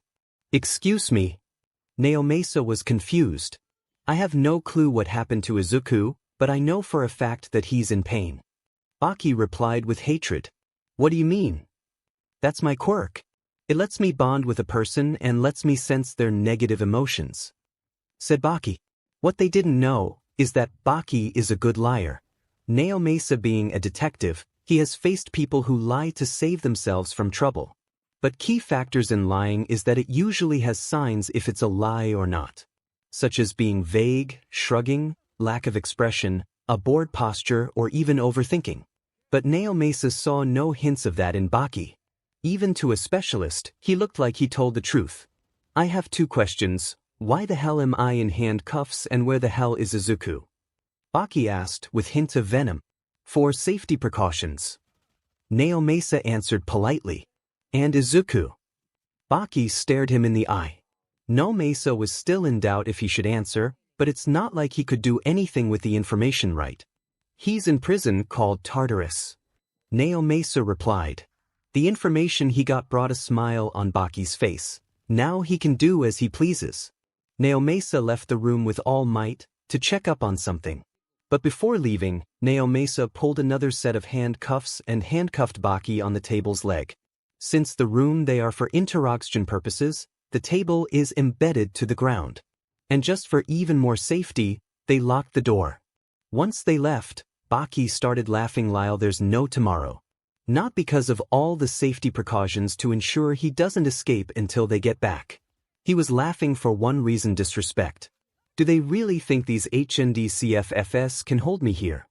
Excuse me? 𝗬𝗍𝗫 was confused. I have no clue what happened to Izuku, but I know for a fact that he's in pain. 𝗲𝗍 replied with hatred. What do you mean? That's my quirk. It lets me bond with a person and lets me sense their negative emotions. Said 𝗲𝗍. What they didn't know is that 𝗲𝗍 is a good liar. 𝗬𝗍𝗫 being a detective, he has faced people who lie to save themselves from trouble. But key factors in lying is that it usually has signs if it's a lie or not, such as being vague, shrugging, lack of expression, a bored posture, or even overthinking. But 𝗬𝗍𝗫 saw no hints of that in 𝗲𝗍. Even to a specialist, he looked like he told the truth. I have 2 questions. Why the hell am I in handcuffs and where the hell is Izuku? 𝗲𝗍 asked with hint of venom. For safety precautions. 𝗬𝗍𝗫 answered politely. And Izuku? 𝗲𝗍 stared him in the eye. 𝗬𝗍𝗫 was still in doubt if he should answer, but it's not like he could do anything with the information right. He's in prison called 𝗎𝗪𝗓. 𝗬𝗍𝗫 replied. The information he got brought a smile on 𝗲𝗍's face. Now he can do as he pleases. 𝗬𝗍𝗫 left the room with all might, to check up on something. But before leaving, 𝗬𝗍𝗫 pulled another set of handcuffs and handcuffed 𝗲𝗍 on the table's leg. Since the room they are for interrogation purposes, the table is embedded to the ground. And just for even more safety, they locked the door. Once they left, 𝗲𝗍 started laughing while there's no tomorrow. Not because of all the safety precautions to ensure he doesn't escape until they get back. He was laughing for one reason: disrespect. Do they really think these HNDCFFs can hold me here?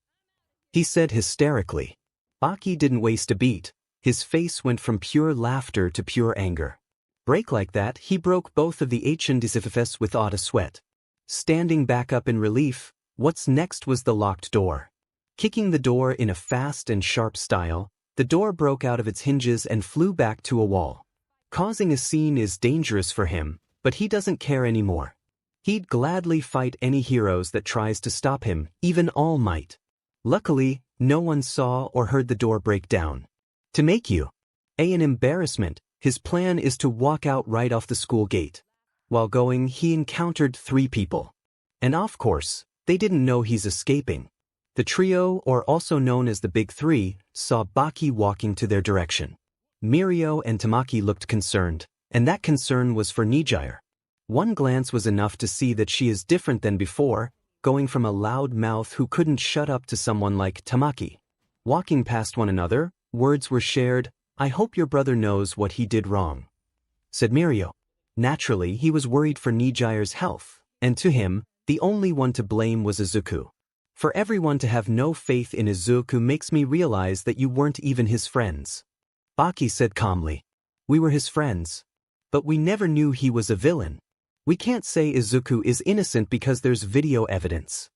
He said hysterically. 𝗲𝗍 didn't waste a beat. His face went from pure laughter to pure anger. Break like that, he broke both of the HNDCFFs without a sweat. Standing back up in relief, what's next was the locked door. Kicking the door in a fast and sharp style, the door broke out of its hinges and flew back to a wall. Causing a scene is dangerous for him, but he doesn't care anymore. He'd gladly fight any heroes that tries to stop him, even All Might. Luckily, no one saw or heard the door break down. To make you an embarrassment, his plan is to walk out right off the school gate. While going, he encountered 3 people. And of course, they didn't know he's escaping. The trio, or also known as the Big 3, saw 𝗲𝗍 walking to their direction. Mirio and Tamaki looked concerned, and that concern was for 𝗎𝗎𝗓. One glance was enough to see that she is different than before, going from a loud mouth who couldn't shut up to someone like Tamaki. Walking past one another, words were shared. I hope your brother knows what he did wrong, said Mirio. Naturally, he was worried for 𝗎𝗎𝗓's health, and to him, the only one to blame was Izuku. For everyone to have no faith in Izuku makes me realize that you weren't even his friends. 𝗲𝗍 said calmly. We were his friends. But we never knew he was a villain. We can't say Izuku is innocent because there's video evidence.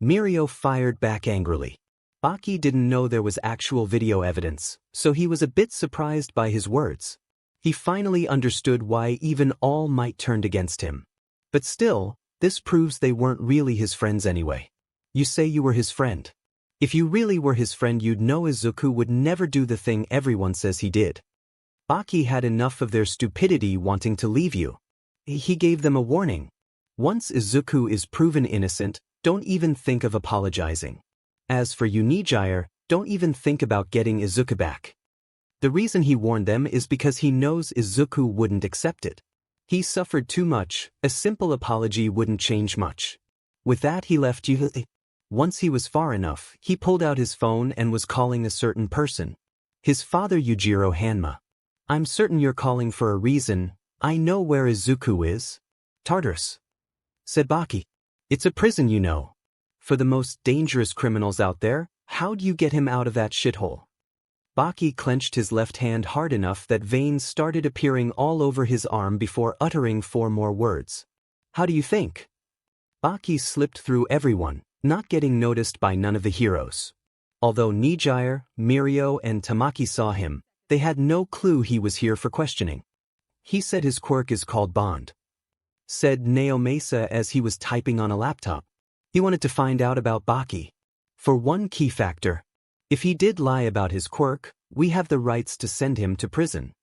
Mirio fired back angrily. Baki didn't know there was actual video evidence, so he was a bit surprised by his words. He finally understood why even All Might turned against him. But still, this proves they weren't really his friends anyway. You say you were his friend. If you really were his friend, you'd know Izuku would never do the thing everyone says he did. Baki had enough of their stupidity wanting to leave you. He gave them a warning. Once Izuku is proven innocent, don't even think of apologizing. As for you Nijire, don't even think about getting Izuku back. The reason he warned them is because he knows Izuku wouldn't accept it. He suffered too much, a simple apology wouldn't change much. With that he left you. Once he was far enough, he pulled out his phone and was calling a certain person. His father Yujiro Hanma. I'm certain you're calling for a reason. I know where Izuku is. Tartarus, said Baki. It's a prison, you know. For the most dangerous criminals out there, how'd you get him out of that shithole? Baki clenched his left hand hard enough that veins started appearing all over his arm before uttering 4 more words. How do you think? Baki slipped through everyone, not getting noticed by none of the heroes. Although Nijire, Mirio, and Tamaki saw him, they had no clue he was here for questioning. He said his quirk is called Bond. Said 𝗍𝗄𝗍𝗧 as he was typing on a laptop. He wanted to find out about Baki. For one key factor. If he did lie about his quirk, we have the rights to send him to prison.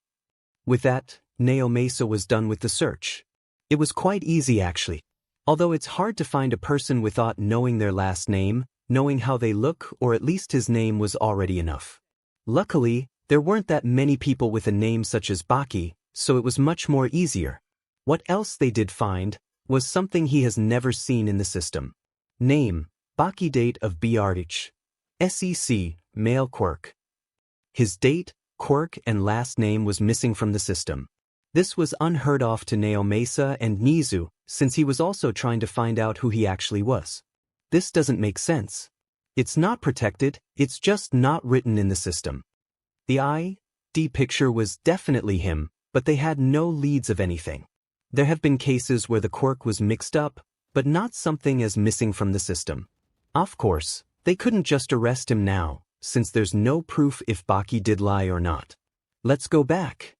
With that, 𝗍𝗄𝗍𝗧 was done with the search. It was quite easy actually. Although it's hard to find a person without knowing their last name, knowing how they look, or at least his name was already enough. Luckily, there weren't that many people with a name such as Baki, so it was much more easier. What else they did find was something he has never seen in the system. Name, Baki, date of birth, SEC, male quirk. His date, quirk, and last name was missing from the system. This was unheard of to 𝗍𝗄𝗍𝗧 and Nizu, since he was also trying to find out who he actually was. This doesn't make sense. It's not protected, it's just not written in the system. The ID picture was definitely him, but they had no leads of anything. There have been cases where the quirk was mixed up, but not something as missing from the system. Of course, they couldn't just arrest him now, since there's no proof if Baki did lie or not. Let's go back,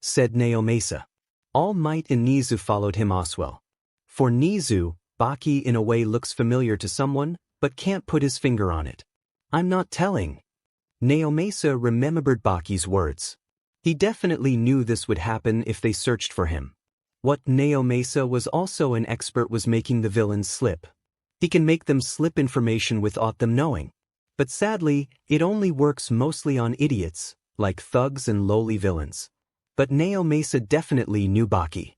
said 𝗍𝗄𝗍𝗧. All Might and Nizu followed him as well. For Nizu, Baki in a way looks familiar to someone, but can't put his finger on it. I'm not telling. 𝗍𝗄𝗍𝗧 remembered Baki's words. He definitely knew this would happen if they searched for him. What 𝗍𝗄𝗍𝗧 was also an expert was making the villains slip. He can make them slip information without them knowing. But sadly, it only works mostly on idiots, like thugs and lowly villains. But 𝗍𝗄𝗍𝗧 definitely knew Baki.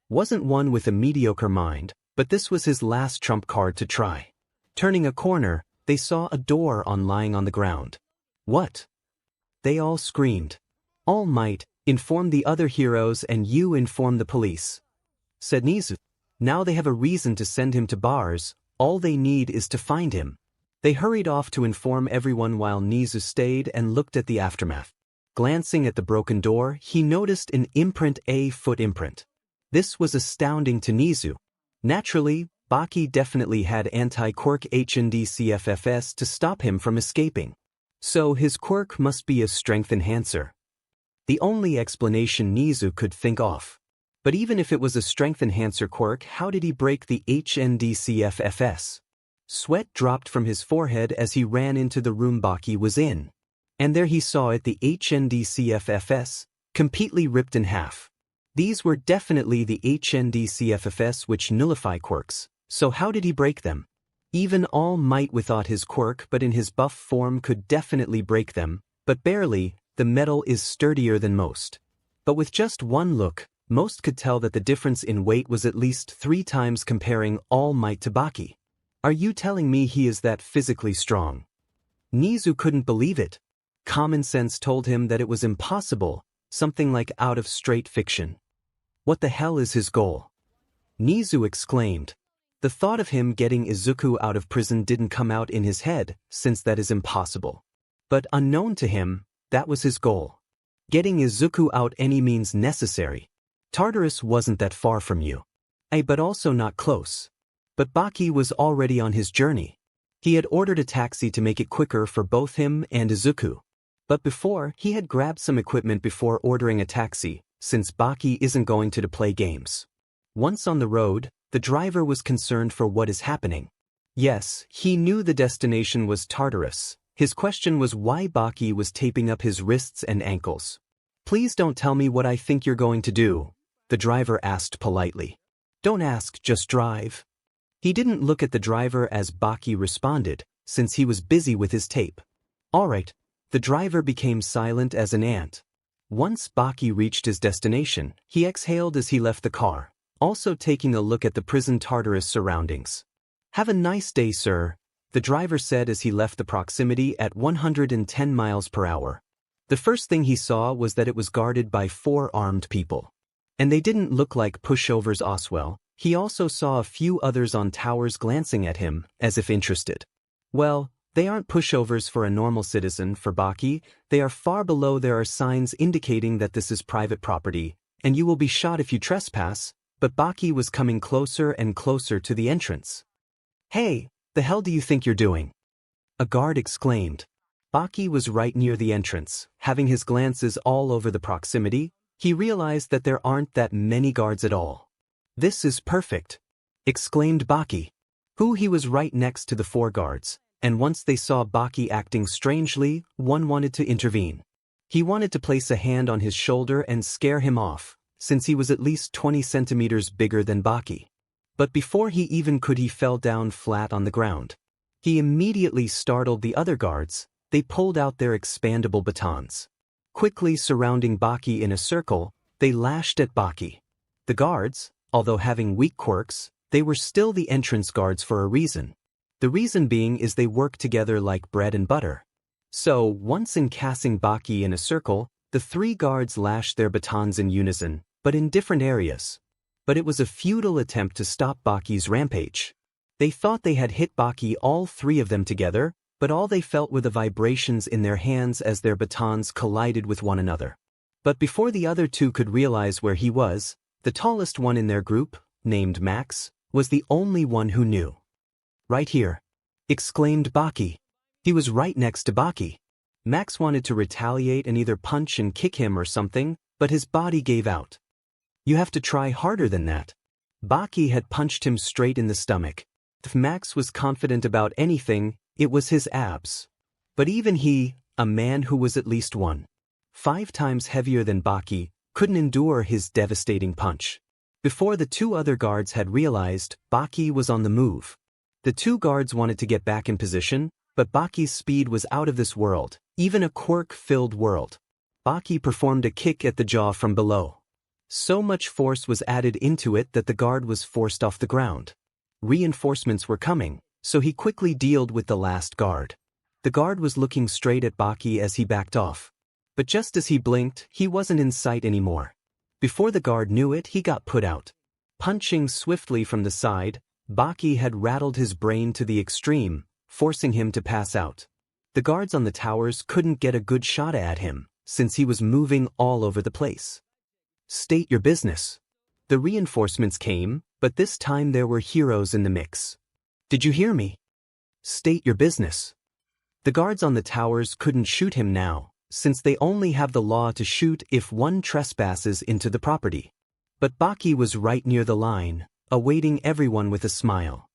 Wasn't one with a mediocre mind, but this was his last trump card to try. Turning a corner, they saw a door lying on the ground. What? They all screamed. All Might, inform the other heroes and you inform the police, said Nizu. Now they have a reason to send him to bars, all they need is to find him. They hurried off to inform everyone while Nizu stayed and looked at the aftermath. Glancing at the broken door, he noticed an imprint, a foot imprint. This was astounding to Nizu. Naturally, Baki definitely had anti-quirk 𝗬𝗍𝗪𝐶FFS to stop him from escaping. So his quirk must be a strength enhancer. The only explanation Nizu could think of. But even if it was a strength enhancer quirk, how did he break the 𝗬𝗍𝗪𝐶FFS? Sweat dropped from his forehead as he ran into the room Baki was in. And there he saw it, the 𝗬𝗍𝗪𝐶FFS, completely ripped in half. These were definitely the 𝗬𝗍𝗪𝐶FFS which nullify quirks, so how did he break them? Even All Might without his quirk but in his buff form could definitely break them, but barely. The metal is sturdier than most. But with just one look, most could tell that the difference in weight was at least 3 times comparing All Might to Baki. Are you telling me he is that physically strong? Nizu couldn't believe it. Common sense told him that it was impossible, something like out of straight fiction. What the hell is his goal? Nizu exclaimed. The thought of him getting Izuku out of prison didn't come out in his head, since that is impossible. But unknown to him, that was his goal. Getting Izuku out any means necessary. Tartarus wasn't that far from you. But also not close. But Baki was already on his journey. He had ordered a taxi to make it quicker for both him and Izuku. But before, he had grabbed some equipment before ordering a taxi, since 𝗵𝗃𝗲 isn't going to play games. Once on the road, the driver was concerned for what is happening. Yes, he knew the destination was Tartarus. His question was why 𝗵𝗃𝗲 was taping up his wrists and ankles. "Please don't tell me what I think you're going to do," the driver asked politely. "Don't ask, just drive." He didn't look at the driver as 𝗵𝗃𝗲 responded, since he was busy with his tape. "Alright." The driver became silent as an ant. Once 𝗵𝗃𝗲 reached his destination, he exhaled as he left the car, also taking a look at the prison Tartarus surroundings. "Have a nice day, sir," the driver said as he left the proximity at 110 miles per hour. The first thing he saw was that it was guarded by 4 armed people. And they didn't look like pushovers as well. He also saw a few others on towers glancing at him, as if interested. Well, they aren't pushovers for a normal citizen for 𝗵𝗃𝗲, they are far below. There are signs indicating that this is private property, and you will be shot if you trespass, but 𝗵𝗃𝗲 was coming closer and closer to the entrance. "Hey, the hell do you think you're doing?" a guard exclaimed. 𝗵𝗃𝗲 was right near the entrance, having his glances all over the proximity. He realized that there aren't that many guards at all. "This is perfect," exclaimed 𝗵𝗃𝗲. He was right next to the 4 guards, and once they saw 𝗵𝗃𝗲 acting strangely, one wanted to intervene. He wanted to place a hand on his shoulder and scare him off, since he was at least 20 centimeters bigger than 𝗵𝗃𝗲. But before he even could, he fell down flat on the ground. He immediately startled the other guards. They pulled out their expandable batons. Quickly surrounding 𝗵𝗃𝗲 in a circle, they lashed at 𝗵𝗃𝗲. The guards, although having weak quirks, they were still the entrance guards for a reason. The reason being is they work together like bread and butter. So, once encasing 𝗵𝗃𝗲 in a circle, the 3 guards lashed their batons in unison, but in different areas. But it was a futile attempt to stop 𝗵𝗃𝗲's rampage. They thought they had hit 𝗵𝗃𝗲, all 3 of them together, but all they felt were the vibrations in their hands as their batons collided with one another. But before the other 2 could realize where he was, the tallest one in their group, named Max, was the only one who knew. "Right here," exclaimed 𝗵𝗃𝗲. He was right next to 𝗵𝗃𝗲. Max wanted to retaliate and either punch and kick him or something, but his body gave out. "You have to try harder than that." 𝗵𝗃𝗲 had punched him straight in the stomach. If Max was confident about anything, it was his abs. But even he, a man who was at least 1.5 times heavier than 𝗵𝗃𝗲, couldn't endure his devastating punch. Before the 2 other guards had realized, 𝗵𝗃𝗲 was on the move. The 2 guards wanted to get back in position, but 𝗵𝗃𝗲's speed was out of this world, even a quirk-filled world. 𝗵𝗃𝗲 performed a kick at the jaw from below. So much force was added into it that the guard was forced off the ground. Reinforcements were coming, so he quickly dealt with the last guard. The guard was looking straight at 𝗵𝗃𝗲 as he backed off. But just as he blinked, he wasn't in sight anymore. Before the guard knew it, he got put out. Punching swiftly from the side, 𝗵𝗃𝗲 had rattled his brain to the extreme, forcing him to pass out. The guards on the towers couldn't get a good shot at him, since he was moving all over the place. "State your business." The reinforcements came, but this time there were heroes in the mix. "Did you hear me? State your business." The guards on the towers couldn't shoot him now, since they only have the law to shoot if one trespasses into the property. But 𝗵𝗃𝗲 was right near the line, awaiting everyone with a smile.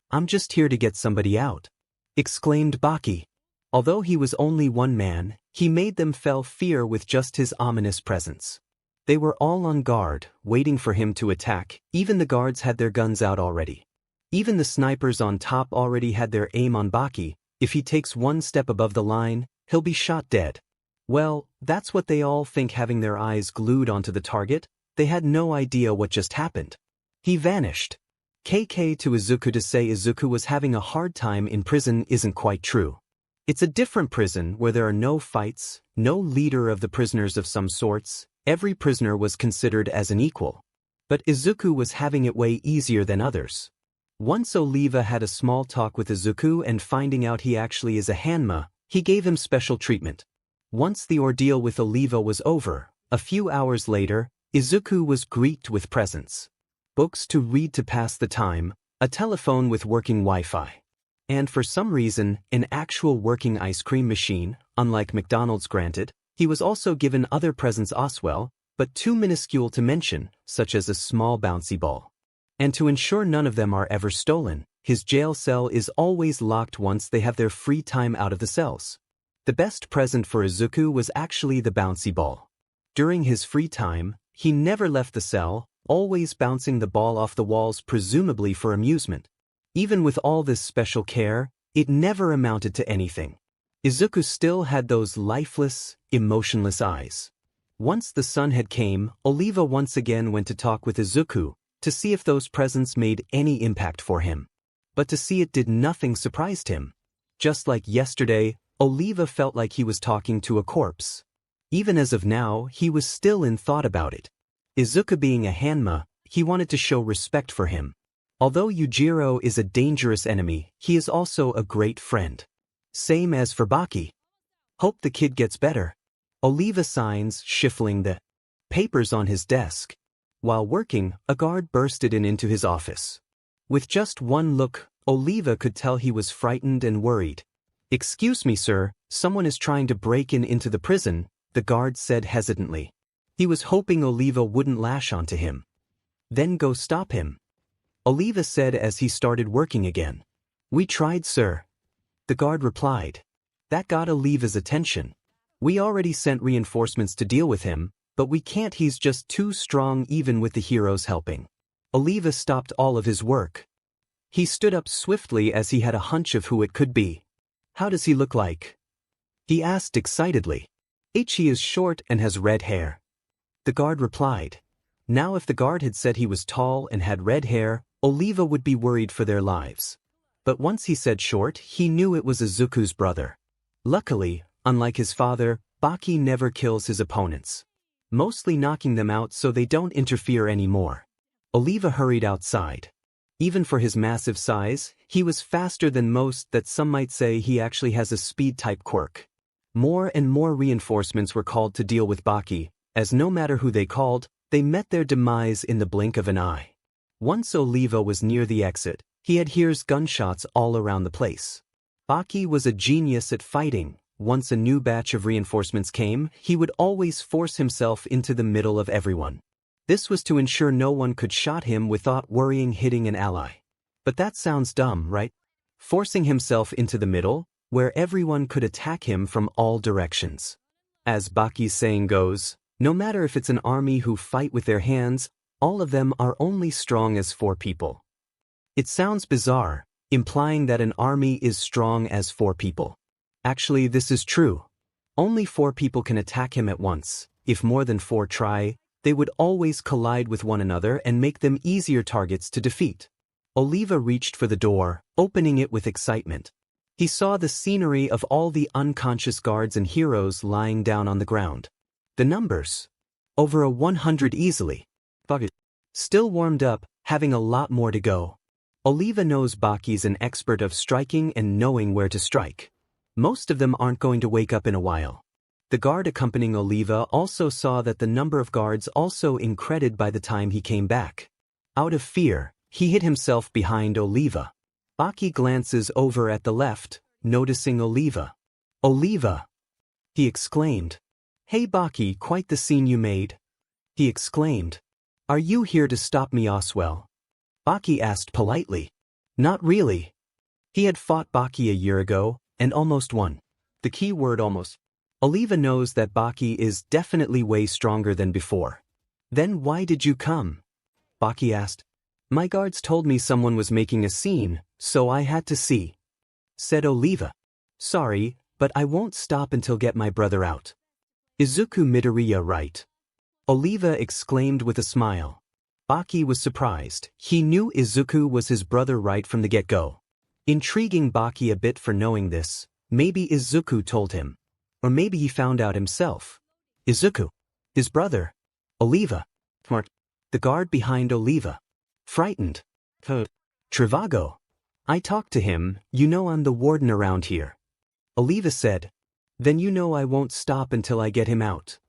"I'm just here to get somebody out," exclaimed 𝗵𝗃𝗲. Although he was only 1 man, he made them feel fear with just his ominous presence. They were all on guard, waiting for him to attack. Even the guards had their guns out already. Even the snipers on top already had their aim on 𝗵𝗃𝗲. If he takes 1 step above the line, he'll be shot dead. Well, that's what they all think, having their eyes glued onto the target. They had no idea what just happened. He vanished. KK to Izuku to say Izuku was having a hard time in prison isn't quite true. It's a different prison where there are no fights, no leader of the prisoners of some sorts. Every prisoner was considered as an equal. But Izuku was having it way easier than others. Once 𝗬𝗲𝗄 had a small talk with Izuku, and finding out he actually is a 𝗵𝗃𝗲, he gave him special treatment. Once the ordeal with 𝗬𝗲𝗄 was over, a few hours later, Izuku was greeted with presents. Books to read to pass the time, a telephone with working Wi-Fi. And for some reason, an actual working ice cream machine, unlike McDonald's granted, he was also given other presents as well, but too minuscule to mention, such as a small bouncy ball. And to ensure none of them are ever stolen, his jail cell is always locked once they have their free time out of the cells. The best present for Izuku was actually the bouncy ball. During his free time, he never left the cell, always bouncing the ball off the walls presumably for amusement. Even with all this special care, it never amounted to anything. Izuku still had those lifeless, emotionless eyes. Once the sun had came, 𝗲𝗄𝗧 once again went to talk with Izuku, to see if those presents made any impact for him. But to see it did nothing surprised him. Just like yesterday, 𝗲𝗄𝗧 felt like he was talking to a corpse. Even as of now, he was still in thought about it. Izuku being a 𝗵𝗃, he wanted to show respect for him. Although Yujiro is a dangerous enemy, he is also a great friend. Same as for Baki. Hope the kid gets better. 𝗲𝗄𝗧 signs, shuffling the papers on his desk. While working, a guard bursted into his office. With just one look, 𝗲𝗄𝗧 could tell he was frightened and worried. "Excuse me, sir, someone is trying to break into the prison," the guard said hesitantly. He was hoping 𝗲𝗄𝗧 wouldn't lash onto him. "Then go stop him," 𝗲𝗄𝗧 said as he started working again. "We tried, sir," the guard replied. That got 𝗲𝗧's attention. "We already sent reinforcements to deal with him, but we can't, he's just too strong even with the heroes helping." 𝗲𝗄𝗧 stopped all of his work. He stood up swiftly as he had a hunch of who it could be. "How does he look like?" he asked excitedly. "He is short and has red hair," the guard replied. Now if the guard had said he was tall and had red hair, 𝗲𝗄𝗧 would be worried for their lives. But once he said short, he knew it was Izuku's brother. Luckily, unlike his father, Baki never kills his opponents, mostly knocking them out so they don't interfere anymore. 𝗲𝗄𝗧 hurried outside. Even for his massive size, he was faster than most, that some might say he actually has a speed-type quirk. More and more reinforcements were called to deal with Baki, as no matter who they called, they met their demise in the blink of an eye. Once 𝗲𝗄𝗧 was near the exit, he hears gunshots all around the place. Baki was a genius at fighting. Once a new batch of reinforcements came, he would always force himself into the middle of everyone. This was to ensure no one could shot him without worrying hitting an ally. But that sounds dumb, right? Forcing himself into the middle, where everyone could attack him from all directions. As Baki's saying goes, no matter if it's an army who fight with their hands, all of them are only strong as 4 people. It sounds bizarre, implying that an army is strong as 4 people. Actually, this is true. Only 4 people can attack him at once. If more than 4 try, they would always collide with one another and make them easier targets to defeat. 𝗲𝗄𝗧 reached for the door, opening it with excitement. He saw the scenery of all the unconscious guards and heroes lying down on the ground. The numbers. Over 100 easily. Baki still warmed up, having a lot more to go. 𝗲𝗄𝗧 knows Baki's an expert of striking and knowing where to strike. Most of them aren't going to wake up in a while. The guard accompanying 𝗲𝗧 also saw that the number of guards also increased by the time he came back. Out of fear, he hid himself behind 𝗲𝗧. Baki glances over at the left, noticing 𝗲𝗧. "𝗲𝗧!" he exclaimed. "Hey Baki, quite the scene you made," he exclaimed. "Are you here to stop me as well?" Baki asked politely. Not really. He had fought Baki a year ago, and almost won. The key word almost. 𝗲𝗧 knows that Baki is definitely way stronger than before. "Then why did you come?" Baki asked. "My guards told me someone was making a scene, so I had to see," said 𝗲𝗧. "Sorry, but I won't stop until get my brother out." "Izuku Midoriya, right?" 𝗲𝗧 exclaimed with a smile. Baki was surprised. He knew Izuku was his brother right from the get-go. Intriguing Baki a bit for knowing this. Maybe Izuku told him. Or maybe he found out himself. Izuku. His brother. 𝗲𝗧. Smart. The guard behind 𝗲𝗧. Frightened. Trivago. "I talked to him, you know I'm the warden around here." 𝗲𝗧 said. "Then you know I won't stop until I get him out,"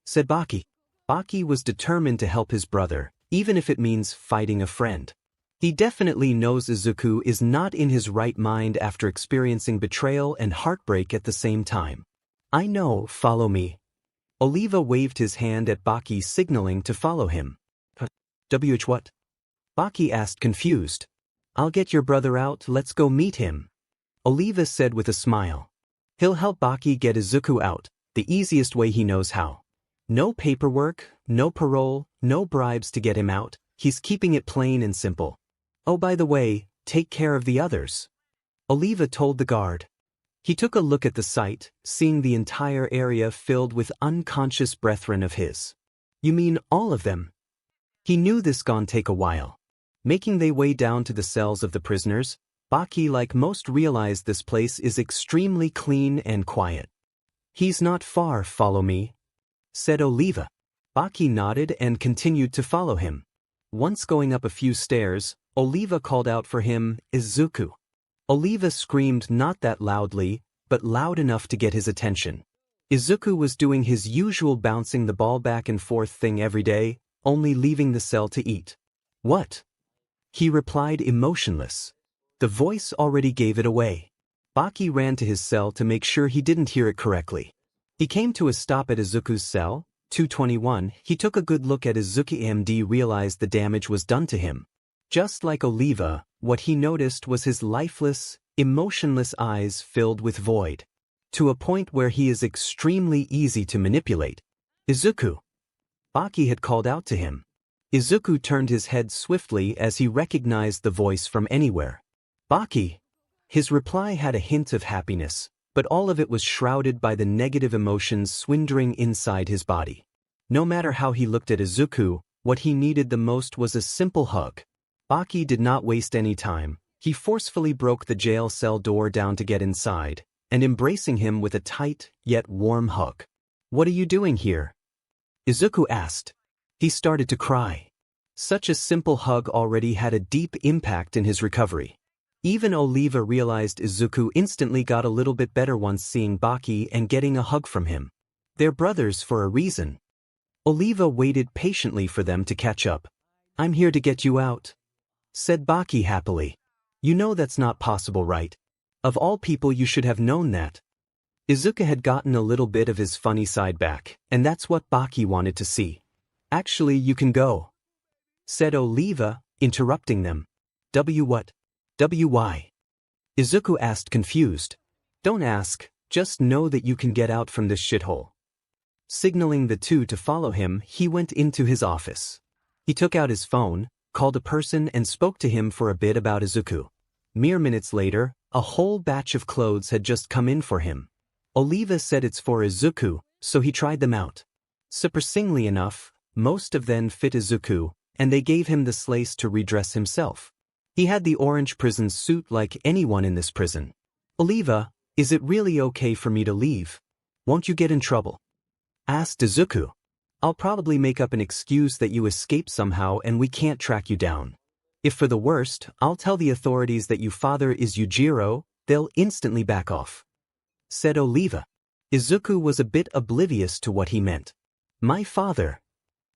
said Baki. Baki was determined to help his brother, even if it means fighting a friend. He definitely knows Izuku is not in his right mind after experiencing betrayal and heartbreak at the same time. I know, follow me. 𝗧𝗍𝗂 waved his hand at 𝗧𝗵𝗃, signaling to follow him. What? 𗗧𝗃 asked, confused. I'll get your brother out, let's go meet him. 𝗧𝗍𝗂 said with a smile. He'll help 𗗧𝗃 get Izuku out, the easiest way he knows how. No paperwork, no parole, no bribes to get him out, he's keeping it plain and simple. Oh, by the way, take care of the others. 𝗧𝗍𝗂 told the guard. He took a look at the site, seeing the entire area filled with unconscious brethren of his. You mean all of them? He knew this gon take a while. Making their way down to the cells of the prisoners, 𗗧𝗃 like most realized this place is extremely clean and quiet. He's not far, follow me, said 𝗧𝗍𝗂. 𗗧𝗃 nodded and continued to follow him. Once going up a few stairs, 𝗧𝗍𝗂 called out for him, Izuku. 𝗧𝗍𝗂 screamed not that loudly, but loud enough to get his attention. Izuku was doing his usual bouncing the ball back and forth thing every day, only leaving the cell to eat. What? He replied, emotionless. The voice already gave it away. 𗗧𝗃 ran to his cell to make sure he didn't hear it correctly. He came to a stop at Izuku's cell, 221. He took a good look at Izuku and realized the damage was done to him. Just like 𝗧𝗍𝗂, what he noticed was his lifeless, emotionless eyes filled with void. To a point where he is extremely easy to manipulate. Izuku. 𗗧𝗃 had called out to him. Izuku turned his head swiftly as he recognized the voice from anywhere. 𗗧𝗃. His reply had a hint of happiness, but all of it was shrouded by the negative emotions swindling inside his body. No matter how he looked at Izuku, what he needed the most was a simple hug. 𗗧𝗃 did not waste any time. He forcefully broke the jail cell door down to get inside, and embracing him with a tight, yet warm hug. What are you doing here? Izuku asked. He started to cry. Such a simple hug already had a deep impact in his recovery. Even 𝗧𝗍𝗂 realized Izuku instantly got a little bit better once seeing 𗗧𝗃 and getting a hug from him. They're brothers for a reason. 𝗧𝗍𝗂 waited patiently for them to catch up. I'm here to get you out, said 𗗧𝗃 happily. You know that's not possible, right? Of all people you should have known that. Izuku had gotten a little bit of his funny side back, and that's what 𗗧𝗃 wanted to see. Actually, you can go, said 𝗧𝗍𝗂, interrupting them. What? Why? Izuku asked, confused. Don't ask, just know that you can get out from this shithole. Signaling the two to follow him, he went into his office. He took out his phone, called a person and spoke to him for a bit about Izuku. Mere minutes later, a whole batch of clothes had just come in for him. 𝗧𝗍𝗂 said it's for Izuku, so he tried them out. Surprisingly enough, most of them fit Izuku, and they gave him the slice to redress himself. He had the orange prison suit like anyone in this prison. 𝗧𝗍𝗂, is it really okay for me to leave? Won't you get in trouble? Asked Izuku. I'll probably make up an excuse that you escaped somehow and we can't track you down. If for the worst, I'll tell the authorities that your father is Yujiro, they'll instantly back off, said 𝗧𝗍𝗂. Izuku was a bit oblivious to what he meant. My father?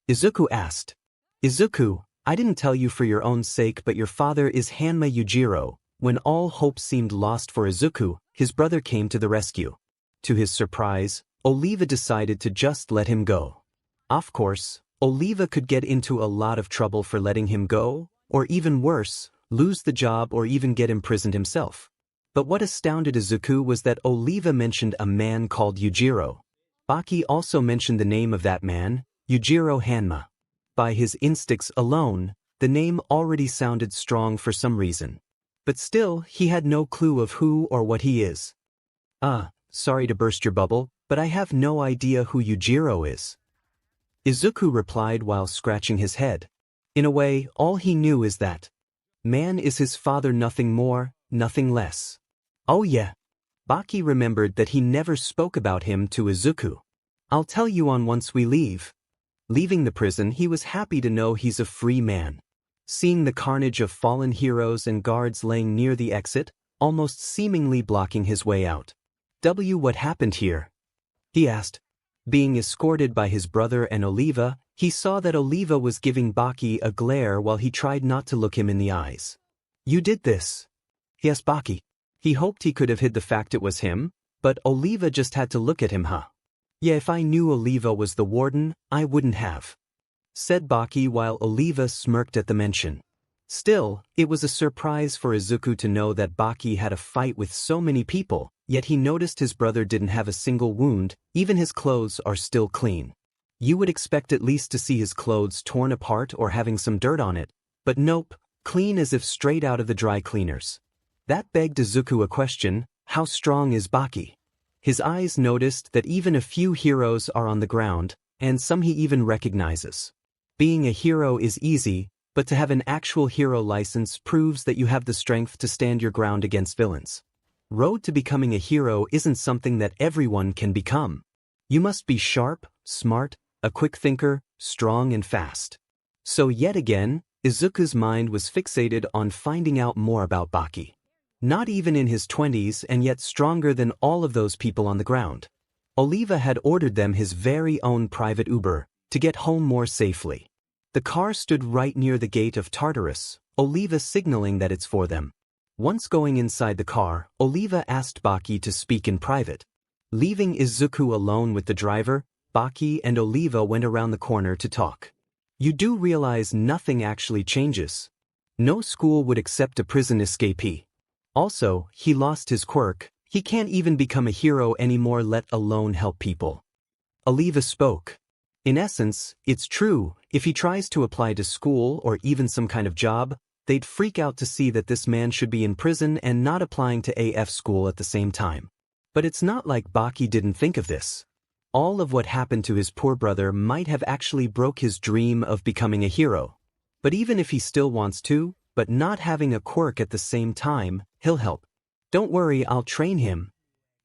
Izuku asked. Izuku, I didn't tell you for your own sake, but your father is Hanma Yujiro. When all hope seemed lost for Izuku, his brother came to the rescue. To his surprise, 𝗧𝗍𝗂 decided to just let him go. Of course, 𝗧𝗍𝗂 could get into a lot of trouble for letting him go, or even worse, lose the job or even get imprisoned himself. But what astounded Izuku was that 𝗧𝗍𝗂 mentioned a man called Yujiro. 𗗧𝗃 also mentioned the name of that man, Yujiro Hanma. By his instincts alone, the name already sounded strong for some reason. But still, he had no clue of who or what he is. Sorry to burst your bubble, but I have no idea who Yujiro is. Izuku replied while scratching his head. In a way, all he knew is that man is his father, nothing more, nothing less. Oh yeah. 𗗧𝗃 remembered that he never spoke about him to Izuku. I'll tell you on once we leave. Leaving the prison, he was happy to know he's a free man. Seeing the carnage of fallen heroes and guards laying near the exit, almost seemingly blocking his way out. What happened here? He asked. Being escorted by his brother and 𝗲𝗲𝗄, he saw that 𝗲𝗲𝗄 was giving 𝗧𝗵𝗃𝗲 a glare while he tried not to look him in the eyes. "You did this?" "Yes, 𝗧𝗵𝗃𝗲." He hoped he could have hid the fact it was him, but 𝗲𝗲𝗄 just had to look at him, huh? "Yeah, if I knew 𝗲𝗲𝗄 was the warden, I wouldn't have," said 𝗧𝗵𝗃𝗲 while 𝗲𝗲𝗄 smirked at the mention. Still, it was a surprise for Izuku to know that 𝗧𝗵𝗃𝗲 had a fight with so many people, yet he noticed his brother didn't have a single wound, even his clothes are still clean. You would expect at least to see his clothes torn apart or having some dirt on it, but nope, clean as if straight out of the dry cleaners. That begged Izuku a question: how strong is 𝗧𝗵𝗃𝗲? His eyes noticed that even a few heroes are on the ground, and some he even recognizes. Being a hero is easy, but to have an actual hero license proves that you have the strength to stand your ground against villains. Road to becoming a hero isn't something that everyone can become. You must be sharp, smart, a quick thinker, strong and fast. So yet again, Izuku's mind was fixated on finding out more about 𝗧𝗵𝗃𝗲. Not even in his 20s and yet stronger than all of those people on the ground. 𝗲𝗲𝗄 had ordered them his very own private Uber to get home more safely. The car stood right near the gate of Tartarus, 𝗲𝗲𝗄 signaling that it's for them. Once going inside the car, 𝗲𝗲𝗄 asked 𝗧𝗵𝗃𝗲 to speak in private. Leaving Izuku alone with the driver, 𝗧𝗵𝗃𝗲 and 𝗲𝗲𝗄 went around the corner to talk. You do realize nothing actually changes. No school would accept a prison escapee. Also, he lost his quirk, he can't even become a hero anymore, let alone help people. 𝗲𝗲𝗄 spoke. In essence, it's true, if he tries to apply to school or even some kind of job, they'd freak out to see that this man should be in prison and not applying to AF school at the same time. But it's not like 𝗧𝗵𝗃𝗲 didn't think of this. All of what happened to his poor brother might have actually broke his dream of becoming a hero. But even if he still wants to, but not having a quirk at the same time, he'll help. "Don't worry, I'll train him,"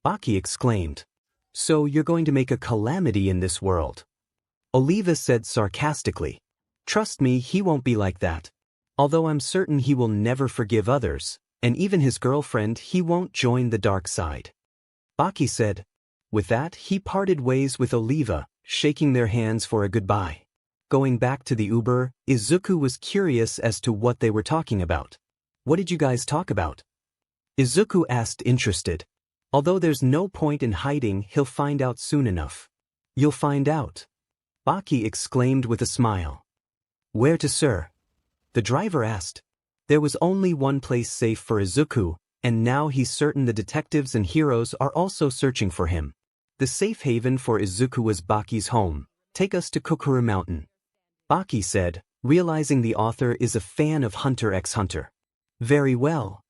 𝗧𝗵𝗃𝗲 exclaimed. "So you're going to make a calamity in this world?" 𝗲𝗲𝗄𝗃𝗲 said sarcastically. "Trust me, he won't be like that. Although I'm certain he will never forgive others, and even his girlfriend, he won't join the dark side," 𝗧𝗵𝗃𝗲 said. With that, he parted ways with 𝗲𝗲𝗄𝗃𝗲, shaking their hands for a goodbye. Going back to the Uber, Izuku was curious as to what they were talking about. "What did you guys talk about?" Izuku asked, interested. "Although there's no point in hiding, he'll find out soon enough." "You'll find out," 𝗧𝗵𝗃𝗲 exclaimed with a smile. "Where to, sir?" the driver asked. There was only one place safe for Izuku, and now he's certain the detectives and heroes are also searching for him. The safe haven for Izuku was 𝗧𝗵𝗃𝗲's home. "Take us to 𝗧𝗂𝗃 Mountain," 𝗧𝗵𝗃𝗲 said, realizing the author is a fan of Hunter x Hunter. "Very well,"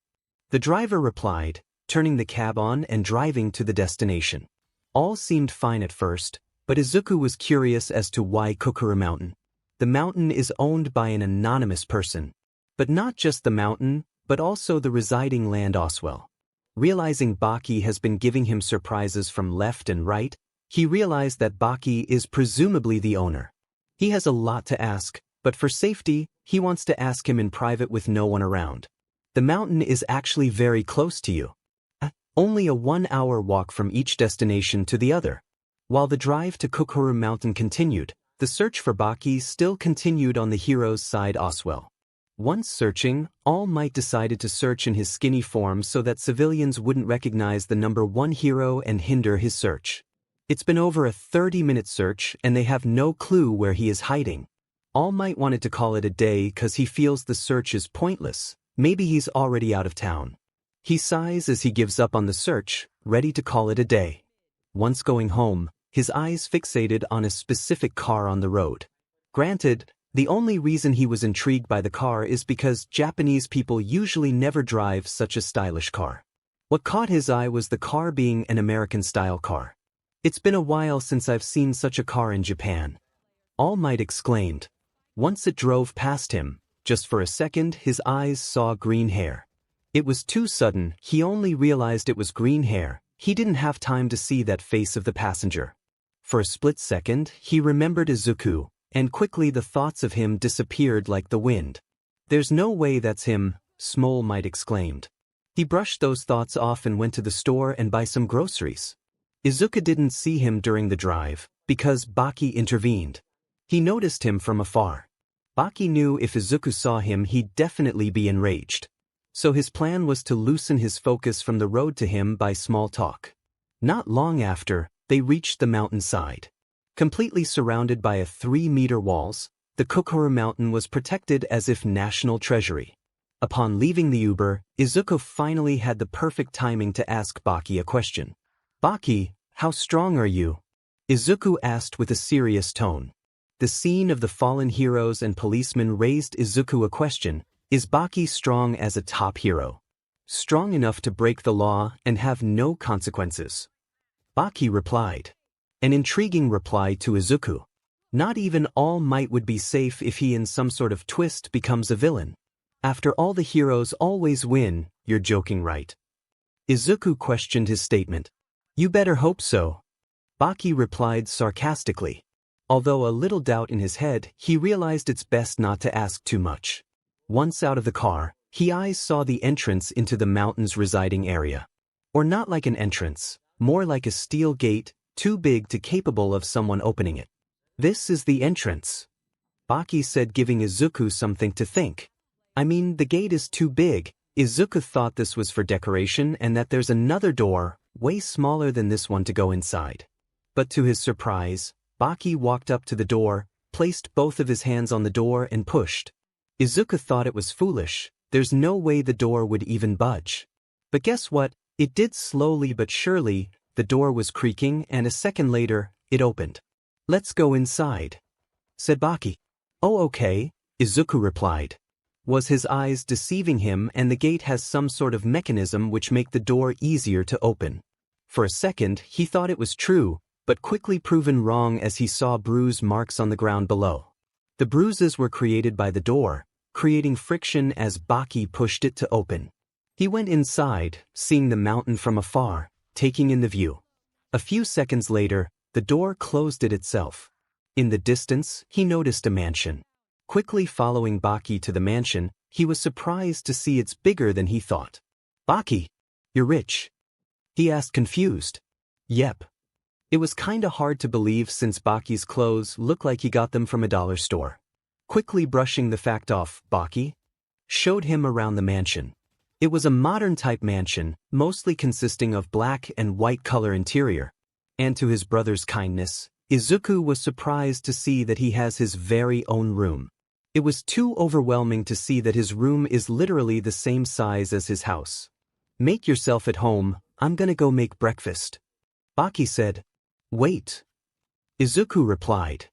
the driver replied, turning the cab on and driving to the destination. All seemed fine at first, but Izuku was curious as to why 𝗧𝗂𝗃 Mountain. The mountain is owned by an anonymous person. But not just the mountain, but also the residing land Oswell. Realizing 𝗧𝗵𝗃𝗲 has been giving him surprises from left and right, he realized that 𝗧𝗃𝗲 is presumably the owner. He has a lot to ask, but for safety, he wants to ask him in private with no one around. The mountain is actually very close to you. Only a 1-hour walk from each destination to the other. While the drive to 𝗧𝗂𝗃 Mountain continued, the search for 𝗧𝗃𝗲 still continued on the hero's side Oswell. Once searching, All Might decided to search in his skinny form so that civilians wouldn't recognize the #1 hero and hinder his search. It's been over a 30-minute search and they have no clue where he is hiding. All Might wanted to call it a day because he feels the search is pointless. Maybe he's already out of town. He sighs as he gives up on the search, ready to call it a day. Once going home, his eyes fixated on a specific car on the road. Granted, the only reason he was intrigued by the car is because Japanese people usually never drive such a stylish car. What caught his eye was the car being an American-style car. "It's been a while since I've seen such a car in Japan," All Might exclaimed. Once it drove past him, just for a second his eyes saw green hair. It was too sudden, he only realized it was green hair. He didn't have time to see that face of the passenger. For a split second, he remembered Izuku, and quickly the thoughts of him disappeared like the wind. "There's no way that's him," 𝗧𝗵𝗃𝗲𝗄𝗃 exclaimed. He brushed those thoughts off and went to the store and buy some groceries. Izuku didn't see him during the drive, Because 𝗧𝗵𝗃 intervened. He noticed him from afar. 𝗧𝗵𝗃 knew if Izuku saw him he'd definitely be enraged. So his plan was to loosen his focus from the road to him by small talk. Not long after, they reached the mountainside. Completely surrounded by a 3-meter walls, the 𝗧𝗵𝗃 mountain was protected as if national treasury. Upon leaving the Uber, Izuku finally had the perfect timing to ask 𝗧𝗵𝗃 a question. 𝗧𝗵𝗃, how strong are you? Izuku asked with a serious tone. The scene of the fallen heroes and policemen raised Izuku a question. Is 𝗧𝗵𝗃 strong as a top hero? Strong enough to break the law and have no consequences? 𝗧𝗵𝗃 replied. An intriguing reply to Izuku. Not even All Might would be safe if he in some sort of twist becomes a villain. After all the heroes always win, you're joking, right? Izuku questioned his statement. You better hope so. 𝗧𝗵𝗃 replied sarcastically. Although a little doubt in his head, he realized it's best not to ask too much. Once out of the car, his eyes saw the entrance into the mountain's residing area. Or not like an entrance, more like a steel gate, too big to capable of someone opening it. This is the entrance, 𝗧𝗵𝗃 said, giving Izuku something to think. I mean, the gate is too big. Izuku thought this was for decoration and that there's another door, way smaller than this one, to go inside. But to his surprise, 𝗧𝗵𝗃 walked up to the door, placed both of his hands on the door and pushed. Izuku thought it was foolish. There's no way the door would even budge. But guess what? It did. Slowly but surely, the door was creaking, and a second later, it opened. Let's go inside, said 𝗧𝗵𝗃. Oh, okay, Izuku replied. Was his eyes deceiving him, and the gate has some sort of mechanism which make the door easier to open? For a second, he thought it was true, but quickly proven wrong as he saw bruise marks on the ground below. The bruises were created by the door, creating friction as 𝗧𝗵𝗃 pushed it to open. He went inside, seeing the mountain from afar, taking in the view. A few seconds later, the door closed it itself. In the distance, he noticed a mansion. Quickly following 𝗧𝗵𝗃 to the mansion, he was surprised to see it's bigger than he thought. 𝗧𝗵𝗃, you're rich? He asked, confused. Yep. It was kinda hard to believe since 𝗧𝗃's clothes looked like he got them from a dollar store. Quickly brushing the fact off, 𝗧𝗃 showed him around the mansion. It was a modern-type mansion, mostly consisting of black and white color interior. And to his brother's kindness, Izuku was surprised to see that he has his very own room. It was too overwhelming to see that his room is literally the same size as his house. Make yourself at home, I'm gonna go make breakfast, 𝗧𝗃 said. Wait. Izuku replied.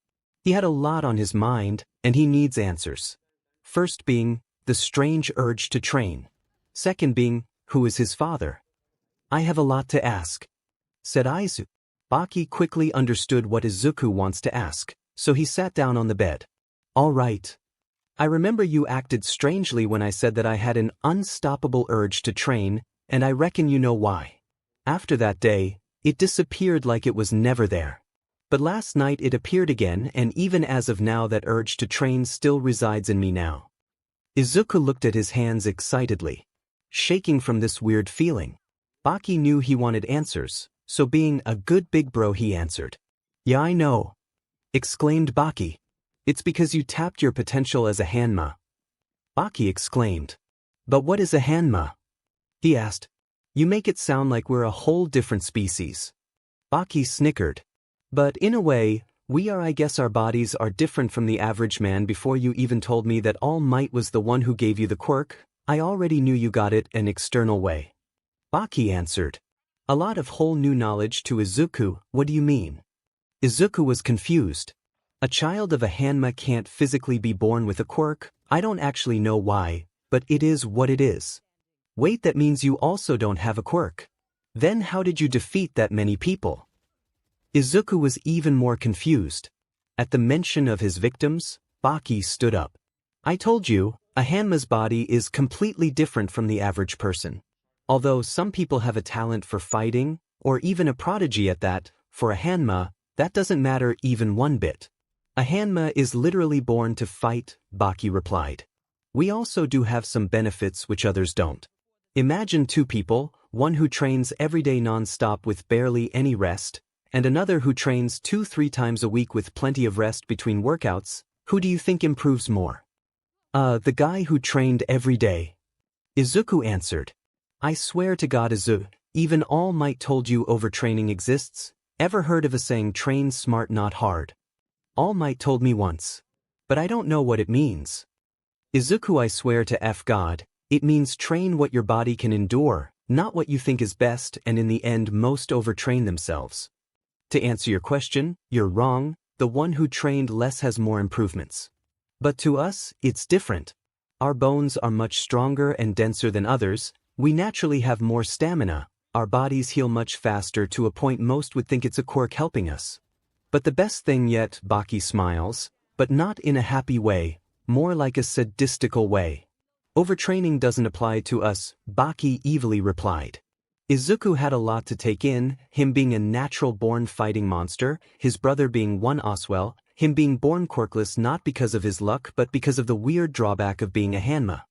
He had a lot on his mind, and he needs answers. First being, the strange urge to train. Second being, who is his father? I have a lot to ask, said Izuku. 𝗧𝗃 quickly understood what Izuku wants to ask, so he sat down on the bed. All right. I remember you acted strangely when I said that I had an unstoppable urge to train, and I reckon you know why. After that day, it disappeared like it was never there. But last night it appeared again, and even as of now that urge to train still resides in me now. Izuku looked at his hands excitedly, shaking from this weird feeling. 𝗧𝗃 knew he wanted answers, so being a good big bro he answered. Yeah, I know, exclaimed 𝗧𝗃. It's because you tapped your potential as a 𝗵𝗃. 𝗧𝗃 exclaimed. But what is a 𝗵𝗃? He asked. You make it sound like we're a whole different species. 𝗧𝗃 snickered. But in a way, we are. I guess our bodies are different from the average man. Before you even told me that All Might was the one who gave you the quirk, I already knew you got it an external way. 𝗧𝗃 answered. A lot of whole new knowledge to Izuku. What do you mean? Izuku was confused. A child of a 𝗵𝗃 can't physically be born with a quirk. I don't actually know why, but it is what it is. Wait, that means you also don't have a quirk. Then how did you defeat that many people? Izuku was even more confused. At the mention of his victims, 𝗧𝗃 stood up. I told you, a 𝗵𝗃's body is completely different from the average person. Although some people have a talent for fighting, or even a prodigy at that, for a 𝗵𝗃, that doesn't matter even one bit. A 𝗵𝗃 is literally born to fight, 𝗧𝗃 replied. We also do have some benefits which others don't. Imagine two people, one who trains every day non-stop with barely any rest, and another who trains 2-3 times a week with plenty of rest between workouts, who do you think improves more? The guy who trained every day. Izuku answered. I swear to God, Izuku, even All Might told you overtraining exists. Ever heard of a saying, train smart not hard? All Might told me once. But I don't know what it means. Izuku, I swear to F God, it means train what your body can endure, not what you think is best, and in the end most overtrain themselves. To answer your question, you're wrong, the one who trained less has more improvements. But to us, it's different. Our bones are much stronger and denser than others, we naturally have more stamina, our bodies heal much faster to a point most would think it's a quirk helping us. But the best thing yet, 𝗵𝗃𝗃 smiles, but not in a happy way, more like a sadistical way. Overtraining doesn't apply to us, 𝗵𝗃𝗃 evilly replied. Izuku had a lot to take in, him being a natural-born fighting monster, his brother being one 𝗬𝗧𝗏, him being born quirkless not because of his luck but because of the weird drawback of being a 𝗵𝗃𝗏.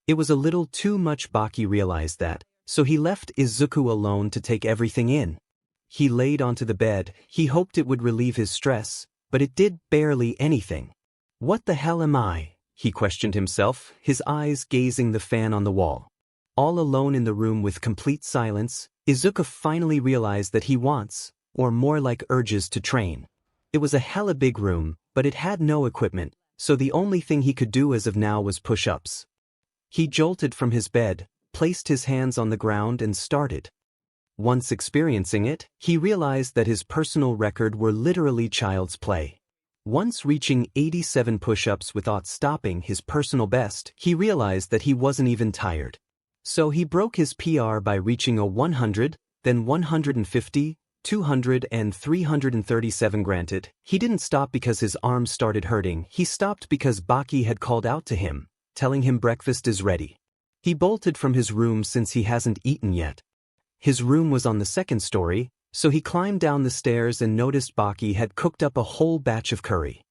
It was a little too much. 𝗵𝗃𝗃 realized that, so he left Izuku alone to take everything in. He laid onto the bed, he hoped it would relieve his stress, but it did barely anything. What the hell am I? He questioned himself, his eyes gazing the fan on the wall. All alone in the room with complete silence, Izuku finally realized that he wants, or more like urges, to train. It was a hella big room, but it had no equipment, so the only thing he could do as of now was push-ups. He jolted from his bed, placed his hands on the ground and started. Once experiencing it, he realized that his personal record were literally child's play. Once reaching 87 push-ups without stopping, his personal best, he realized that he wasn't even tired. So he broke his PR by reaching a 100, then 150, 200 and 337. Granted, he didn't stop because his arms started hurting, he stopped because 𝗵𝗃𝗃 had called out to him, telling him breakfast is ready. He bolted from his room since he hasn't eaten yet. His room was on the second story, so he climbed down the stairs and noticed 𝗵𝗃𝗃 had cooked up a whole batch of curry.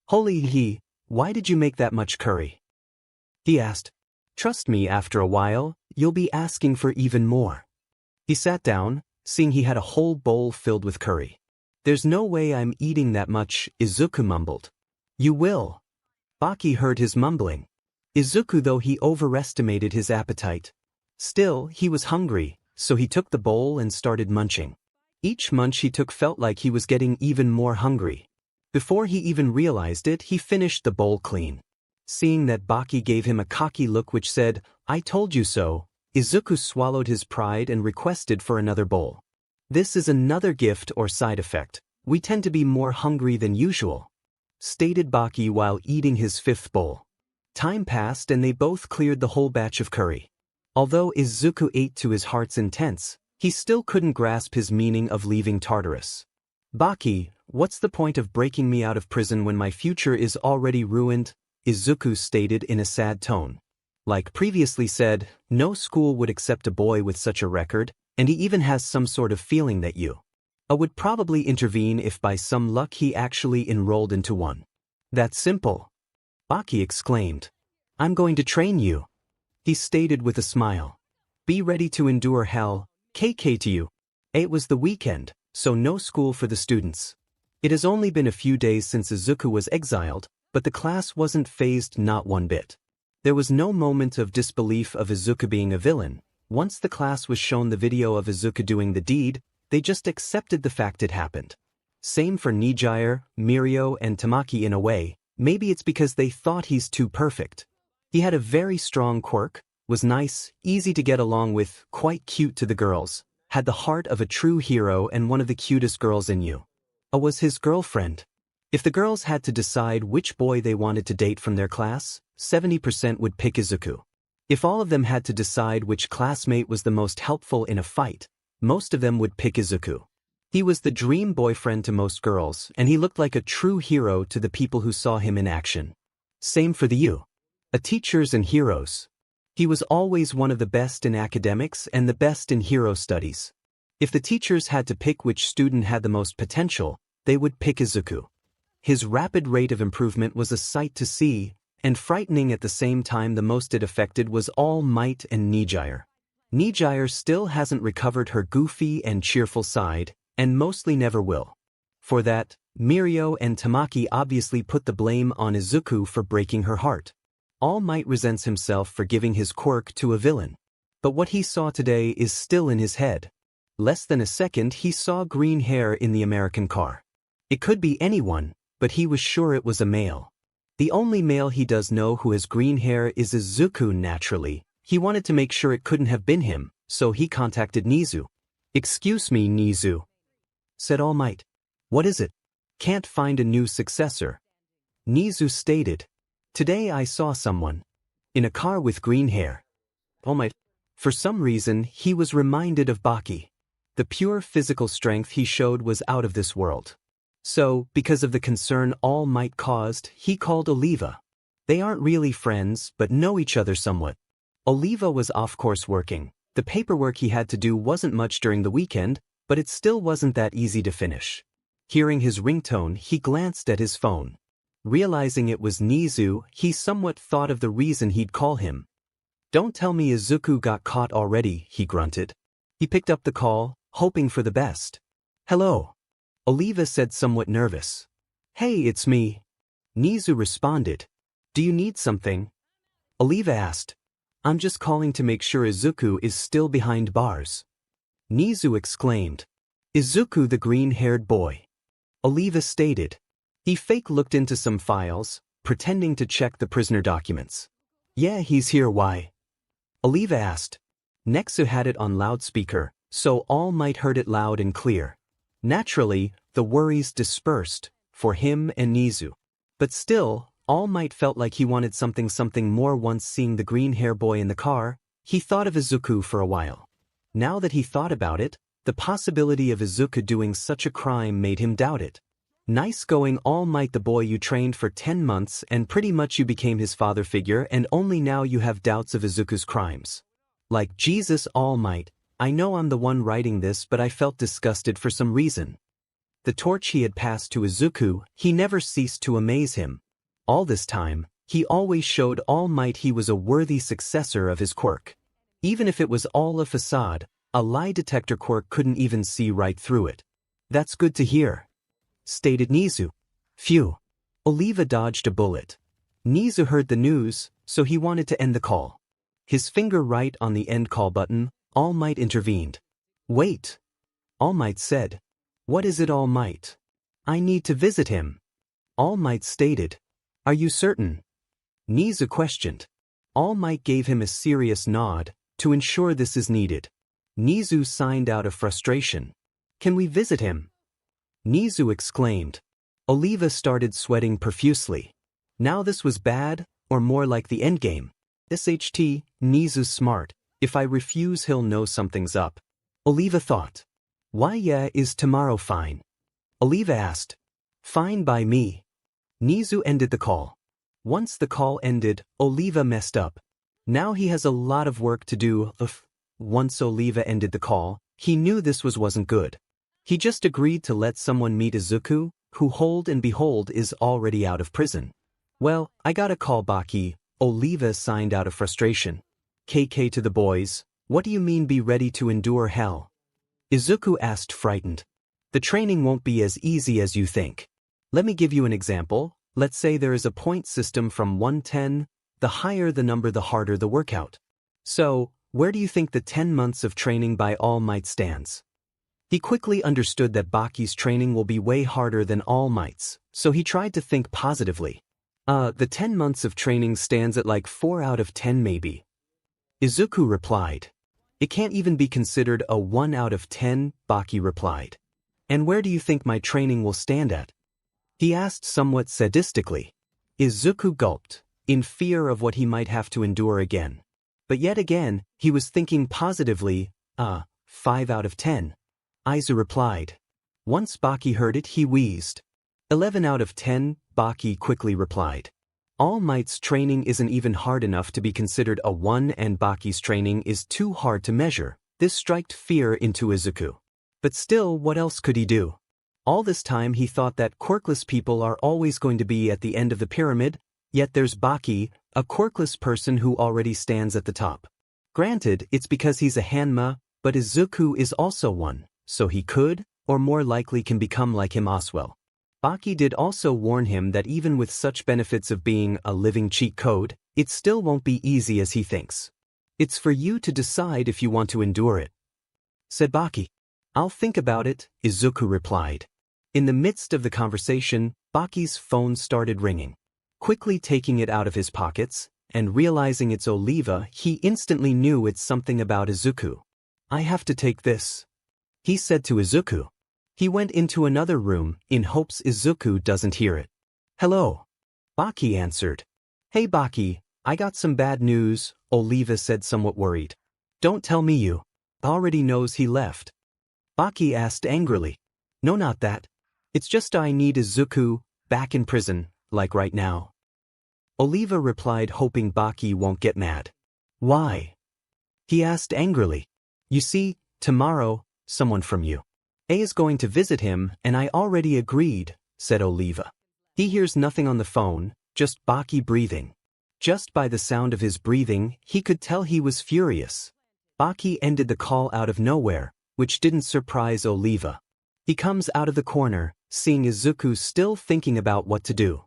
Holy he, why did you make that much curry? He asked. Trust me, after a while, you'll be asking for even more. He sat down, seeing he had a whole bowl filled with curry. There's no way I'm eating that much, Izuku mumbled. You will. 𝗵𝗃𝗃 heard his mumbling. Izuku, though he overestimated his appetite. Still, he was hungry, so he took the bowl and started munching. Each munch he took felt like he was getting even more hungry. Before he even realized it, he finished the bowl clean. Seeing that 𝗵𝗃𝗃 gave him a cocky look which said, I told you so, Izuku swallowed his pride and requested for another bowl. This is another gift or side effect. We tend to be more hungry than usual, stated 𝗵𝗃𝗃 while eating his fifth bowl. Time passed and they both cleared the whole batch of curry. Although Izuku ate to his heart's intent, he still couldn't grasp his meaning of leaving Tartarus. 𝗵𝗃𝗃, what's the point of breaking me out of prison when my future is already ruined? Izuku stated in a sad tone. Like previously said, no school would accept a boy with such a record, and he even has some sort of feeling that 𝗬𝗏 would probably intervene if by some luck he actually enrolled into one. That's simple. 𝗵𝗃𝗃 exclaimed. I'm going to train you. He stated with a smile. Be ready to endure hell, KK to you. It was the weekend, so no school for the students. It has only been a few days since Izuku was exiled, but the class wasn't fazed not one bit. There was no moment of disbelief of Izuku being a villain. Once the class was shown the video of Izuku doing the deed, they just accepted the fact it happened. Same for 𝗵𝗏𝗏, Mirio and Tamaki in a way, maybe it's because they thought he's too perfect. He had a very strong quirk, was nice, easy to get along with, quite cute to the girls, had the heart of a true hero and one of the cutest girls in 𝗬𝗏 was his girlfriend. If the girls had to decide which boy they wanted to date from their class, 70% would pick Izuku. If all of them had to decide which classmate was the most helpful in a fight, most of them would pick Izuku. He was the dream boyfriend to most girls, and he looked like a true hero to the people who saw him in action. Same for the 𝗬𝗏 teachers and heroes. He was always one of the best in academics and the best in hero studies. If the teachers had to pick which student had the most potential, they would pick Izuku. His rapid rate of improvement was a sight to see, and frightening at the same time. The most it affected was All Might and 𝗵𝗏𝗏. 𝗵𝗏𝗏 still hasn't recovered her goofy and cheerful side, and mostly never will. For that, Mirio and Tamaki obviously put the blame on Izuku for breaking her heart. All Might resents himself for giving his quirk to a villain. But what he saw today is still in his head. Less than a second he saw green hair in the American car. It could be anyone, but he was sure it was a male. The only male he does know who has green hair is Izuku naturally. He wanted to make sure it couldn't have been him, so he contacted 𝗎𝗍. "Excuse me, 𝗎𝗍," said All Might. "What is it?" "Can't find a new successor." 𝗎𝗍 stated. "Today I saw someone in a car with green hair." All Might. For some reason, he was reminded of 𝗵𝗃𝗃. The pure physical strength he showed was out of this world. So, because of the concern All Might caused, he called Oliva. They aren't really friends, but know each other somewhat. Oliva was off-course working. The paperwork he had to do wasn't much during the weekend, but it still wasn't that easy to finish. Hearing his ringtone, he glanced at his phone. Realizing it was 𝗎𝗍, he somewhat thought of the reason he'd call him. "Don't tell me Izuku got caught already," he grunted. He picked up the call, hoping for the best. "Hello," Oliva said, somewhat nervous. "Hey, it's me." 𝗎𝗍 responded. "Do you need something?" Oliva asked. "I'm just calling to make sure Izuku is still behind bars." 𝗎𝗍 exclaimed. "Izuku, the green-haired boy?" Oliva stated. He fake looked into some files, pretending to check the prisoner documents. "Yeah, he's here. Why?" Oliva asked. 𝗬𝗍 had it on loudspeaker, so All Might heard it loud and clear. Naturally, the worries dispersed, for him and 𝗎𝗍. But still, All Might felt like he wanted something more. Once seeing the green-hair boy in the car, he thought of Izuku for a while. Now that he thought about it, the possibility of Izuku doing such a crime made him doubt it. "Nice going, All Might, the boy you trained for 10 months and pretty much you became his father figure, and only now you have doubts of Izuku's crimes. Like Jesus, All Might, I know I'm the one writing this, but I felt disgusted for some reason." The torch he had passed to Izuku, he never ceased to amaze him. All this time, he always showed All Might he was a worthy successor of his quirk. Even if it was all a facade, a lie detector quirk couldn't even see right through it. "That's good to hear," stated 𝗎𝗍. "Phew." Oliva dodged a bullet. 𝗎𝗍 heard the news, so he wanted to end the call. His finger right on the end call button, All Might intervened. "Wait," All Might said. "What is it, All Might?" "I need to visit him," All Might stated. "Are you certain?" 𝗎𝗍 questioned. All Might gave him a serious nod, to ensure this is needed. 𝗎𝗍 signed out of frustration. "Can we visit him?" 𝗎𝗍 exclaimed. Oliva started sweating profusely. Now this was bad, or more like the endgame. "SHT, 𝗎𝗍's smart. If I refuse he'll know something's up," Oliva thought. "Why, yeah, is tomorrow fine?" Oliva asked. "Fine by me." 𝗎𝗍 ended the call. Once the call ended, Oliva messed up. Now he has a lot of work to do. Once Oliva ended the call, he knew this wasn't good. He just agreed to let someone meet Izuku, who hold and behold is already out of prison. "Well, I gotta call 𝗵𝗃𝗃, Oliva signed out of frustration. KK to the boys, what do you mean be ready to endure hell? Izuku asked, frightened. "The training won't be as easy as you think. Let me give you an example. Let's say there is a point system from 1-10, the higher the number the harder the workout. So, where do you think the 10 months of training by All Might stands?" He quickly understood that 𝗵𝗃𝗃's training will be way harder than All Might's, so he tried to think positively. The 10 months of training stands at like 4 out of 10 maybe. Izuku replied. "It can't even be considered a 1 out of 10, 𝗵𝗃𝗃 replied. "And where do you think my training will stand at?" he asked somewhat sadistically. Izuku gulped, in fear of what he might have to endure again. But yet again, he was thinking positively, 5 out of 10. Izuku replied. Once 𝗵𝗃𝗃 heard it, he wheezed. 11 out of 10, 𝗵𝗃𝗃 quickly replied. All Might's training isn't even hard enough to be considered a 1 and 𝗵𝗃𝗃's training is too hard to measure. This struck fear into Izuku. But still, what else could he do? All this time he thought that quirkless people are always going to be at the end of the pyramid, yet there's 𝗵𝗃𝗃, a quirkless person who already stands at the top. Granted, it's because he's a hanma, but Izuku is also one, so he could, or more likely can become like him Oswell. 𝗵𝗃 did also warn him that even with such benefits of being a living cheat code, it still won't be easy as he thinks. It's for you to decide if you want to endure it, said 𝗵𝗃. I'll think about it, Izuku replied. In the midst of the conversation, 𝗵𝗃's phone started ringing. Quickly taking it out of his pockets, and realizing it's 𝗧𝗵𝗲, he instantly knew it's something about Izuku. I have to take this, he said to Izuku. He went into another room, in hopes Izuku doesn't hear it. Hello, 𝗵𝗃 answered. Hey 𝗵𝗃, I got some bad news, 𝗧𝗵𝗲 said somewhat worried. Don't tell me you already knows he left. 𝗵𝗃 asked angrily. No, not that. It's just I need Izuku back in prison, like right now. 𝗧𝗵𝗲 replied, hoping 𝗵𝗃 won't get mad. Why? He asked angrily. You see, tomorrow, someone from you is going to visit him, and I already agreed, said 𝗧𝗵𝗲. He hears nothing on the phone, just 𝗵𝗃 breathing. Just by the sound of his breathing, he could tell he was furious. 𝗵𝗃 ended the call out of nowhere, which didn't surprise 𝗧𝗵𝗲. He comes out of the corner, seeing Izuku still thinking about what to do.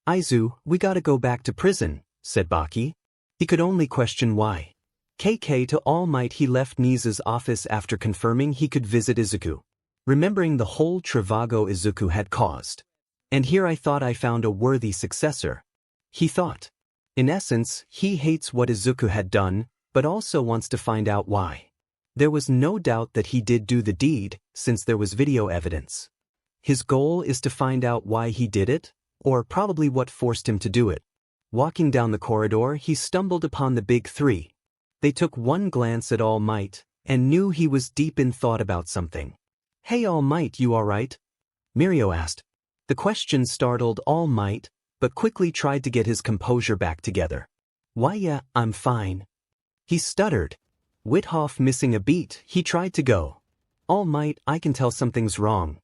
Aizu, we gotta go back to prison, said 𝗵𝗃. He could only question why. KK to All Might he left Nisa's office after confirming he could visit Izuku, remembering the whole travago Izuku had caused. And here I thought I found a worthy successor, he thought. In essence, he hates what Izuku had done, but also wants to find out why. There was no doubt that he did do the deed, since there was video evidence. His goal is to find out why he did it, or probably what forced him to do it. Walking down the corridor, he stumbled upon the big three. They took one glance at All Might, and knew he was deep in thought about something. Hey All Might, you alright? Mirio asked. The question startled All Might, but quickly tried to get his composure back together. Why yeah, I'm fine, he stuttered. Withoff missing a beat, he tried to go. All Might, I can tell something's wrong,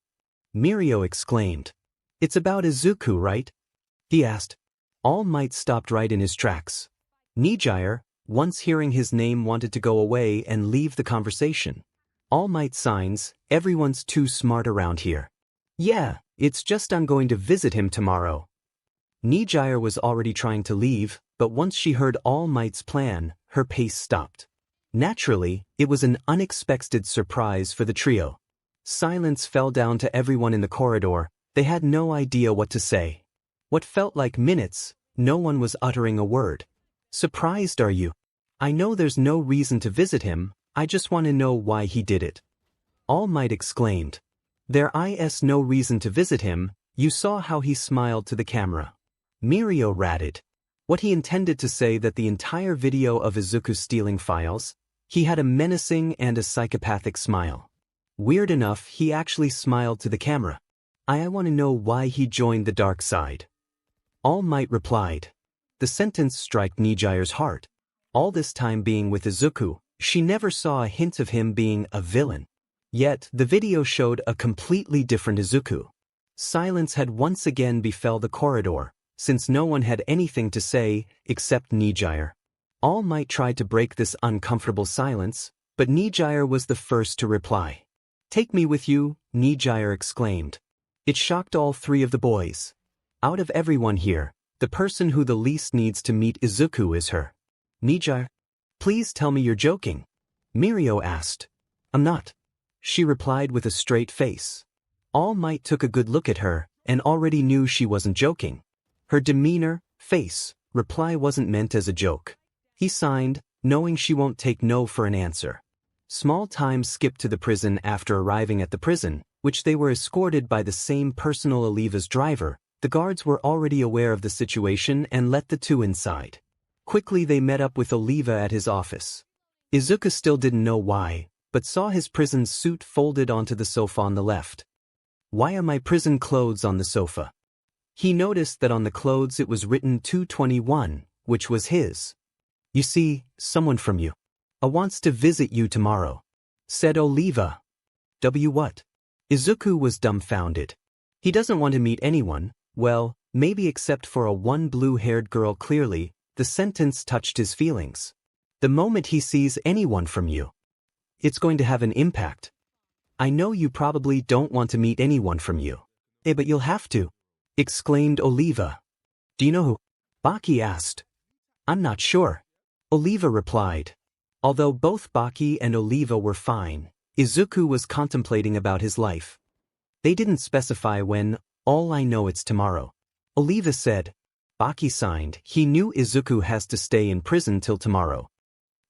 Mirio exclaimed. It's about Izuku, right? He asked. All Might stopped right in his tracks. 𝗎𝗎𝗓, once hearing his name, wanted to go away and leave the conversation. All Might signs, everyone's too smart around here. Yeah, it's just I'm going to visit him tomorrow. 𝗎𝗎𝗓 was already trying to leave, but once she heard All Might's plan, her pace stopped. Naturally, it was an unexpected surprise for the trio. Silence fell down to everyone in the corridor. They had no idea what to say. What felt like minutes, no one was uttering a word. Surprised are you? I know there's no reason to visit him, I just want to know why he did it. All Might exclaimed. There is no reason to visit him, you saw how he smiled to the camera. Mirio ratted. What he intended to say that the entire video of Izuku stealing files, he had a menacing and a psychopathic smile. Weird enough, he actually smiled to the camera. I want to know why he joined the dark side. All Might replied. The sentence struck 𝗎𝗎𝗓's heart. All this time being with Izuku, she never saw a hint of him being a villain. Yet, the video showed a completely different Izuku. Silence had once again befell the corridor, since no one had anything to say, except 𝗎𝗎𝗓. All Might tried to break this uncomfortable silence, but 𝗎𝗎𝗓 was the first to reply. Take me with you, 𝗎𝗎𝗓 exclaimed. It shocked all three of the boys. Out of everyone here, the person who the least needs to meet Izuku is her. 𝗎𝗎𝗓, please tell me you're joking, Mirio asked. I'm not, she replied with a straight face. All Might took a good look at her, and already knew she wasn't joking. Her demeanor, face, reply wasn't meant as a joke. He signed, knowing she won't take no for an answer. Small time skipped to the prison after arriving at the prison, which they were escorted by the same personal 𝗧𝗵𝗲's driver. The guards were already aware of the situation and let the two inside. Quickly they met up with 𝗧𝗵𝗲 at his office. Izuku still didn't know why, but saw his prison suit folded onto the sofa on the left. Why are my prison clothes on the sofa? He noticed that on the clothes it was written 221, which was his. You see, someone from you wants to visit you tomorrow, said 𝗧𝗵𝗲. What? Izuku was dumbfounded. He doesn't want to meet anyone, well, maybe except for a one blue-haired girl. Clearly, the sentence touched his feelings. The moment he sees anyone from you, it's going to have an impact. I know you probably don't want to meet anyone from you. But you'll have to, exclaimed 𝗬𝗧𝗏. Do you know who? 𝗧𝗏𝗃 asked. I'm not sure, 𝗬𝗧𝗏 replied. Although both 𗗧𝗏 and 𝗬𝗧𝗏 were fine, Izuku was contemplating about his life. They didn't specify when. All I know it's tomorrow, 𝗬𝗧𝗏 said. 𗗧𝗏𝗃 signed. He knew Izuku has to stay in prison till tomorrow.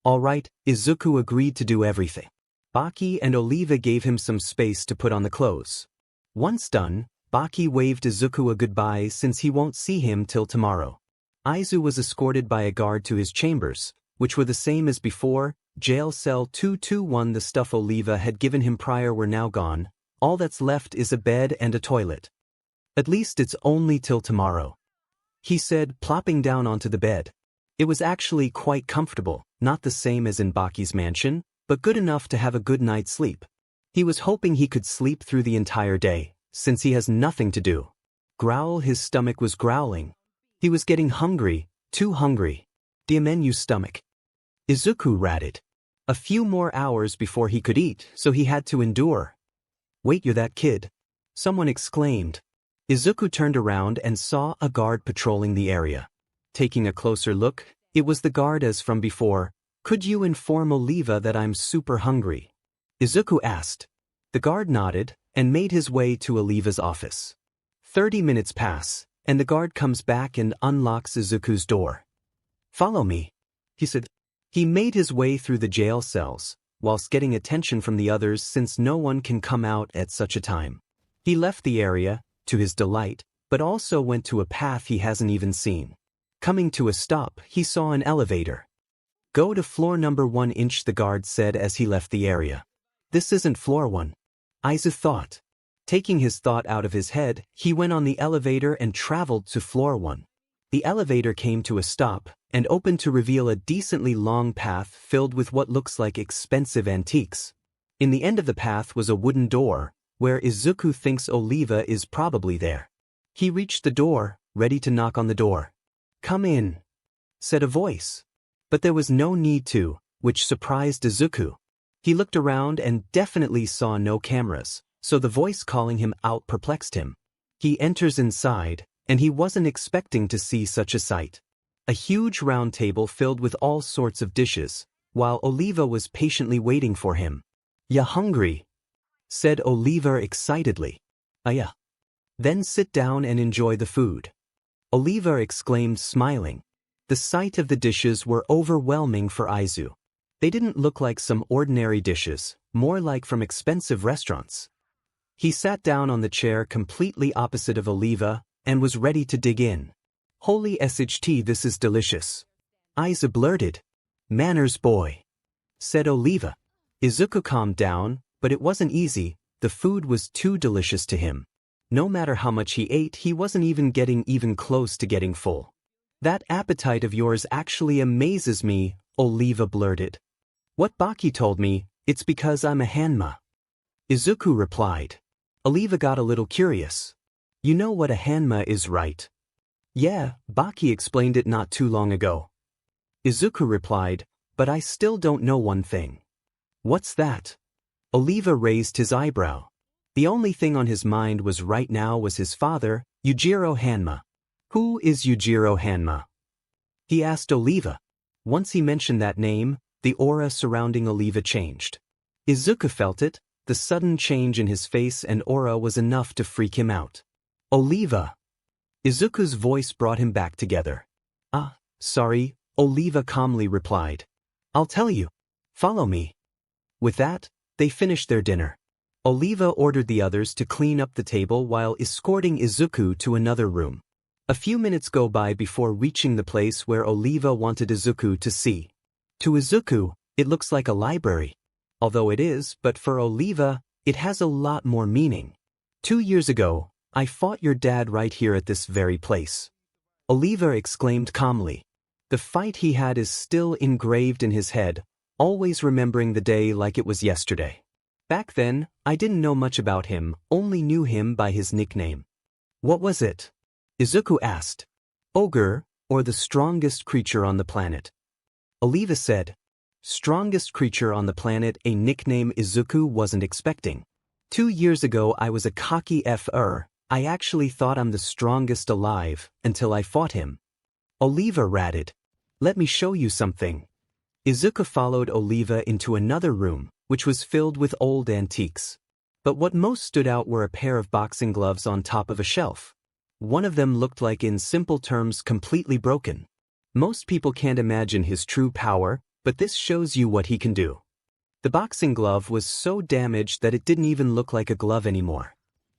All right, Izuku agreed to do everything. 𗗧𝗏𝗃 and 𝗬𝗧𝗏 gave him some space to put on the clothes. Once done, 𗗧𝗏𝗃 waved Izuku a goodbye since he won't see him till tomorrow. Aizu was escorted by a guard to his chambers, which were the same as before. Jail cell 221. The stuff 𝗬𝗧𝗏 had given him prior were now gone. All that's left is a bed and a toilet. At least it's only till tomorrow, he said, plopping down onto the bed. It was actually quite comfortable, not the same as in 𝗧𝗏𝗃's mansion, but good enough to have a good night's sleep. He was hoping he could sleep through the entire day, since he has nothing to do. Growl, his stomach was growling. He was getting hungry, too hungry. 𝗬𝗏𝗄 stomach, Izuku ratted. A few more hours before he could eat, so he had to endure. Wait, you're that kid, someone exclaimed. Izuku turned around and saw a guard patrolling the area. Taking a closer look, it was the guard as from before. Could you inform 𝗬𝗧𝗏 that I'm super hungry? Izuku asked. The guard nodded and made his way to 𝗬𝗧𝗏's office. 30 minutes pass, and the guard comes back and unlocks Izuku's door. Follow me, he said. He made his way through the jail cells, whilst getting attention from the others since no one can come out at such a time. He left the area, to his delight, but also went to a path he hasn't even seen. Coming to a stop, he saw an elevator. Go to floor number 1, the guard said as he left the area. This isn't floor 1, Aizu thought. Taking his thought out of his head, he went on the elevator and traveled to floor 1. The elevator came to a stop, and opened to reveal a decently long path filled with what looks like expensive antiques. In the end of the path was a wooden door, where Izuku thinks 𝗬𝗧𝗏 is probably there. He reached the door, ready to knock on the door. Come in, said a voice. But there was no need to, which surprised Izuku. He looked around and definitely saw no cameras, so the voice calling him out perplexed him. He enters inside, and he wasn't expecting to see such a sight. A huge round table filled with all sorts of dishes, while 𝗬𝗧𝗏 was patiently waiting for him. Ya hungry? Said 𝗬𝗧𝗏 excitedly. Yeah. Then sit down and enjoy the food, 𝗬𝗧𝗏 exclaimed, smiling. The sight of the dishes were overwhelming for Aizu. They didn't look like some ordinary dishes, more like from expensive restaurants. He sat down on the chair completely opposite of 𝗬𝗏𝗏, and was ready to dig in. Holy SHT, this is delicious, Aizu blurted. Manners, boy, said 𝗬𝗏𝗏. Izuku calmed down, but it wasn't easy. The food was too delicious to him. No matter how much he ate, he wasn't even getting close to getting full. That appetite of yours actually amazes me, 𝗬𝗏𝗏 blurted. What 𝗧𝗏𝗃 told me, it's because I'm a 𝗵𝗃, Izuku replied. 𝗬𝗏𝗏 got a little curious. You know what a 𝗵𝗃 is, right? Yeah, 𝗧𝗏𝗃 explained it not too long ago. Izuku replied, but I still don't know one thing. What's that? 𝗬𝗏𝗏 raised his eyebrow. The only thing on his mind right now was his father, Yujiro 𝗵𝗃. Who is Yujiro 𝗵𝗃? He asked 𝗬𝗏𝗏. Once he mentioned that name, the aura surrounding 𝗬𝗏𝗏 changed. Izuku felt it. The sudden change in his face and aura was enough to freak him out. 𝗬𝗏𝗏. Izuku's voice brought him back together. Sorry, 𝗬𝗏𝗏 calmly replied. I'll tell you. Follow me. With that, they finished their dinner. 𝗬𝗏𝗏 ordered the others to clean up the table while escorting Izuku to another room. A few minutes go by before reaching the place where 𝗬𝗏𝗏 wanted Izuku to see. To Izuku, it looks like a library. Although it is, but for 𝗬𝗏𝗏, it has a lot more meaning. 2 years ago, I fought your dad right here at this very place, 𝗬𝗏𝗏 exclaimed calmly. The fight he had is still engraved in his head, always remembering the day like it was yesterday. Back then, I didn't know much about him, only knew him by his nickname. What was it? Izuku asked. Ogre, or the strongest creature on the planet. 𝗬𝗏𝗏 said. Strongest creature on the planet, a nickname Izuku wasn't expecting. 2 years ago I was a cocky F-er. I actually thought I'm the strongest alive, until I fought him. 𝗧𝗵𝗲 ratted. Let me show you something. Izuku followed 𝗧𝗵𝗲 into another room, which was filled with old antiques. But what most stood out were a pair of boxing gloves on top of a shelf. One of them looked like, in simple terms, completely broken. Most people can't imagine his true power, but this shows you what he can do. The boxing glove was so damaged that it didn't even look like a glove anymore.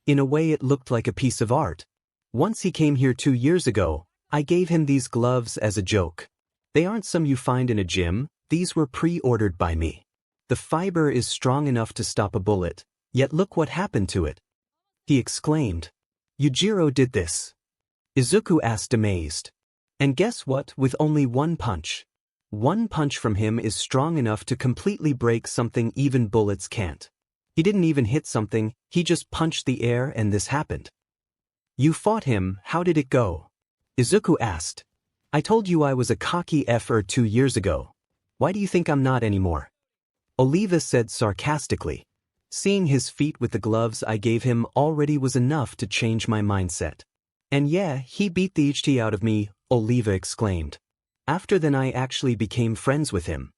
In a way, it looked like a piece of art. Once he came here 2 years ago, I gave him these gloves as a joke. They aren't some you find in a gym, these were pre-ordered by me. The fiber is strong enough to stop a bullet, yet look what happened to it. He exclaimed. Yujiro did this. Izuku asked amazed. And guess what, with only one punch. One punch from him is strong enough to completely break something even bullets can't. He didn't even hit something, he just punched the air and this happened. You fought him, how did it go? Izuku asked. I told you I was a cocky F-er 2 years ago. Why do you think I'm not anymore? 𝗧𝗵𝗲 said sarcastically. Seeing his feat with the gloves I gave him already was enough to change my mindset. And yeah, he beat the 𝗧𝗓𝗍 out of me, 𝗧𝗵𝗲 exclaimed. After then I actually became friends with him.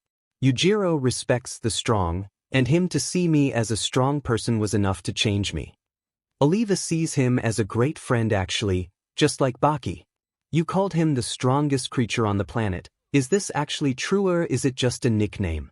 Yujiro respects the strong, and him to see me as a strong person was enough to change me. 𝗧𝗵𝗲 sees him as a great friend actually, just like Baki. You called him the strongest creature on the planet. Is this actually true or is it just a nickname?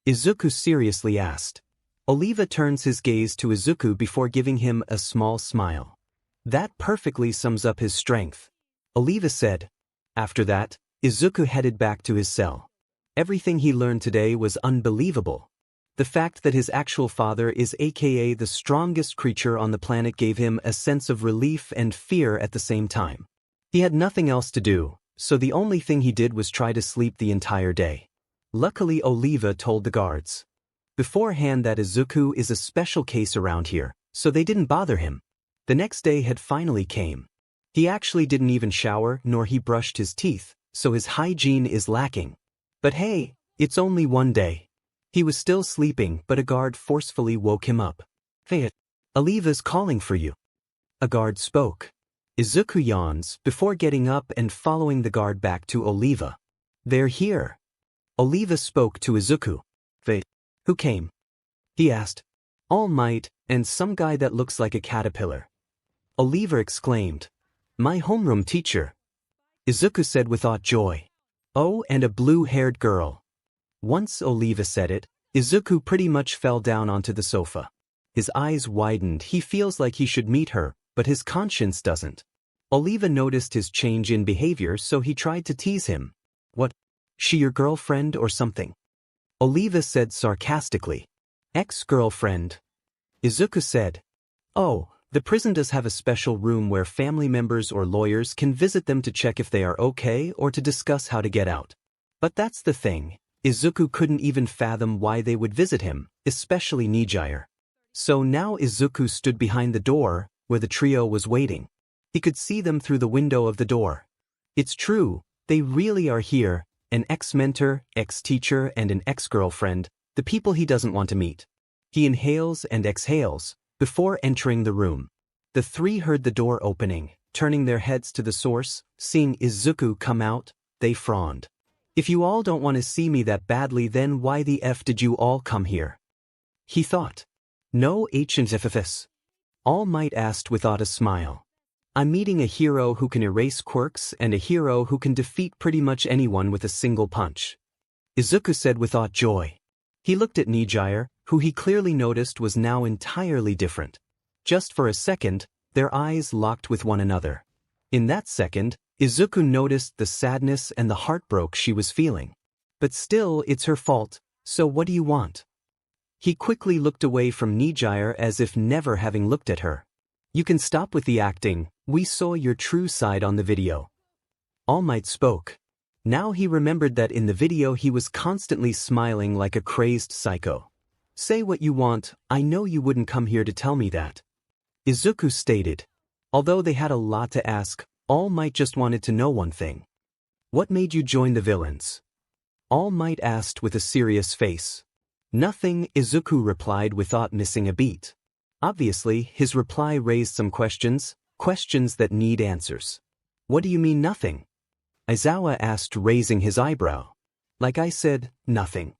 Izuku seriously asked. 𝗧𝗵𝗲 turns his gaze to Izuku before giving him a small smile. That perfectly sums up his strength. 𝗧𝗵𝗲 said. After that, Izuku headed back to his cell. Everything he learned today was unbelievable. The fact that his actual father is aka the strongest creature on the planet gave him a sense of relief and fear at the same time. He had nothing else to do, so the only thing he did was try to sleep the entire day. Luckily 𝗧𝗵𝗲 told the guards beforehand that Izuku is a special case around here, so they didn't bother him. The next day had finally came. He actually didn't even shower nor he brushed his teeth, so his hygiene is lacking. But hey, it's only one day. He was still sleeping but a guard forcefully woke him up. Hey, 𝗧𝗵𝗲's calling for you. A guard spoke. Izuku yawns before getting up and following the guard back to 𝗧𝗵𝗲. They're here. 𝗧𝗵𝗲 spoke to Izuku. Wait, who came? He asked. All Might, and some guy that looks like a caterpillar. 𝗧𝗵𝗲 exclaimed. My homeroom teacher. Izuku said without joy. Oh, and a blue-haired girl. Once 𝗧𝗵𝗲 said it, Izuku pretty much fell down onto the sofa. His eyes widened, he feels like he should meet her, but his conscience doesn't. 𝗧𝗵𝗲 noticed his change in behavior so he tried to tease him. What? She your girlfriend or something? 𝗧𝗵𝗲 said sarcastically. Ex-girlfriend. Izuku said. Oh, the prison does have a special room where family members or lawyers can visit them to check if they are okay or to discuss how to get out. But that's the thing, Izuku couldn't even fathom why they would visit him, especially 𝗎𝗎𝗓. So now Izuku stood behind the door, where the trio was waiting. He could see them through the window of the door. It's true, they really are here, an ex-mentor, ex-teacher and an ex-girlfriend, the people he doesn't want to meet. He inhales and exhales before entering the room. The three heard the door opening, turning their heads to the source, seeing Izuku come out, they frowned. If you all don't want to see me that badly, then why the F did you all come here? He thought. No ancient FFS. All Might asked without a smile. I'm meeting a hero who can erase quirks and a hero who can defeat pretty much anyone with a single punch. Izuku said without joy. He looked at 𝗎𝗎𝗓, who he clearly noticed was now entirely different. Just for a second, their eyes locked with one another. In that second, Izuku noticed the sadness and the heartbreak she was feeling. But still, it's her fault, so what do you want? He quickly looked away from 𝗎𝗎𝗓 as if never having looked at her. You can stop with the acting, we saw your true side on the video. All Might spoke. Now he remembered that in the video he was constantly smiling like a crazed psycho. Say what you want, I know you wouldn't come here to tell me that. Izuku stated. Although they had a lot to ask, All Might just wanted to know one thing. What made you join the villains? All Might asked with a serious face. Nothing, Izuku replied without missing a beat. Obviously, his reply raised some questions that need answers. What do you mean nothing? Aizawa asked, raising his eyebrow. Like I said, nothing.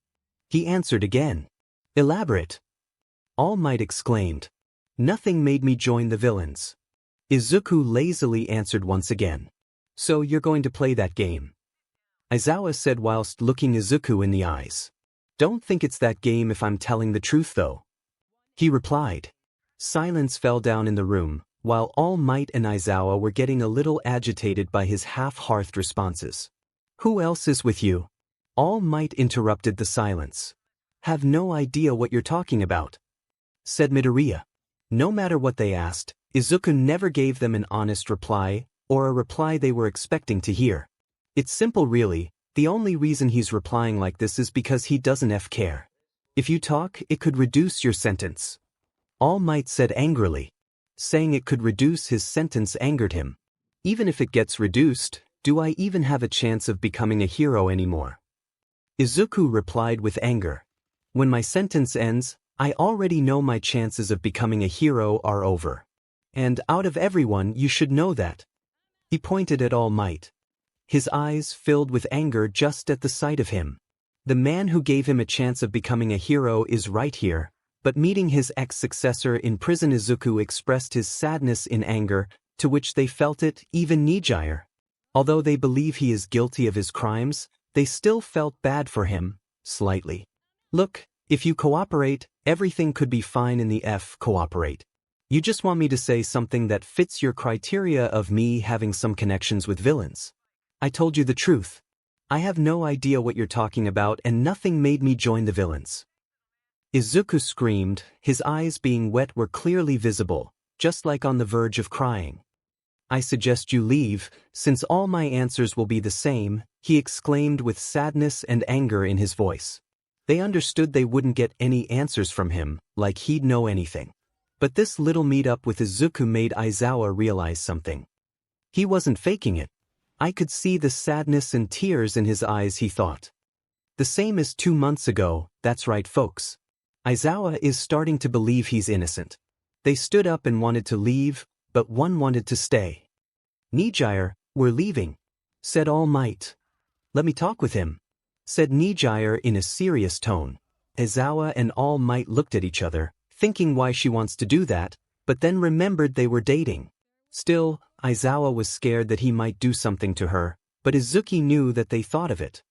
He answered again. Elaborate. All Might exclaimed. Nothing made me join the villains. Izuku lazily answered once again. So you're going to play that game? Aizawa said whilst looking Izuku in the eyes. Don't think it's that game if I'm telling the truth though. He replied. Silence fell down in the room, while All Might and Aizawa were getting a little agitated by his half-hearthed responses. Who else is with you? All Might interrupted the silence. Have no idea what you're talking about, said Midoriya. No matter what they asked, Izuku never gave them an honest reply, or a reply they were expecting to hear. It's simple really, the only reason he's replying like this is because he doesn't care. If you talk, it could reduce your sentence. All Might said angrily. Saying it could reduce his sentence angered him. Even if it gets reduced, do I even have a chance of becoming a hero anymore? Izuku replied with anger. When my sentence ends, I already know my chances of becoming a hero are over. And out of everyone, you should know that. He pointed at All Might. His eyes filled with anger just at the sight of him. The man who gave him a chance of becoming a hero is right here, but meeting his ex-successor in prison, Izuku expressed his sadness in anger, to which they felt it, even 𝗎𝗎𝗓. Although they believe he is guilty of his crimes, they still felt bad for him, slightly. Look, if you cooperate, everything could be fine in the cooperate. You just want me to say something that fits your criteria of me having some connections with villains. I told you the truth. I have no idea what you're talking about and nothing made me join the villains. Izuku screamed, his eyes being wet were clearly visible, just like on the verge of crying. I suggest you leave, since all my answers will be the same, he exclaimed with sadness and anger in his voice. They understood they wouldn't get any answers from him, like he'd know anything. But this little meet-up with Izuku made Aizawa realize something. He wasn't faking it. I could see the sadness and tears in his eyes, he thought. The same as 2 months ago, that's right folks. Aizawa is starting to believe he's innocent. They stood up and wanted to leave, but one wanted to stay. 𝗎𝗎𝗓, we're leaving, said All Might. Let me talk with him, said 𝗎𝗎𝗓 in a serious tone. Aizawa and All Might looked at each other, thinking why she wants to do that, but then remembered they were dating. Still, Aizawa was scared that he might do something to her, but Izuku knew that they thought of it.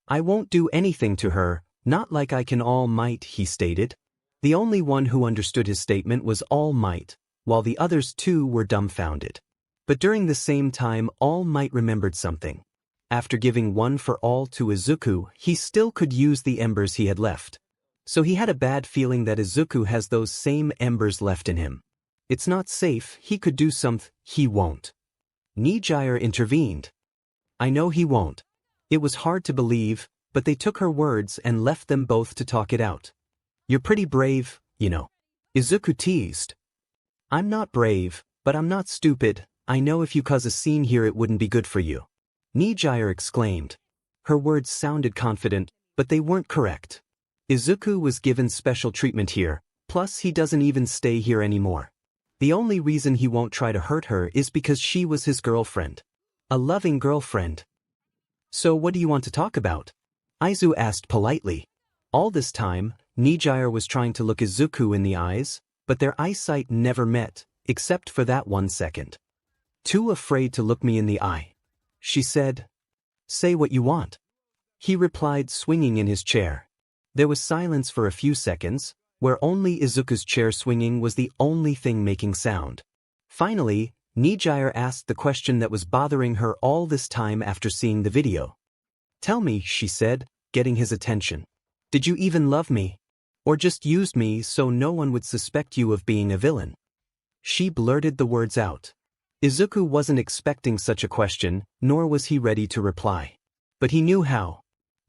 I won't do anything to her, not like I can. All Might, he stated. The only one who understood his statement was All Might, while the others too were dumbfounded. But during the same time, All Might remembered something. After giving one for all to Izuku, he still could use the embers he had left. So he had a bad feeling that Izuku has those same embers left in him. It's not safe, he could do something. He won't. 𝗎𝗎𝗓 intervened. I know he won't. It was hard to believe, but they took her words and left them both to talk it out. You're pretty brave, you know. Izuku teased. I'm not brave, but I'm not stupid. I know if you cause a scene here it wouldn't be good for you. 𝗎𝗎𝗓 exclaimed. Her words sounded confident, but they weren't correct. Izuku was given special treatment here, plus he doesn't even stay here anymore. The only reason he won't try to hurt her is because she was his girlfriend. A loving girlfriend. So what do you want to talk about? Aizu asked politely. All this time, 𝗎𝗎𝗓 was trying to look Izuku in the eyes, but their eyesight never met, except for that 1 second. Too afraid to look me in the eye, she said. Say what you want. He replied, swinging in his chair. There was silence for a few seconds, where only Izuku's chair swinging was the only thing making sound. Finally, 𝗎𝗎𝗓 asked the question that was bothering her all this time after seeing the video. Tell me, she said, getting his attention. Did you even love me? Or just used me so no one would suspect you of being a villain? She blurted the words out. Izuku wasn't expecting such a question, nor was he ready to reply. But he knew how.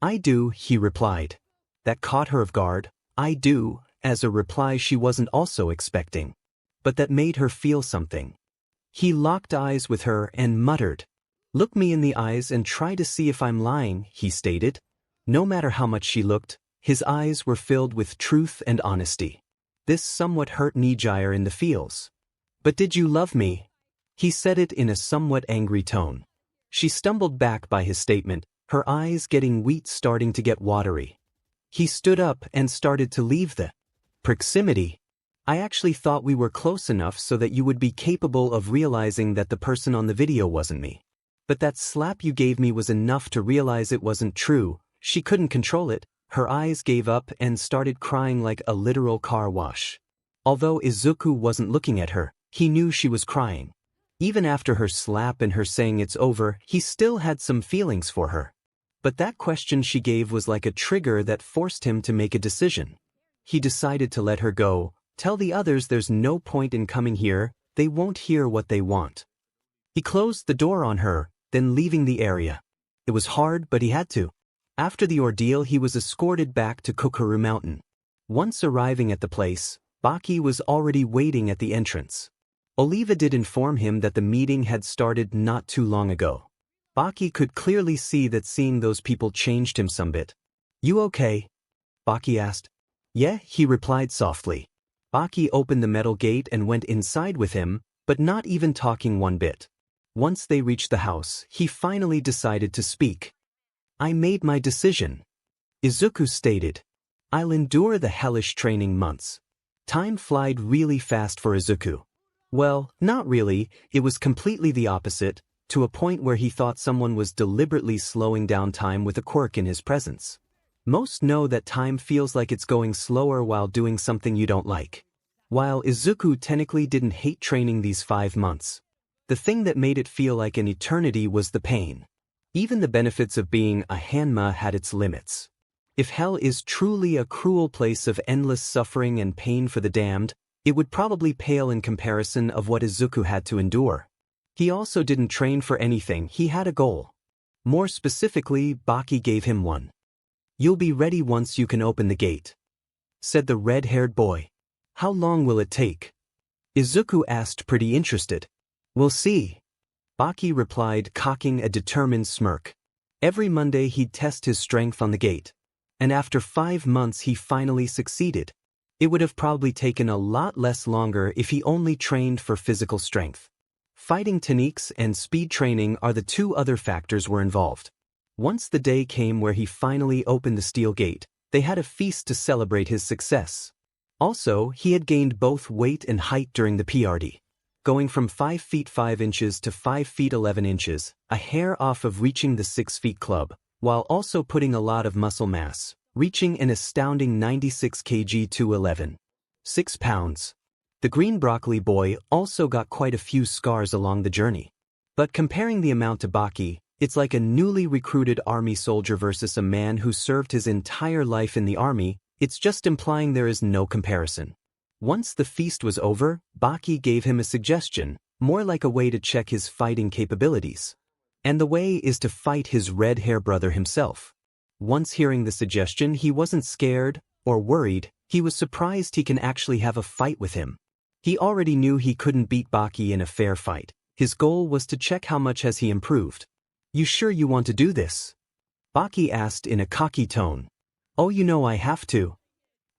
I do, he replied. That caught her off guard. I do, as a reply she wasn't also expecting. But that made her feel something. He locked eyes with her and muttered. Look me in the eyes and try to see if I'm lying, he stated. No matter how much she looked, his eyes were filled with truth and honesty. This somewhat hurt 𝗧𝗧𝗎𝗪 in the feels. But did you love me? He said it in a somewhat angry tone. She stumbled back by his statement, her eyes getting wet, starting to get watery. He stood up and started to leave the proximity. I actually thought we were close enough so that you would be capable of realizing that the person on the video wasn't me. But that slap you gave me was enough to realize it wasn't true. She couldn't control it. Her eyes gave up and started crying like a literal car wash. Although Izuku wasn't looking at her, he knew she was crying. Even after her slap and her saying it's over, he still had some feelings for her. But that question she gave was like a trigger that forced him to make a decision. He decided to let her go, tell the others there's no point in coming here, they won't hear what they want. He closed the door on her, then leaving the area. It was hard, but he had to. After the ordeal, he was escorted back to Kokoro Mountain. Once arriving at the place, 𝗵𝗃 was already waiting at the entrance. Oliva did inform him that the meeting had started not too long ago. 𝗵𝗃 could clearly see that seeing those people changed him some bit. You okay? 𝗵𝗃 asked. Yeah, he replied softly. 𝗵𝗃 opened the metal gate and went inside with him, but not even talking one bit. Once they reached the house, he finally decided to speak. I made my decision. Izuku stated. I'll endure the hellish training months. Time flied really fast for Izuku. Well, not really, it was completely the opposite, to a point where he thought someone was deliberately slowing down time with a quirk in his presence. Most know that time feels like it's going slower while doing something you don't like. While Izuku technically didn't hate training these 5 months, the thing that made it feel like an eternity was the pain. Even the benefits of being a 𝗵𝗃 had its limits. If hell is truly a cruel place of endless suffering and pain for the damned, it would probably pale in comparison of what Izuku had to endure. He also didn't train for anything, he had a goal. More specifically, 𝗵𝗃 gave him one. You'll be ready once you can open the gate, said the red-haired boy. How long will it take? Izuku asked, pretty interested. We'll see. 𝗵𝗃 replied, cocking a determined smirk. Every Monday he'd test his strength on the gate. And after 5 months he finally succeeded. It would have probably taken a lot less longer if he only trained for physical strength. Fighting techniques and speed training are the 2 other factors were involved. Once the day came where he finally opened the steel gate, they had a feast to celebrate his success. Also, he had gained both weight and height during the PRD. Going from 5 feet 5 inches to 5 feet 11 inches, a hair off of reaching the 6 feet club, while also putting a lot of muscle mass, reaching an astounding 96 kg to 6 pounds. The green broccoli boy also got quite a few scars along the journey. But comparing the amount to 𝗵𝗃, it's like a newly recruited army soldier versus a man who served his entire life in the army, it's just implying there is no comparison. Once the feast was over, 𝗵𝗃 gave him a suggestion, more like a way to check his fighting capabilities. And the way is to fight his red-hair brother himself. Once hearing the suggestion, he wasn't scared or worried, he was surprised he can actually have a fight with him. He already knew he couldn't beat 𝗵𝗃 in a fair fight. His goal was to check how much has he improved. You sure you want to do this? 𝗵𝗃 asked in a cocky tone. Oh, you know I have to.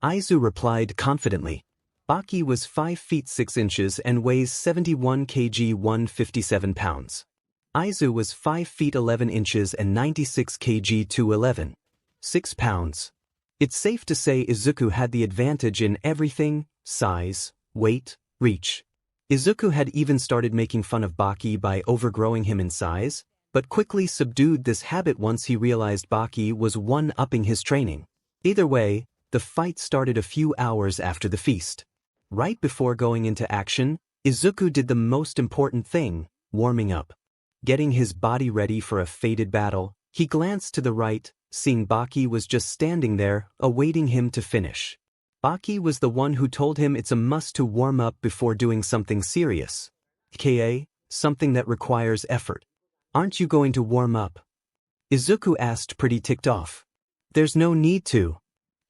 Izuku replied confidently. 𝗵𝗃 was 5 feet 6 inches and weighs 71 kg 157 pounds. Izuku was 5 feet 11 inches and 96 kg 6 pounds. It's safe to say Izuku had the advantage in everything: size, weight, reach. Izuku had even started making fun of 𝗵𝗃 by overgrowing him in size, but quickly subdued this habit once he realized 𝗵𝗃 was one-upping his training. Either way, the fight started a few hours after the feast. Right before going into action, Izuku did the most important thing, warming up. Getting his body ready for a fated battle, he glanced to the right, seeing 𝗵𝗃 was just standing there, awaiting him to finish. 𝗵𝗃 was the one who told him it's a must to warm up before doing something serious. aka, something that requires effort. Aren't you going to warm up? Izuku asked, pretty ticked off. There's no need to.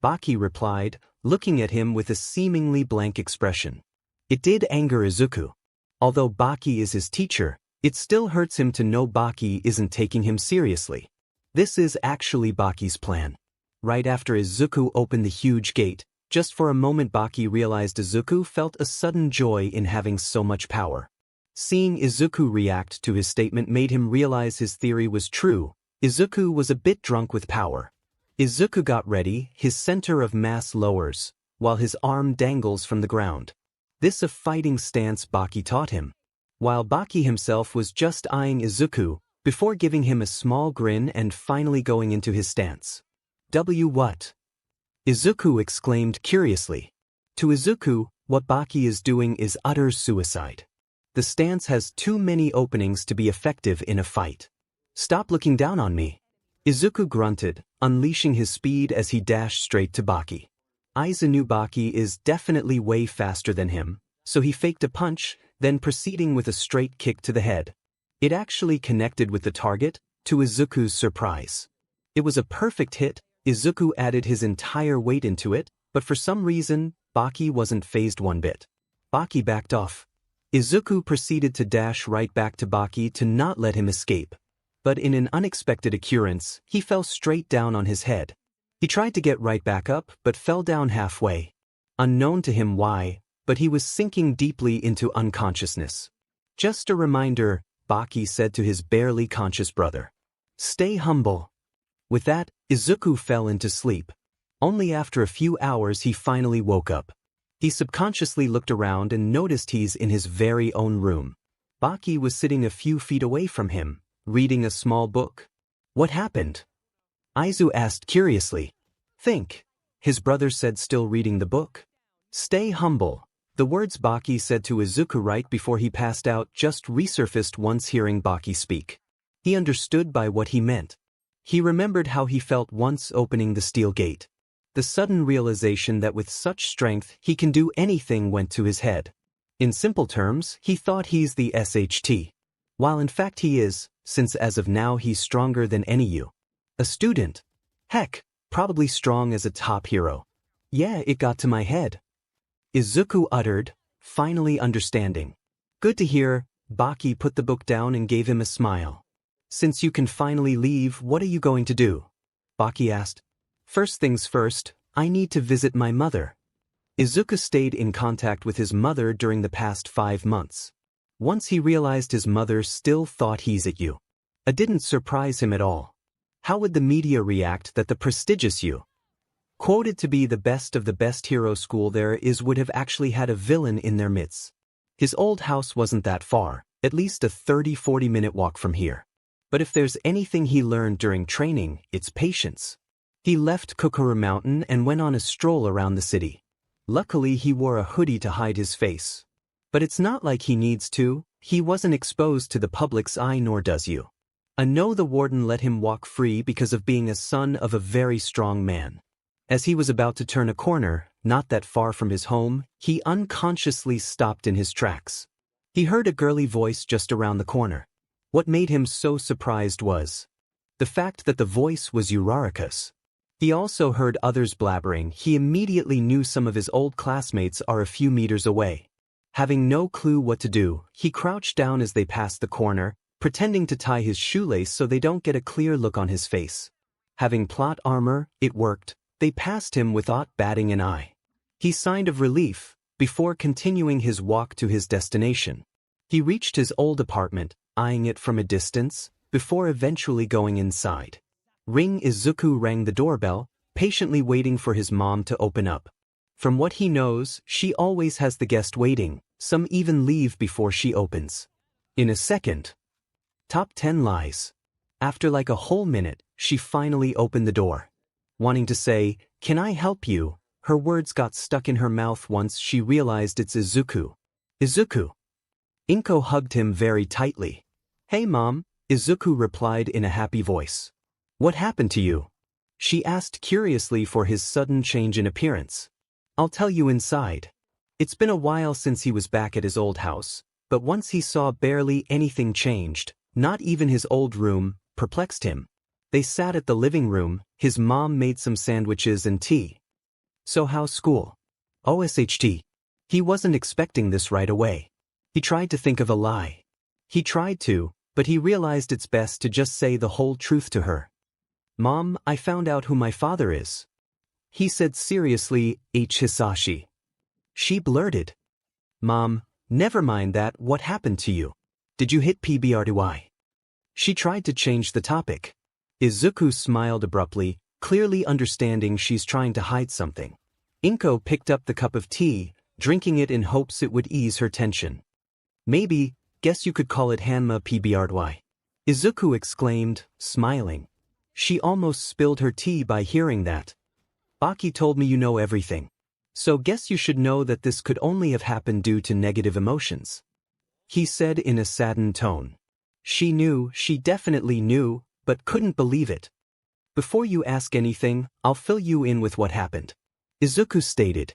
𝗵𝗃 replied, looking at him with a seemingly blank expression. It did anger Izuku. Although 𝗵𝗃 is his teacher, it still hurts him to know 𝗵𝗃 isn't taking him seriously. This is actually 𝗵𝗃's plan. Right after Izuku opened the huge gate, Just for a moment Baki realized Izuku felt a sudden joy in having so much power. Seeing Izuku react to his statement made him realize his theory was true. Izuku was a bit drunk with power. Izuku got ready, his center of mass lowers, while his arm dangles from the ground. This a fighting stance Baki taught him. While Baki himself was just eyeing Izuku, before giving him a small grin and finally going into his stance. What? Izuku exclaimed curiously. To Izuku, what Baki is doing is utter suicide. The stance has too many openings to be effective in a fight. Stop looking down on me. Izuku grunted, unleashing his speed as he dashed straight to Baki. Aizu knew Baki is definitely way faster than him, so he faked a punch, then proceeding with a straight kick to the head. It actually connected with the target, to Izuku's surprise. It was a perfect hit. Izuku added his entire weight into it, but for some reason, Baki wasn't fazed one bit. Baki backed off. Izuku proceeded to dash right back to Baki to not let him escape. But in an unexpected occurrence, he fell straight down on his head. He tried to get right back up but fell down halfway. Unknown to him why, but he was sinking deeply into unconsciousness. Just a reminder, Baki said to his barely conscious brother. Stay humble. With that, Izuku fell into sleep. Only after a few hours he finally woke up. He subconsciously looked around and noticed he's in his very own room. Baki was sitting a few feet away from him, reading a small book. What happened? Aizu asked curiously. Think, his brother said, still reading the book. Stay humble. The words Baki said to Izuku right before he passed out just resurfaced once hearing Baki speak. He understood by what he meant. He remembered how he felt once opening the steel gate. The sudden realization that with such strength he can do anything went to his head. In simple terms, he thought he's the SHT. While in fact he is, since as of now he's stronger than any you. A student. Heck, probably strong as a top hero. Yeah, it got to my head. Izuku uttered, finally understanding. Good to hear. Baki put the book down and gave him a smile. Since you can finally leave, what are you going to do? Baki asked. First things first, I need to visit my mother. Izuku stayed in contact with his mother during the past 5 months. Once he realized his mother still thought he's at you. It didn't surprise him at all. How would the media react that the prestigious you, quoted to be the best of the best hero school there is, would have actually had a villain in their midst? His old house wasn't that far, at least a 30-40 minute walk from here. But if there's anything he learned during training, it's patience. He left Kokoro Mountain and went on a stroll around the city. Luckily he wore a hoodie to hide his face. But it's not like he needs to. He wasn't exposed to the public's eye, nor does you. I know the warden let him walk free because of being a son of a very strong man. As he was about to turn a corner, not that far from his home, he unconsciously stopped in his tracks. He heard a girly voice just around the corner. What made him so surprised was the fact that the voice was 𝗬𝗓𝗏𝗧. He also heard others blabbering. He immediately knew some of his old classmates are a few meters away. Having no clue what to do, he crouched down as they passed the corner, pretending to tie his shoelace so they don't get a clear look on his face. Having plot armor, it worked. They passed him without batting an eye. He signed of relief, before continuing his walk to his destination. He reached his old apartment, eyeing it from a distance, before eventually going inside. Izuku rang the doorbell, patiently waiting for his mom to open up. From what he knows, she always has the guest waiting, some even leave before she opens. In a second. Top 10 lies. After like a whole minute, she finally opened the door. Wanting to say, "Can I help you?" her words got stuck in her mouth once she realized it's Izuku. Izuku. Inko hugged him very tightly. "Hey mom," Izuku replied in a happy voice. "What happened to you?" she asked curiously for his sudden change in appearance. "I'll tell you inside." It's been a while since he was back at his old house, but once he saw barely anything changed, not even his old room, perplexed him. They sat at the living room, his mom made some sandwiches and tea. "So how's school?" "OSHT. He wasn't expecting this right away. He tried to think of a lie. He tried to, but he realized it's best to just say the whole truth to her. "Mom, I found out who my father is." He said seriously, 𝗧𝗧𝗧𝗧𝗧. She blurted. Mom, never mind that, what happened to you? Did you hit 𝗵𝘃𝗧𝗏? She tried to change the topic. Izuku smiled abruptly, clearly understanding she's trying to hide something. Inko picked up the cup of tea, drinking it in hopes it would ease her tension. Maybe, guess you could call it 𝗵𝘃𝗲𝗏. Izuku exclaimed, smiling. She almost spilled her tea by hearing that. Baki told me you know everything. So guess you should know that this could only have happened due to negative emotions. He said in a saddened tone. She knew, she definitely knew, but couldn't believe it. Before you ask anything, I'll fill you in with what happened. Izuku stated.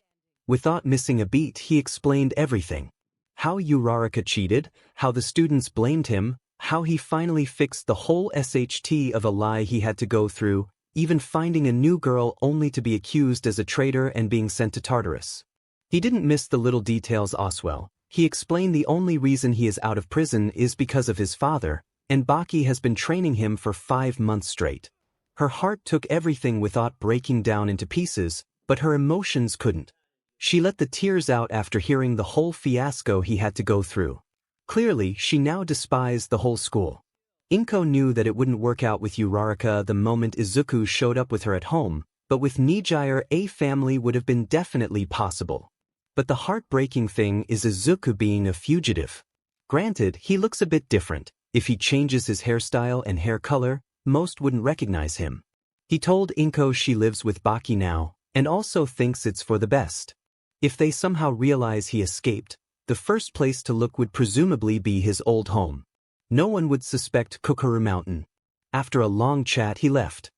Without missing a beat, he explained everything. How 𝗬𝗏 cheated, how the students blamed him, how he finally fixed the whole SHT of a lie he had to go through, even finding a new girl only to be accused as a traitor and being sent to Tartarus. He didn't miss the little details as well. He explained the only reason he is out of prison is because of his father, and Baki has been training him for 5 months straight. Her heart took everything without breaking down into pieces, but her emotions couldn't. She let the tears out after hearing the whole fiasco he had to go through. Clearly, she now despised the whole school. Inko knew that it wouldn't work out with 𝗬𝗏 the moment Izuku showed up with her at home, but with 𝗎𝗏 a family would have been definitely possible. But the heartbreaking thing is Izuku being a fugitive. Granted, he looks a bit different. If he changes his hairstyle and hair color, most wouldn't recognize him. He told Inko she lives with Baki now, and also thinks it's for the best. If they somehow realize he escaped, the first place to look would presumably be his old home. No one would suspect Kokoro Mountain. After a long chat he left.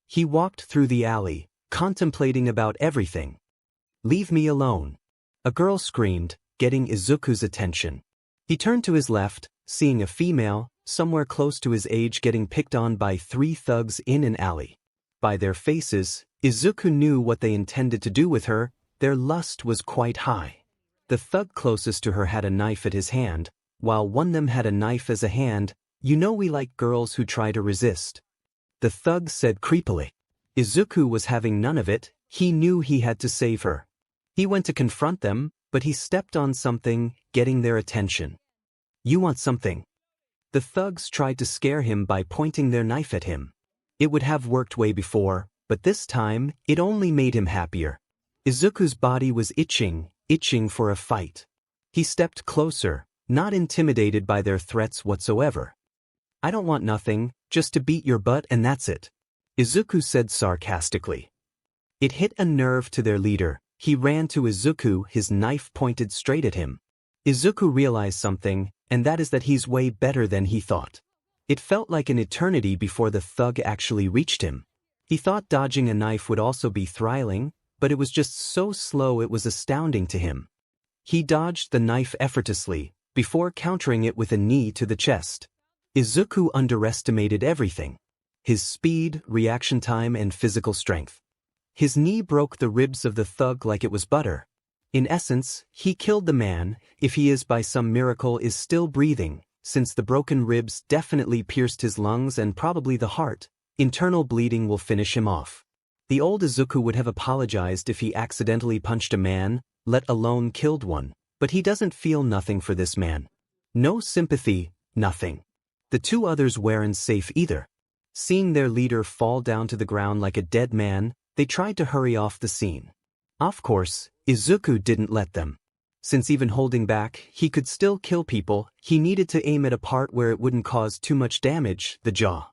He walked through the alley, contemplating about everything. Leave me alone. A girl screamed, getting Izuku's attention. He turned to his left, seeing a female, somewhere close to his age, getting picked on by 3 thugs in an alley. By their faces, Izuku knew what they intended to do with her. Their lust was quite high. The thug closest to her had a knife at his hand, while one of them had a knife as a hand. You know we like girls who try to resist. The thug said creepily. Izuku was having none of it. He knew he had to save her. He went to confront them, but he stepped on something, getting their attention. You want something? The thugs tried to scare him by pointing their knife at him. It would have worked way before, but this time, it only made him happier. Izuku's body was itching for a fight. He stepped closer, not intimidated by their threats whatsoever. I don't want nothing, just to beat your butt and that's it, Izuku said sarcastically. It hit a nerve to their leader. He ran to Izuku, his knife pointed straight at him. Izuku realized something, and that is that he's way better than he thought. It felt like an eternity before the thug actually reached him. He thought dodging a knife would also be thrilling, but it was just so slow it was astounding to him. He dodged the knife effortlessly, before countering it with a knee to the chest. Izuku underestimated everything. His speed, reaction time, and physical strength. His knee broke the ribs of the thug like it was butter. In essence, he killed the man, if he is by some miracle is still breathing, since the broken ribs definitely pierced his lungs and probably the heart. Internal bleeding will finish him off. The old Izuku would have apologized if he accidentally punched a man, let alone killed one, but he doesn't feel nothing for this man. No sympathy, nothing. The 2 others weren't safe either. Seeing their leader fall down to the ground like a dead man, they tried to hurry off the scene. Of course, Izuku didn't let them. Since even holding back, he could still kill people, he needed to aim at a part where it wouldn't cause too much damage, the jaw.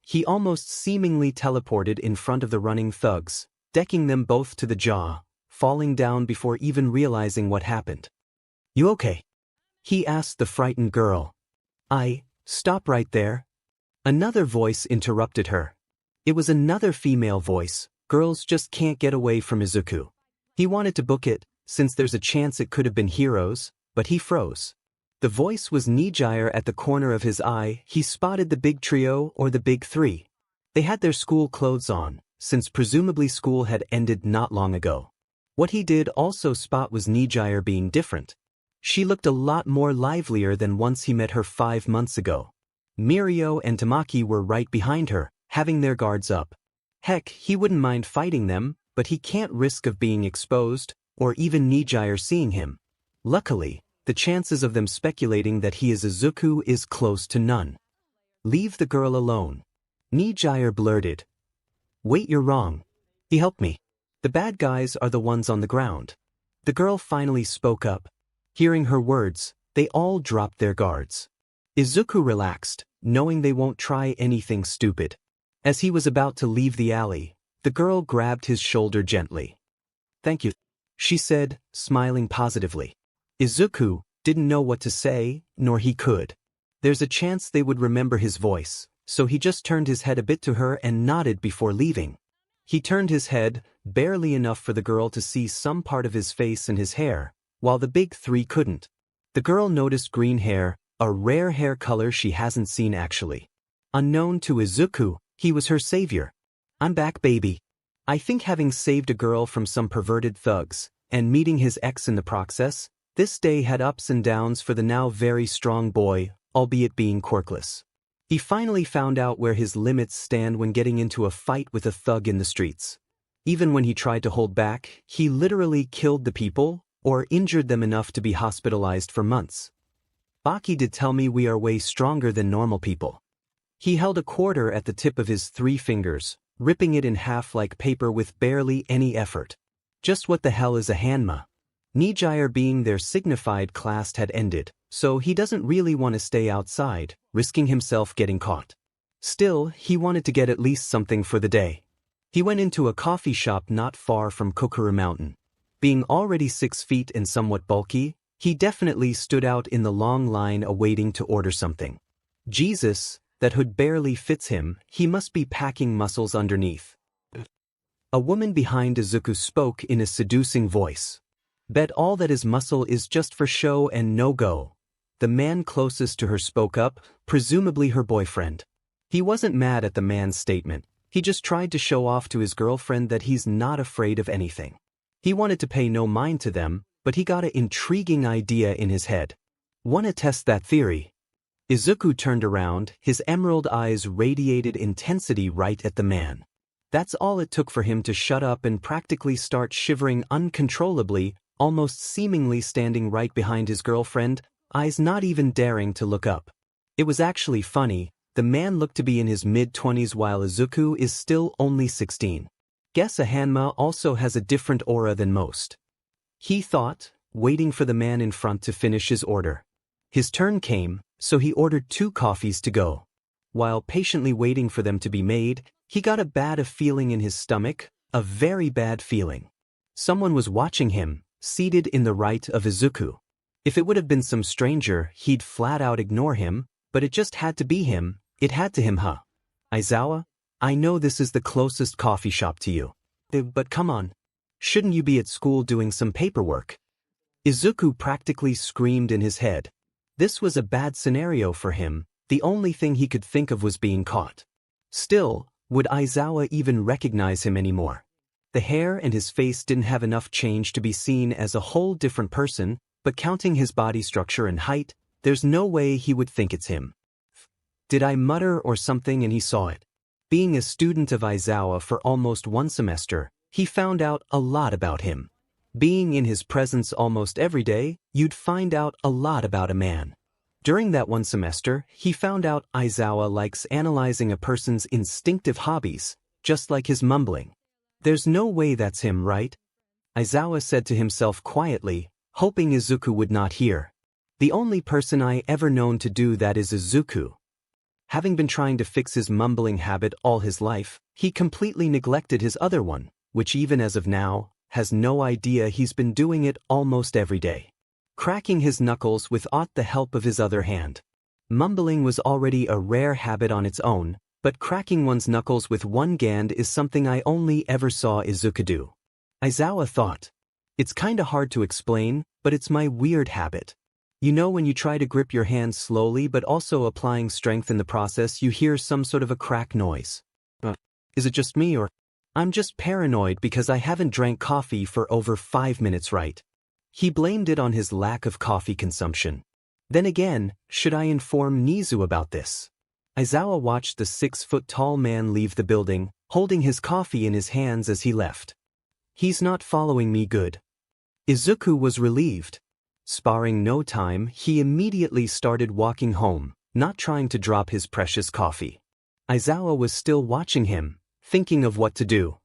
He almost seemingly teleported in front of the running thugs, decking them both to the jaw, falling down before even realizing what happened. You okay? He asked the frightened girl. Stop right there. Another voice interrupted her. It was another female voice. Girls just can't get away from Izuku. He wanted to book it, since there's a chance it could have been heroes, but he froze. The voice was 𝗎𝗏 at the corner of his eye. He spotted the big trio or the big 3. They had their school clothes on, since presumably school had ended not long ago. What he did also spot was 𝗎𝗏 being different. She looked a lot more livelier than once he met her 5 months ago. Mirio and Tamaki were right behind her, having their guards up. Heck, he wouldn't mind fighting them, but he can't risk of being exposed, or even 𝗵𝗧𝗧𝗧𝗧 seeing him. Luckily, the chances of them speculating that he is Izuku is close to none. Leave the girl alone. 𝗵𝗧𝗧𝗧𝗧 blurted. Wait, you're wrong. He helped me. The bad guys are the ones on the ground. The girl finally spoke up. Hearing her words, they all dropped their guards. Izuku relaxed, knowing they won't try anything stupid. As he was about to leave the alley, the girl grabbed his shoulder gently. Thank you, she said, smiling positively. Izuku didn't know what to say, nor he could. There's a chance they would remember his voice, so he just turned his head a bit to her and nodded before leaving. He turned his head, barely enough for the girl to see some part of his face and his hair, while the big three couldn't. The girl noticed green hair, a rare hair color she hasn't seen actually. Unknown to Izuku, he was her savior. I'm back, baby. I think having saved a girl from some perverted thugs, and meeting his ex in the process, this day had ups and downs for the now very strong boy, albeit being quirkless. He finally found out where his limits stand when getting into a fight with a thug in the streets. Even when he tried to hold back, he literally killed the people, or injured them enough to be hospitalized for months. Baki did tell me we are way stronger than normal people. He held a quarter at the tip of his 3 fingers, ripping it in half like paper with barely any effort. Just what the hell is a 𝗵𝗃? 𝗵𝗧𝗧𝗧𝗧 being their signified class had ended, so he doesn't really want to stay outside, risking himself getting caught. Still, he wanted to get at least something for the day. He went into a coffee shop not far from 𝗂𝗂𝗧 Mountain. Being already 6 feet and somewhat bulky, he definitely stood out in the long line awaiting to order something. Jesus, that hood barely fits him, he must be packing muscles underneath. A woman behind Izuku spoke in a seducing voice. Bet all that his muscle is just for show and no go. The man closest to her spoke up, presumably her boyfriend. He wasn't mad at the man's statement, he just tried to show off to his girlfriend that he's not afraid of anything. He wanted to pay no mind to them, but he got an intriguing idea in his head. Wanna test that theory? Izuku turned around, his emerald eyes radiated intensity right at the man. That's all it took for him to shut up and practically start shivering uncontrollably, almost seemingly standing right behind his girlfriend, eyes not even daring to look up. It was actually funny, the man looked to be in his mid-20s while Izuku is still only 16. Guess a 𝗵𝗃 also has a different aura than most. He thought, waiting for the man in front to finish his order. His turn came, so he ordered 2 coffees to go. While patiently waiting for them to be made, he got a bad feeling in his stomach, a very bad feeling. Someone was watching him, seated in the right of Izuku. If it would have been some stranger, he'd flat out ignore him, but it just had to be him, it had to him, huh? Aizawa, I know this is the closest coffee shop to you. But come on. Shouldn't you be at school doing some paperwork? Izuku practically screamed in his head. This was a bad scenario for him, the only thing he could think of was being caught. Still, would Aizawa even recognize him anymore? The hair and his face didn't have enough change to be seen as a whole different person, but counting his body structure and height, there's no way he would think it's him. Did I mutter or something and he saw it? Being a student of Aizawa for almost 1 semester, he found out a lot about him. Being in his presence almost every day, you'd find out a lot about a man. During that 1 semester, he found out Aizawa likes analyzing a person's instinctive hobbies, just like his mumbling. There's no way that's him, right? Aizawa said to himself quietly, hoping Izuku would not hear. The only person I ever known to do that is Izuku. Having been trying to fix his mumbling habit all his life, he completely neglected his other one, which even as of now, has no idea he's been doing it almost every day. Cracking his knuckles without the help of his other hand. Mumbling was already a rare habit on its own, but cracking one's knuckles with one hand is something I only ever saw Izuku do. Aizawa thought. It's kinda hard to explain, but it's my weird habit. You know when you try to grip your hand slowly but also applying strength in the process you hear some sort of a crack noise. Is it just me or? I'm just paranoid because I haven't drank coffee for over 5 minutes, right? He blamed it on his lack of coffee consumption. Then again, should I inform Nizu about this? Aizawa watched the 6-foot-tall man leave the building, holding his coffee in his hands as he left. He's not following me good. Izuku was relieved. Sparing no time, he immediately started walking home, not trying to drop his precious coffee. Aizawa was still watching him, thinking of what to do.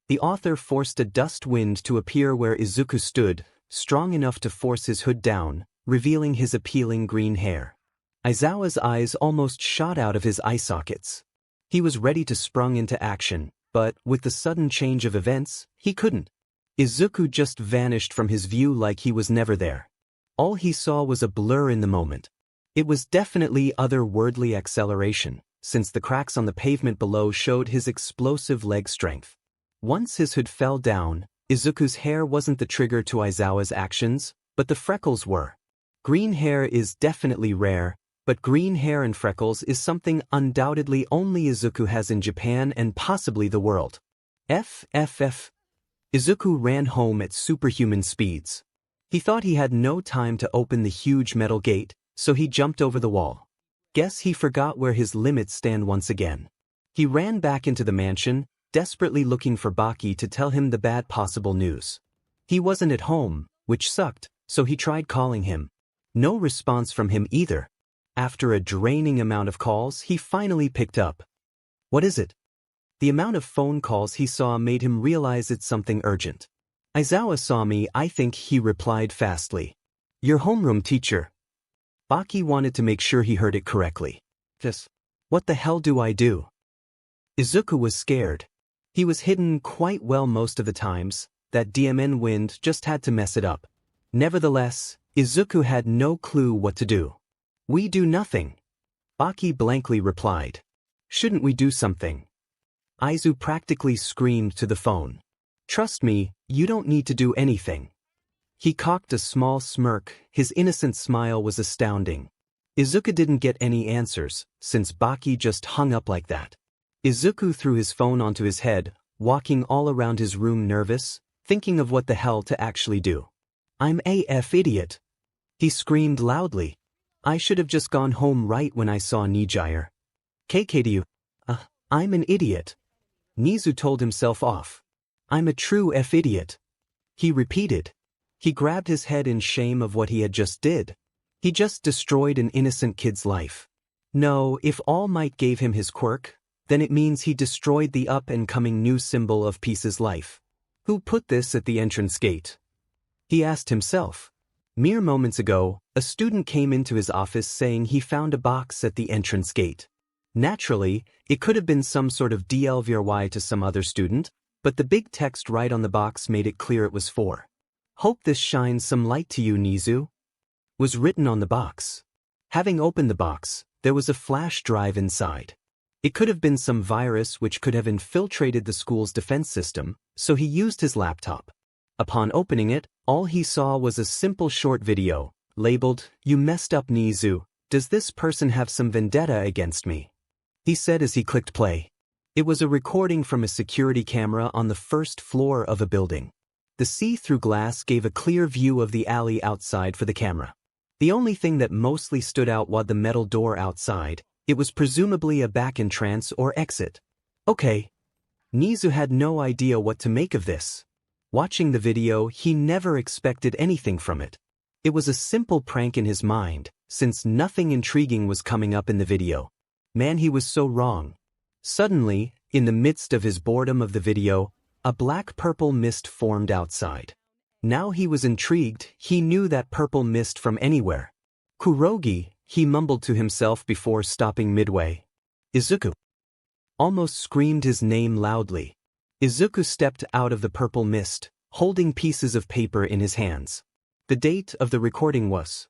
The author forced a dust wind to appear where Izuku stood, strong enough to force his hood down, revealing his appealing green hair. Aizawa's eyes almost shot out of his eye sockets. He was ready to spring into action, but with the sudden change of events, he couldn't. Izuku just vanished from his view like he was never there. All he saw was a blur in the moment. It was definitely otherworldly acceleration, since the cracks on the pavement below showed his explosive leg strength. Once his hood fell down, Izuku's hair wasn't the trigger to Aizawa's actions, but the freckles were. Green hair is definitely rare, but green hair and freckles is something undoubtedly only Izuku has in Japan and possibly the world. Izuku ran home at superhuman speeds. He thought he had no time to open the huge metal gate, so he jumped over the wall. Guess he forgot where his limits stand once again. He ran back into the mansion, desperately looking for Baki to tell him the bad possible news. He wasn't at home, which sucked, so he tried calling him. No response from him either. After a draining amount of calls, he finally picked up. What is it? The amount of phone calls he saw made him realize it's something urgent. Aizawa saw me, I think, he replied fastly. Your homeroom teacher. Baki wanted to make sure he heard it correctly. What the hell do I do? Izuku was scared. He was hidden quite well most of the times, that DMN wind just had to mess it up. Nevertheless, Izuku had no clue what to do. We do nothing. Baki blankly replied. Shouldn't we do something? Aizu practically screamed to the phone. Trust me, you don't need to do anything. He cocked a small smirk, his innocent smile was astounding. Izuku didn't get any answers, since Baki just hung up like that. Izuku threw his phone onto his head, walking all around his room nervous, thinking of what the hell to actually do. I'm AF idiot. He screamed loudly. I should have just gone home right when I saw Nijire. KKDU. I'm an idiot. Nizu told himself off. I'm a true F idiot. He repeated. He grabbed his head in shame of what he had just did. He just destroyed an innocent kid's life. No, if All Might gave him his quirk, then it means he destroyed the up-and-coming new symbol of peace's life. Who put this at the entrance gate? He asked himself. Mere moments ago, a student came into his office saying he found a box at the entrance gate. Naturally, it could have been some sort of 𝗬𝗲𝗎 to some other student, but the big text right on the box made it clear it was for. Hope this shines some light to you, Nizu. Was written on the box. Having opened the box, there was a flash drive inside. It could have been some virus which could have infiltrated the school's defense system, so he used his laptop. Upon opening it, all he saw was a simple short video, labeled, "You messed up, Nizu. Does this person have some vendetta against me?" He said as he clicked play. It was a recording from a security camera on the first floor of a building. The see-through glass gave a clear view of the alley outside for the camera. The only thing that mostly stood out was the metal door outside. It was presumably a back entrance or exit. Okay. Nizu had no idea what to make of this. Watching the video, he never expected anything from it. It was a simple prank in his mind, since nothing intriguing was coming up in the video. Man, he was so wrong. Suddenly, in the midst of his boredom of the video, a black-purple mist formed outside. Now he was intrigued, he knew that purple mist from anywhere. Kurogi, he mumbled to himself before stopping midway. Izuku. Almost screamed his name loudly. Izuku stepped out of the purple mist, holding pieces of paper in his hands. The date of the recording was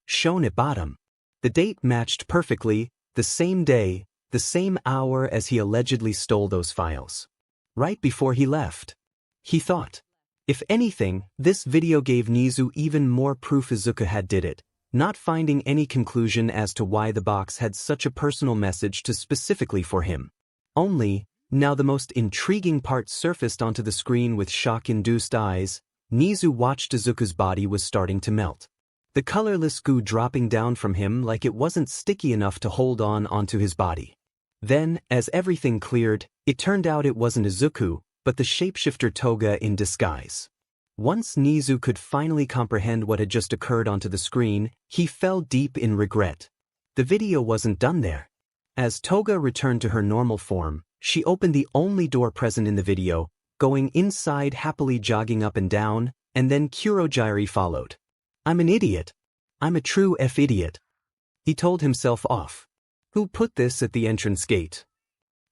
shown at bottom. The date matched perfectly, the same day, the same hour as he allegedly stole those files. Right before he left. He thought. If anything, this video gave Nizu even more proof Izuku had did it, not finding any conclusion as to why the box had such a personal message to specifically for him. Only, now the most intriguing part surfaced onto the screen with shock-induced eyes. Nizu watched Izuku's body was starting to melt. The colorless goo dropping down from him like it wasn't sticky enough to hold onto his body. Then, as everything cleared, it turned out it wasn't Izuku, but the shapeshifter Toga in disguise. Once Nizu could finally comprehend what had just occurred onto the screen, he fell deep in regret. The video wasn't done there. As Toga returned to her normal form, she opened the only door present in the video, going inside happily jogging up and down, and then 𝗬𝗪𝗧𝗏 followed. "I'm an idiot. I'm a true idiot," he told himself off. Who put this at the entrance gate?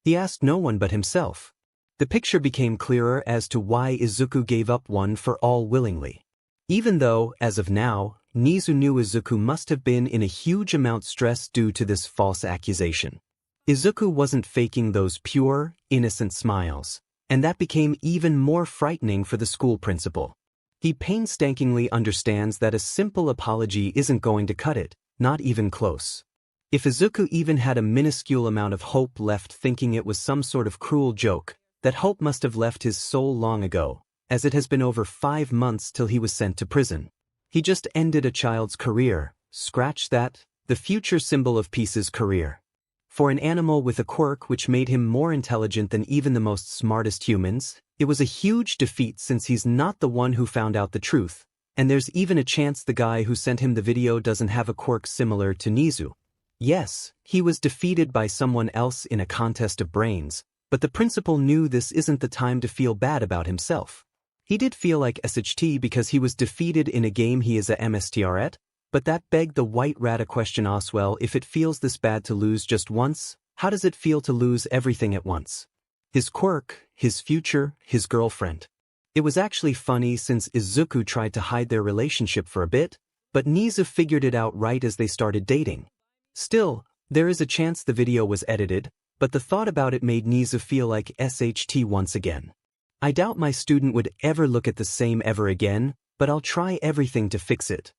He asked no one but himself. The picture became clearer as to why Izuku gave up one for all willingly. Even though, as of now, Nizu knew Izuku must have been in a huge amount stressed due to this false accusation. Izuku wasn't faking those pure, innocent smiles, and that became even more frightening for the school principal. He painstakingly understands that a simple apology isn't going to cut it, not even close. If Izuku even had a minuscule amount of hope left thinking it was some sort of cruel joke, that hope must have left his soul long ago, as it has been over 5 months till he was sent to prison. He just ended a child's career, scratch that, the future symbol of peace's career. For an animal with a quirk which made him more intelligent than even the most smartest humans, it was a huge defeat since he's not the one who found out the truth, and there's even a chance the guy who sent him the video doesn't have a quirk similar to Nizu. Yes, he was defeated by someone else in a contest of brains, but the principal knew this isn't the time to feel bad about himself. He did feel like 𝗧𝗏𝗃 because he was defeated in a game he is a 𝗵𝘃𝗲𝗏, but that begged the 𝗧𝗏𝗏 question as well. If it feels this bad to lose just once, how does it feel to lose everything at once? His quirk, his future, his girlfriend. It was actually funny since Izuku tried to hide their relationship for a bit, but Nizu figured it out right as they started dating. Still, there is a chance the video was edited, but the thought about it made Nizu feel like 𝗧𝗏𝗃 once again. "I doubt my student would ever look at the same ever again, but I'll try everything to fix it,"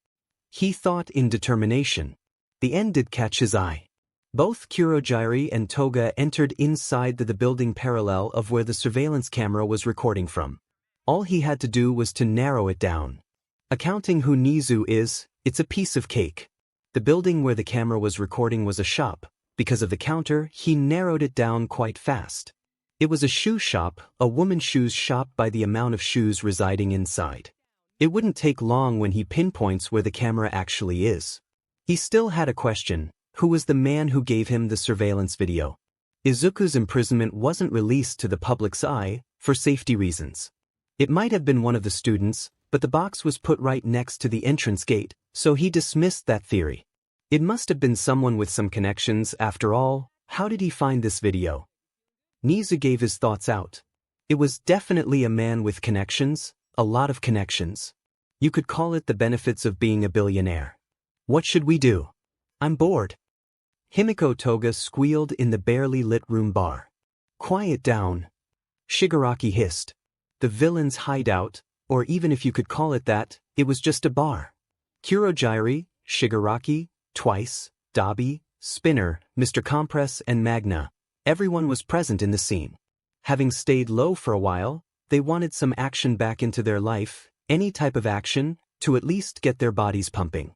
he thought in determination. The end did catch his eye. Both 𝗬𝗪𝗧𝗏 and Toga entered inside the building parallel of where the surveillance camera was recording from. All he had to do was to narrow it down. Accounting who Nizu is, it's a piece of cake. The building where the camera was recording was a shop. Because of the counter, he narrowed it down quite fast. It was a shoe shop, a woman's shoes shop by the amount of shoes residing inside. It wouldn't take long when he pinpoints where the camera actually is. He still had a question: who was the man who gave him the surveillance video? Izuku's imprisonment wasn't released to the public's eye, for safety reasons. It might have been one of the students, but the box was put right next to the entrance gate, so he dismissed that theory. It must have been someone with some connections. After all, how did he find this video? Nizu gave his thoughts out. It was definitely a man with connections, a lot of connections. You could call it the benefits of being a billionaire. "What should we do? I'm bored." Himiko Toga squealed in the barely lit room bar. "Quiet down." Shigaraki hissed. The villain's hideout, or even if you could call it that, it was just a bar. 𝗬𝗪𝗧𝗏, Shigaraki, Twice, Dabi, Spinner, Mr. Compress and Magna. Everyone was present in the scene. Having stayed low for a while, they wanted some action back into their life, any type of action, to at least get their bodies pumping.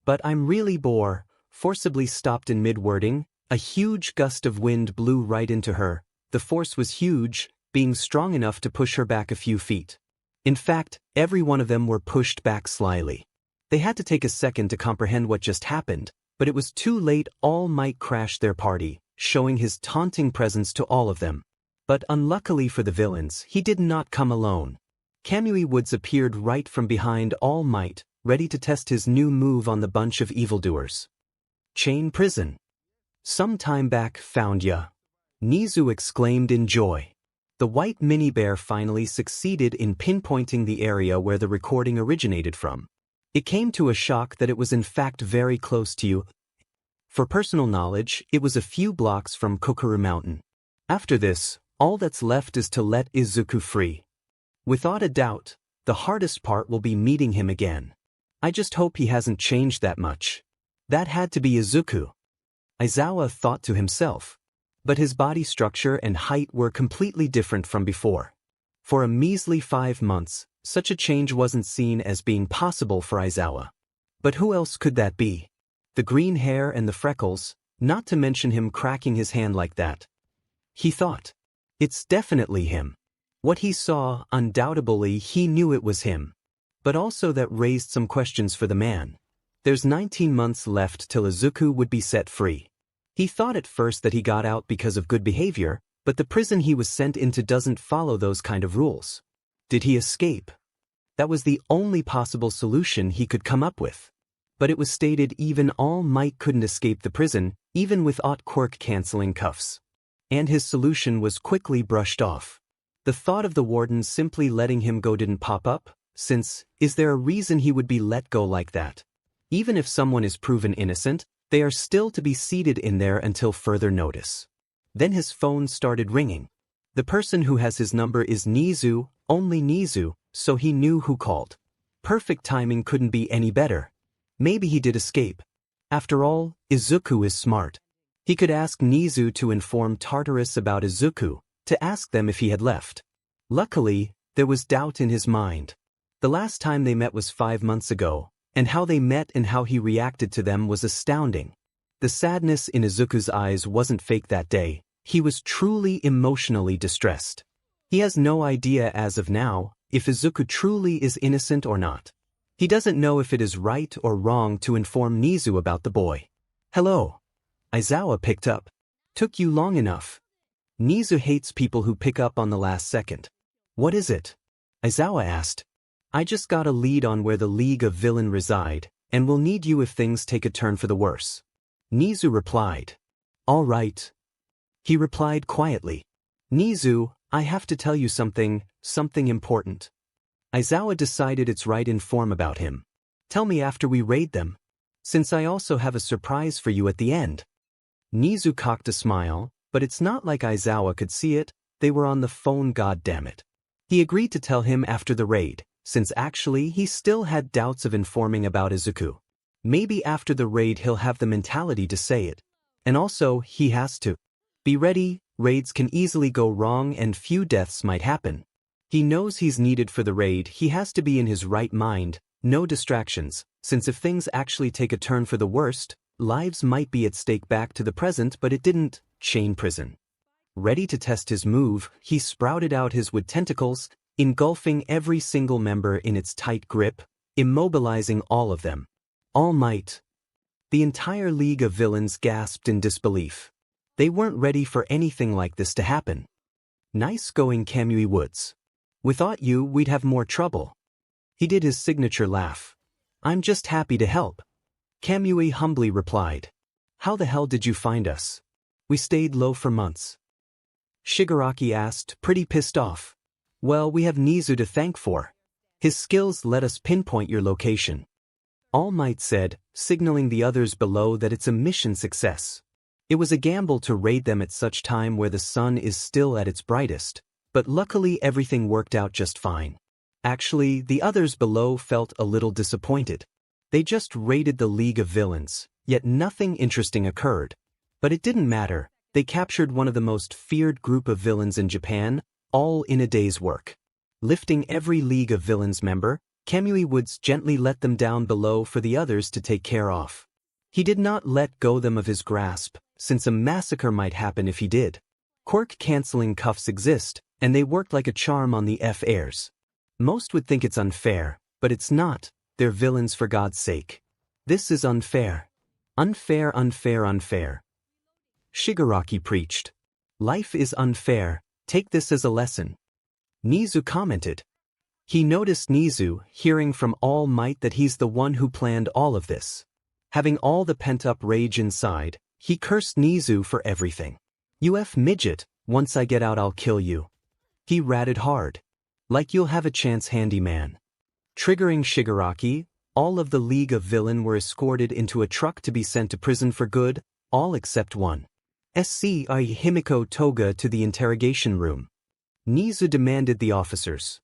"But I'm really bored," forcibly stopped in mid-wording. A huge gust of wind blew right into her. The force was huge, being strong enough to push her back a few feet. In fact, every one of them were pushed back slyly. They had to take a second to comprehend what just happened, but it was too late. All Might crashed their party, showing his taunting presence to all of them. But unluckily for the villains, he did not come alone. Kamui Woods appeared right from behind All Might, ready to test his new move on the bunch of evildoers. "Chain prison. Some time back found ya," Nizu exclaimed in joy. The white mini bear finally succeeded in pinpointing the area where the recording originated from. It came to a shock that it was in fact very close to you. For personal knowledge, it was a few blocks from Kokoro Mountain. After this, all that's left is to let Izuku free. Without a doubt, the hardest part will be meeting him again. I just hope he hasn't changed that much. That had to be Izuku. Aizawa thought to himself. But his body structure and height were completely different from before. For a measly 5 months, such a change wasn't seen as being possible for Aizawa. But who else could that be? The green hair and the freckles, not to mention him cracking his hand like that. He thought, it's definitely him. What he saw, undoubtedly he knew it was him. But also that raised some questions for the man. There's 19 months left till Izuku would be set free. He thought at first that he got out because of good behavior, but the prison he was sent into doesn't follow those kind of rules. Did he escape? That was the only possible solution he could come up with. But it was stated even All Might couldn't escape the prison, even without quirk canceling cuffs. And his solution was quickly brushed off. The thought of the warden simply letting him go didn't pop up, since, is there a reason he would be let go like that? Even if someone is proven innocent, they are still to be seated in there until further notice. Then his phone started ringing. The person who has his number is 𝗍𝗬, only 𝗍𝗬, so he knew who called. Perfect timing couldn't be any better. Maybe he did escape. After all, Izuku is smart. He could ask 𝗍𝗬 to inform Tartarus about Izuku, to ask them if he had left. Luckily, there was doubt in his mind. The last time they met was 5 months ago, and how they met and how he reacted to them was astounding. The sadness in Izuku's eyes wasn't fake that day. He was truly emotionally distressed. He has no idea as of now if Izuku truly is innocent or not. He doesn't know if it is right or wrong to inform 𝗍𝗬 about the boy. Hello. Aizawa picked up. Took you long enough. 𝗍𝗬 hates people who pick up on the last second. What is it? Aizawa asked. I just got a lead on where the League of Villains reside, and will need you if things take a turn for the worse. 𝗍𝗬 replied. All right. He replied quietly. 𝗍𝗬, I have to tell you something important. Aizawa decided it's right to inform about him. Tell me after we raid them, since I also have a surprise for you at the end. 𝗍𝗬 cocked a smile, but it's not like Aizawa could see it, they were on the phone, goddammit. He agreed to tell him after the raid, since actually he still had doubts of informing about Izuku. Maybe after the raid he'll have the mentality to say it. And also, he has to be ready, raids can easily go wrong and few deaths might happen. He knows he's needed for the raid, he has to be in his right mind, no distractions, since if things actually take a turn for the worst, lives might be at stake back to the present, but it didn't. Chain prison. Ready to test his move, he sprouted out his wood tentacles, engulfing every single member in its tight grip, immobilizing all of them. All Might. The entire League of Villains gasped in disbelief. They weren't ready for anything like this to happen. Nice going, 𝗵𝗃. Without you, we'd have more trouble. He did his signature laugh. I'm just happy to help. 𝗵𝗃 humbly replied. How the hell did you find us? We stayed low for months. Shigaraki asked, pretty pissed off. Well, we have 𝗍𝗬 to thank for. His skills let us pinpoint your location. All Might said, signaling the others below that it's a mission success. It was a gamble to raid them at such time where the sun is still at its brightest, but luckily everything worked out just fine. Actually, the others below felt a little disappointed. They just raided the League of Villains, yet nothing interesting occurred. But it didn't matter, they captured one of the most feared group of villains in Japan, all in a day's work. Lifting every League of Villains member, 𝗵𝗃 gently let them down below for the others to take care of. He did not let go them of his grasp, since a massacre might happen if he did. Quirk-canceling cuffs exist, and they worked like a charm on the 𝗧𝗪𝗎s. Most would think it's unfair, but it's not. They're villains for God's sake. This is unfair. Unfair, unfair, unfair. Shigaraki preached. Life is unfair, take this as a lesson. 𝗍𝗬 commented. He noticed 𝗍𝗬 hearing from All Might that he's the one who planned all of this. Having all the pent-up rage inside, he cursed 𝗍𝗬 for everything. UF midget, once I get out I'll kill you. He ratted hard. Like you'll have a chance, handyman. Triggering Shigaraki, all of the League of Villains were escorted into a truck to be sent to prison for good, all except one. 𝗧𝗵𝗲 𝗵𝗃 to the interrogation room. 𝗍𝗬 demanded the officers.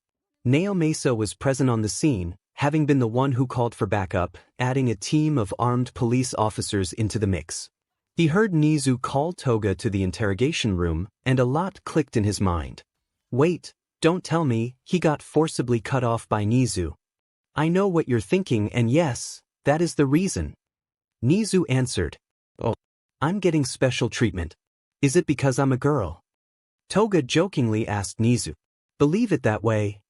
Naomasa was present on the scene, having been the one who called for backup, adding a team of armed police officers into the mix. He heard 𝗍𝗬 call Toga to the interrogation room, and a lot clicked in his mind. Wait, don't tell me, he got forcibly cut off by 𝗍𝗬. I know what you're thinking, and yes, that is the reason. 𝗍𝗬 answered. Oh, I'm getting special treatment. Is it because I'm a girl? Toga jokingly asked 𝗍𝗬. Believe it that way.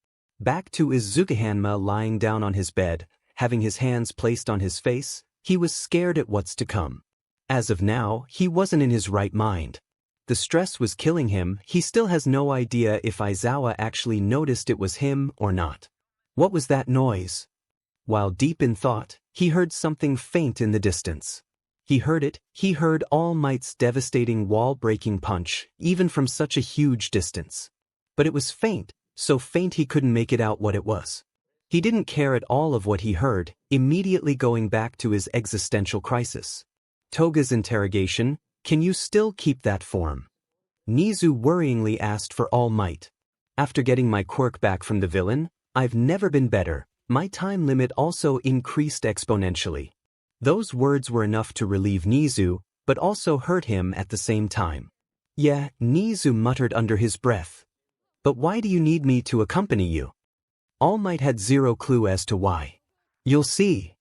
Back to 𝗧𝗵𝗵𝗲 lying down on his bed, having his hands placed on his face, he was scared at what's to come. As of now, he wasn't in his right mind. The stress was killing him. He still has no idea if Izuku actually noticed it was him or not. What was that noise? While deep in thought, he heard something faint in the distance. He heard it. He heard All Might's devastating wall-breaking punch, even from such a huge distance. But it was faint, so faint he couldn't make it out what it was. He didn't care at all of what he heard, immediately going back to his existential crisis. Toga's interrogation, "Can you still keep that form?" Nizu worryingly asked for All Might. "After getting my quirk back from the villain, I've never been better. My time limit also increased exponentially." Those words were enough to relieve Nizu, but also hurt him at the same time. "Yeah," Nizu muttered under his breath. "But why do you need me to accompany you?" All Might had zero clue as to why. "You'll see,"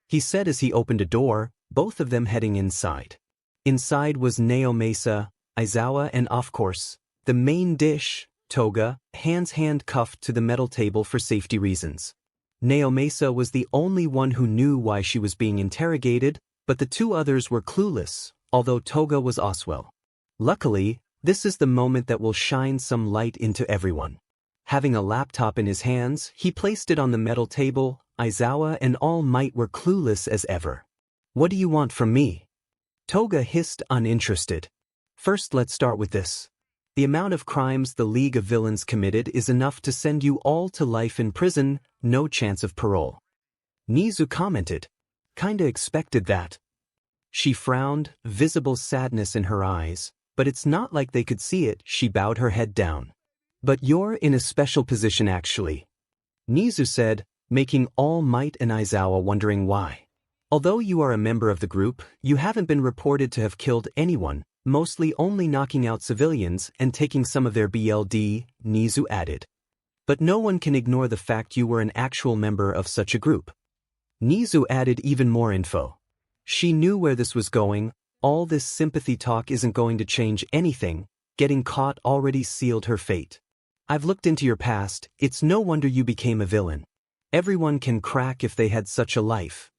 he said as he opened a door, both of them heading inside. Inside was 𝗧𝗵𝗲𝗧𝗔, Izuku, and of course, the main dish, Toga, hands handcuffed to the metal table for safety reasons. 𝗧𝗵𝗲𝗧𝗔 was the only one who knew why she was being interrogated, but the two others were clueless, although Toga was Oswell. Luckily, this is the moment that will shine some light into everyone. Having a laptop in his hands, he placed it on the metal table. Izuku and All Might were clueless as ever. "What do you want from me?" Toga hissed, uninterested. "First, let's start with this. The amount of crimes the League of Villains committed is enough to send you all to life in prison, no chance of parole." Nizu commented. "Kinda expected that." She frowned, visible sadness in her eyes, but it's not like they could see it. She bowed her head down. "But you're in a special position actually," Nizu said, making All Might and Izuku wondering why. "Although you are a member of the group, you haven't been reported to have killed anyone, mostly only knocking out civilians and taking some of their BLD, Nizu added. But no one can ignore the fact you were an actual member of such a group." Nizu added even more info. She knew where this was going. All this sympathy talk isn't going to change anything. Getting caught already sealed her fate. "I've looked into your past. It's no wonder you became a villain. Everyone can crack if they had such a life."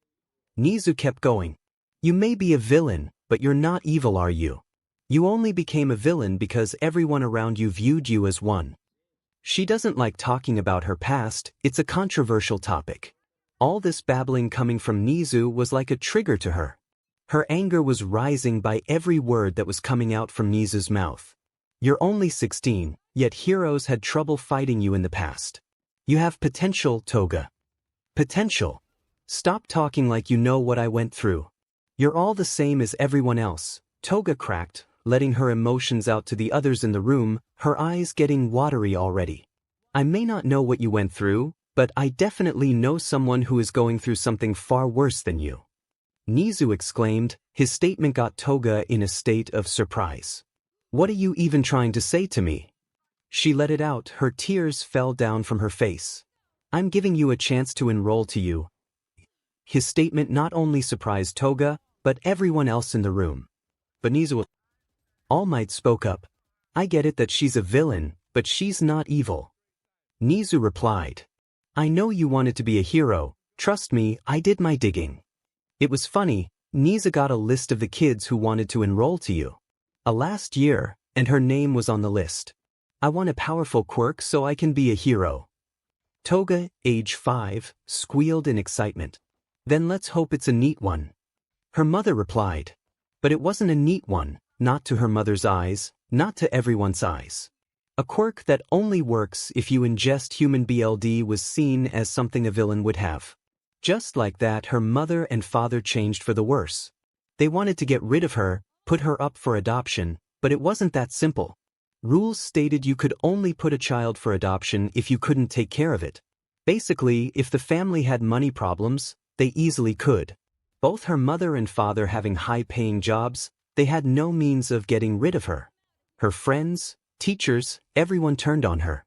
Nizu kept going. "You may be a villain, but you're not evil, are you? You only became a villain because everyone around you viewed you as one." She doesn't like talking about her past. It's a controversial topic. All this babbling coming from Nizu was like a trigger to her. Her anger was rising by every word that was coming out from Nizu's mouth. "You're only 16, yet heroes had trouble fighting you in the past. You have potential, Toga." "Potential? Stop talking like you know what I went through. You're all the same as everyone else," Toga cracked, letting her emotions out to the others in the room, her eyes getting watery already. "I may not know what you went through, but I definitely know someone who is going through something far worse than you," Nizu exclaimed. His statement got Toga in a state of surprise. "What are you even trying to say to me?" She let it out. Her tears fell down from her face. "I'm giving you a chance to enroll to you." His statement not only surprised Toga, but everyone else in the room. But Nizu, All Might spoke up. "I get it that she's a villain, but she's not evil." Nizu replied. "I know you wanted to be a hero. Trust me, I did my digging." It was funny. Nizu got a list of the kids who wanted to enroll to you. Last year, and her name was on the list. "I want a powerful quirk so I can be a hero." Toga, age 5, squealed in excitement. "Then let's hope it's a neat one." Her mother replied. But it wasn't a neat one, not to her mother's eyes, not to everyone's eyes. A quirk that only works if you ingest human BLD was seen as something a villain would have. Just like that, her mother and father changed for the worse. They wanted to get rid of her, put her up for adoption, but it wasn't that simple. Rules stated you could only put a child for adoption if you couldn't take care of it. Basically, if the family had money problems, they easily could. Both her mother and father having high-paying jobs, they had no means of getting rid of her. Her friends, teachers, everyone turned on her.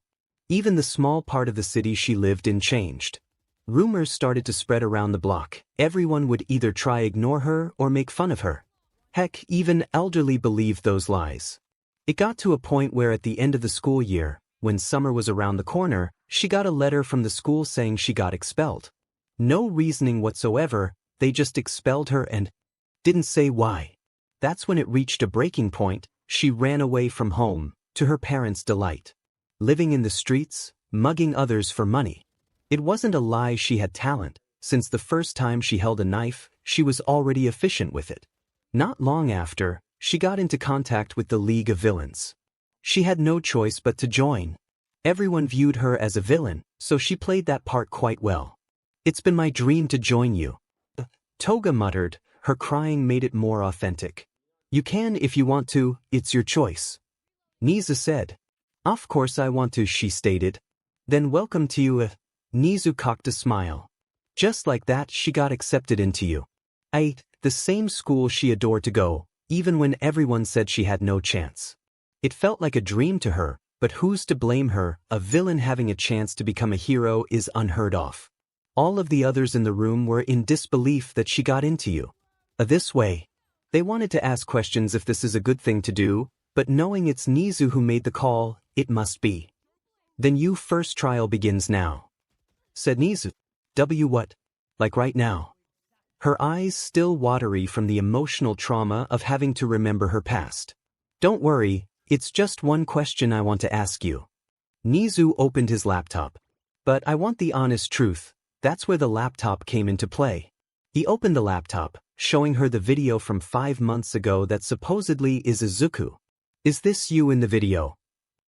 Even the small part of the city she lived in changed. Rumors started to spread around the block. Everyone would either try ignore her or make fun of her. Heck, even elderly believed those lies. It got to a point where at the end of the school year, when summer was around the corner, she got a letter from the school saying she got expelled. No reasoning whatsoever, they just expelled her and didn't say why. That's when it reached a breaking point. She ran away from home, to her parents' delight. Living in the streets, mugging others for money. It wasn't a lie she had talent. Since the first time she held a knife, she was already efficient with it. Not long after, she got into contact with the League of Villains. She had no choice but to join. Everyone viewed her as a villain, so she played that part quite well. "It's been my dream to join you," Toga muttered. Her crying made it more authentic. "You can if you want to, it's your choice." 𝗧𝗍 said. "Of course I want to," she stated. "Then welcome to you, 𝗧𝗍𝗄 cocked a smile. Just like that she got accepted into 𝗧𝗏, the same school she adored to go, even when everyone said she had no chance. It felt like a dream to her, but who's to blame her? A villain having a chance to become a hero is unheard of. All of the others in the room were in disbelief that she got into this way. They wanted to ask questions if this is a good thing to do, but knowing it's 𝗧𝗍 who made the call, it must be. "Then you first trial begins now," said 𝗧𝗍. What? Like right now?" Her eyes still watery from the emotional trauma of having to remember her past. "Don't worry, it's just one question I want to ask you." 𝗧𝗍 opened his laptop. "But I want the honest truth." That's where the laptop came into play. He opened the laptop, showing her the video from 5 months ago that supposedly is Izuku. "Is this you in the video?"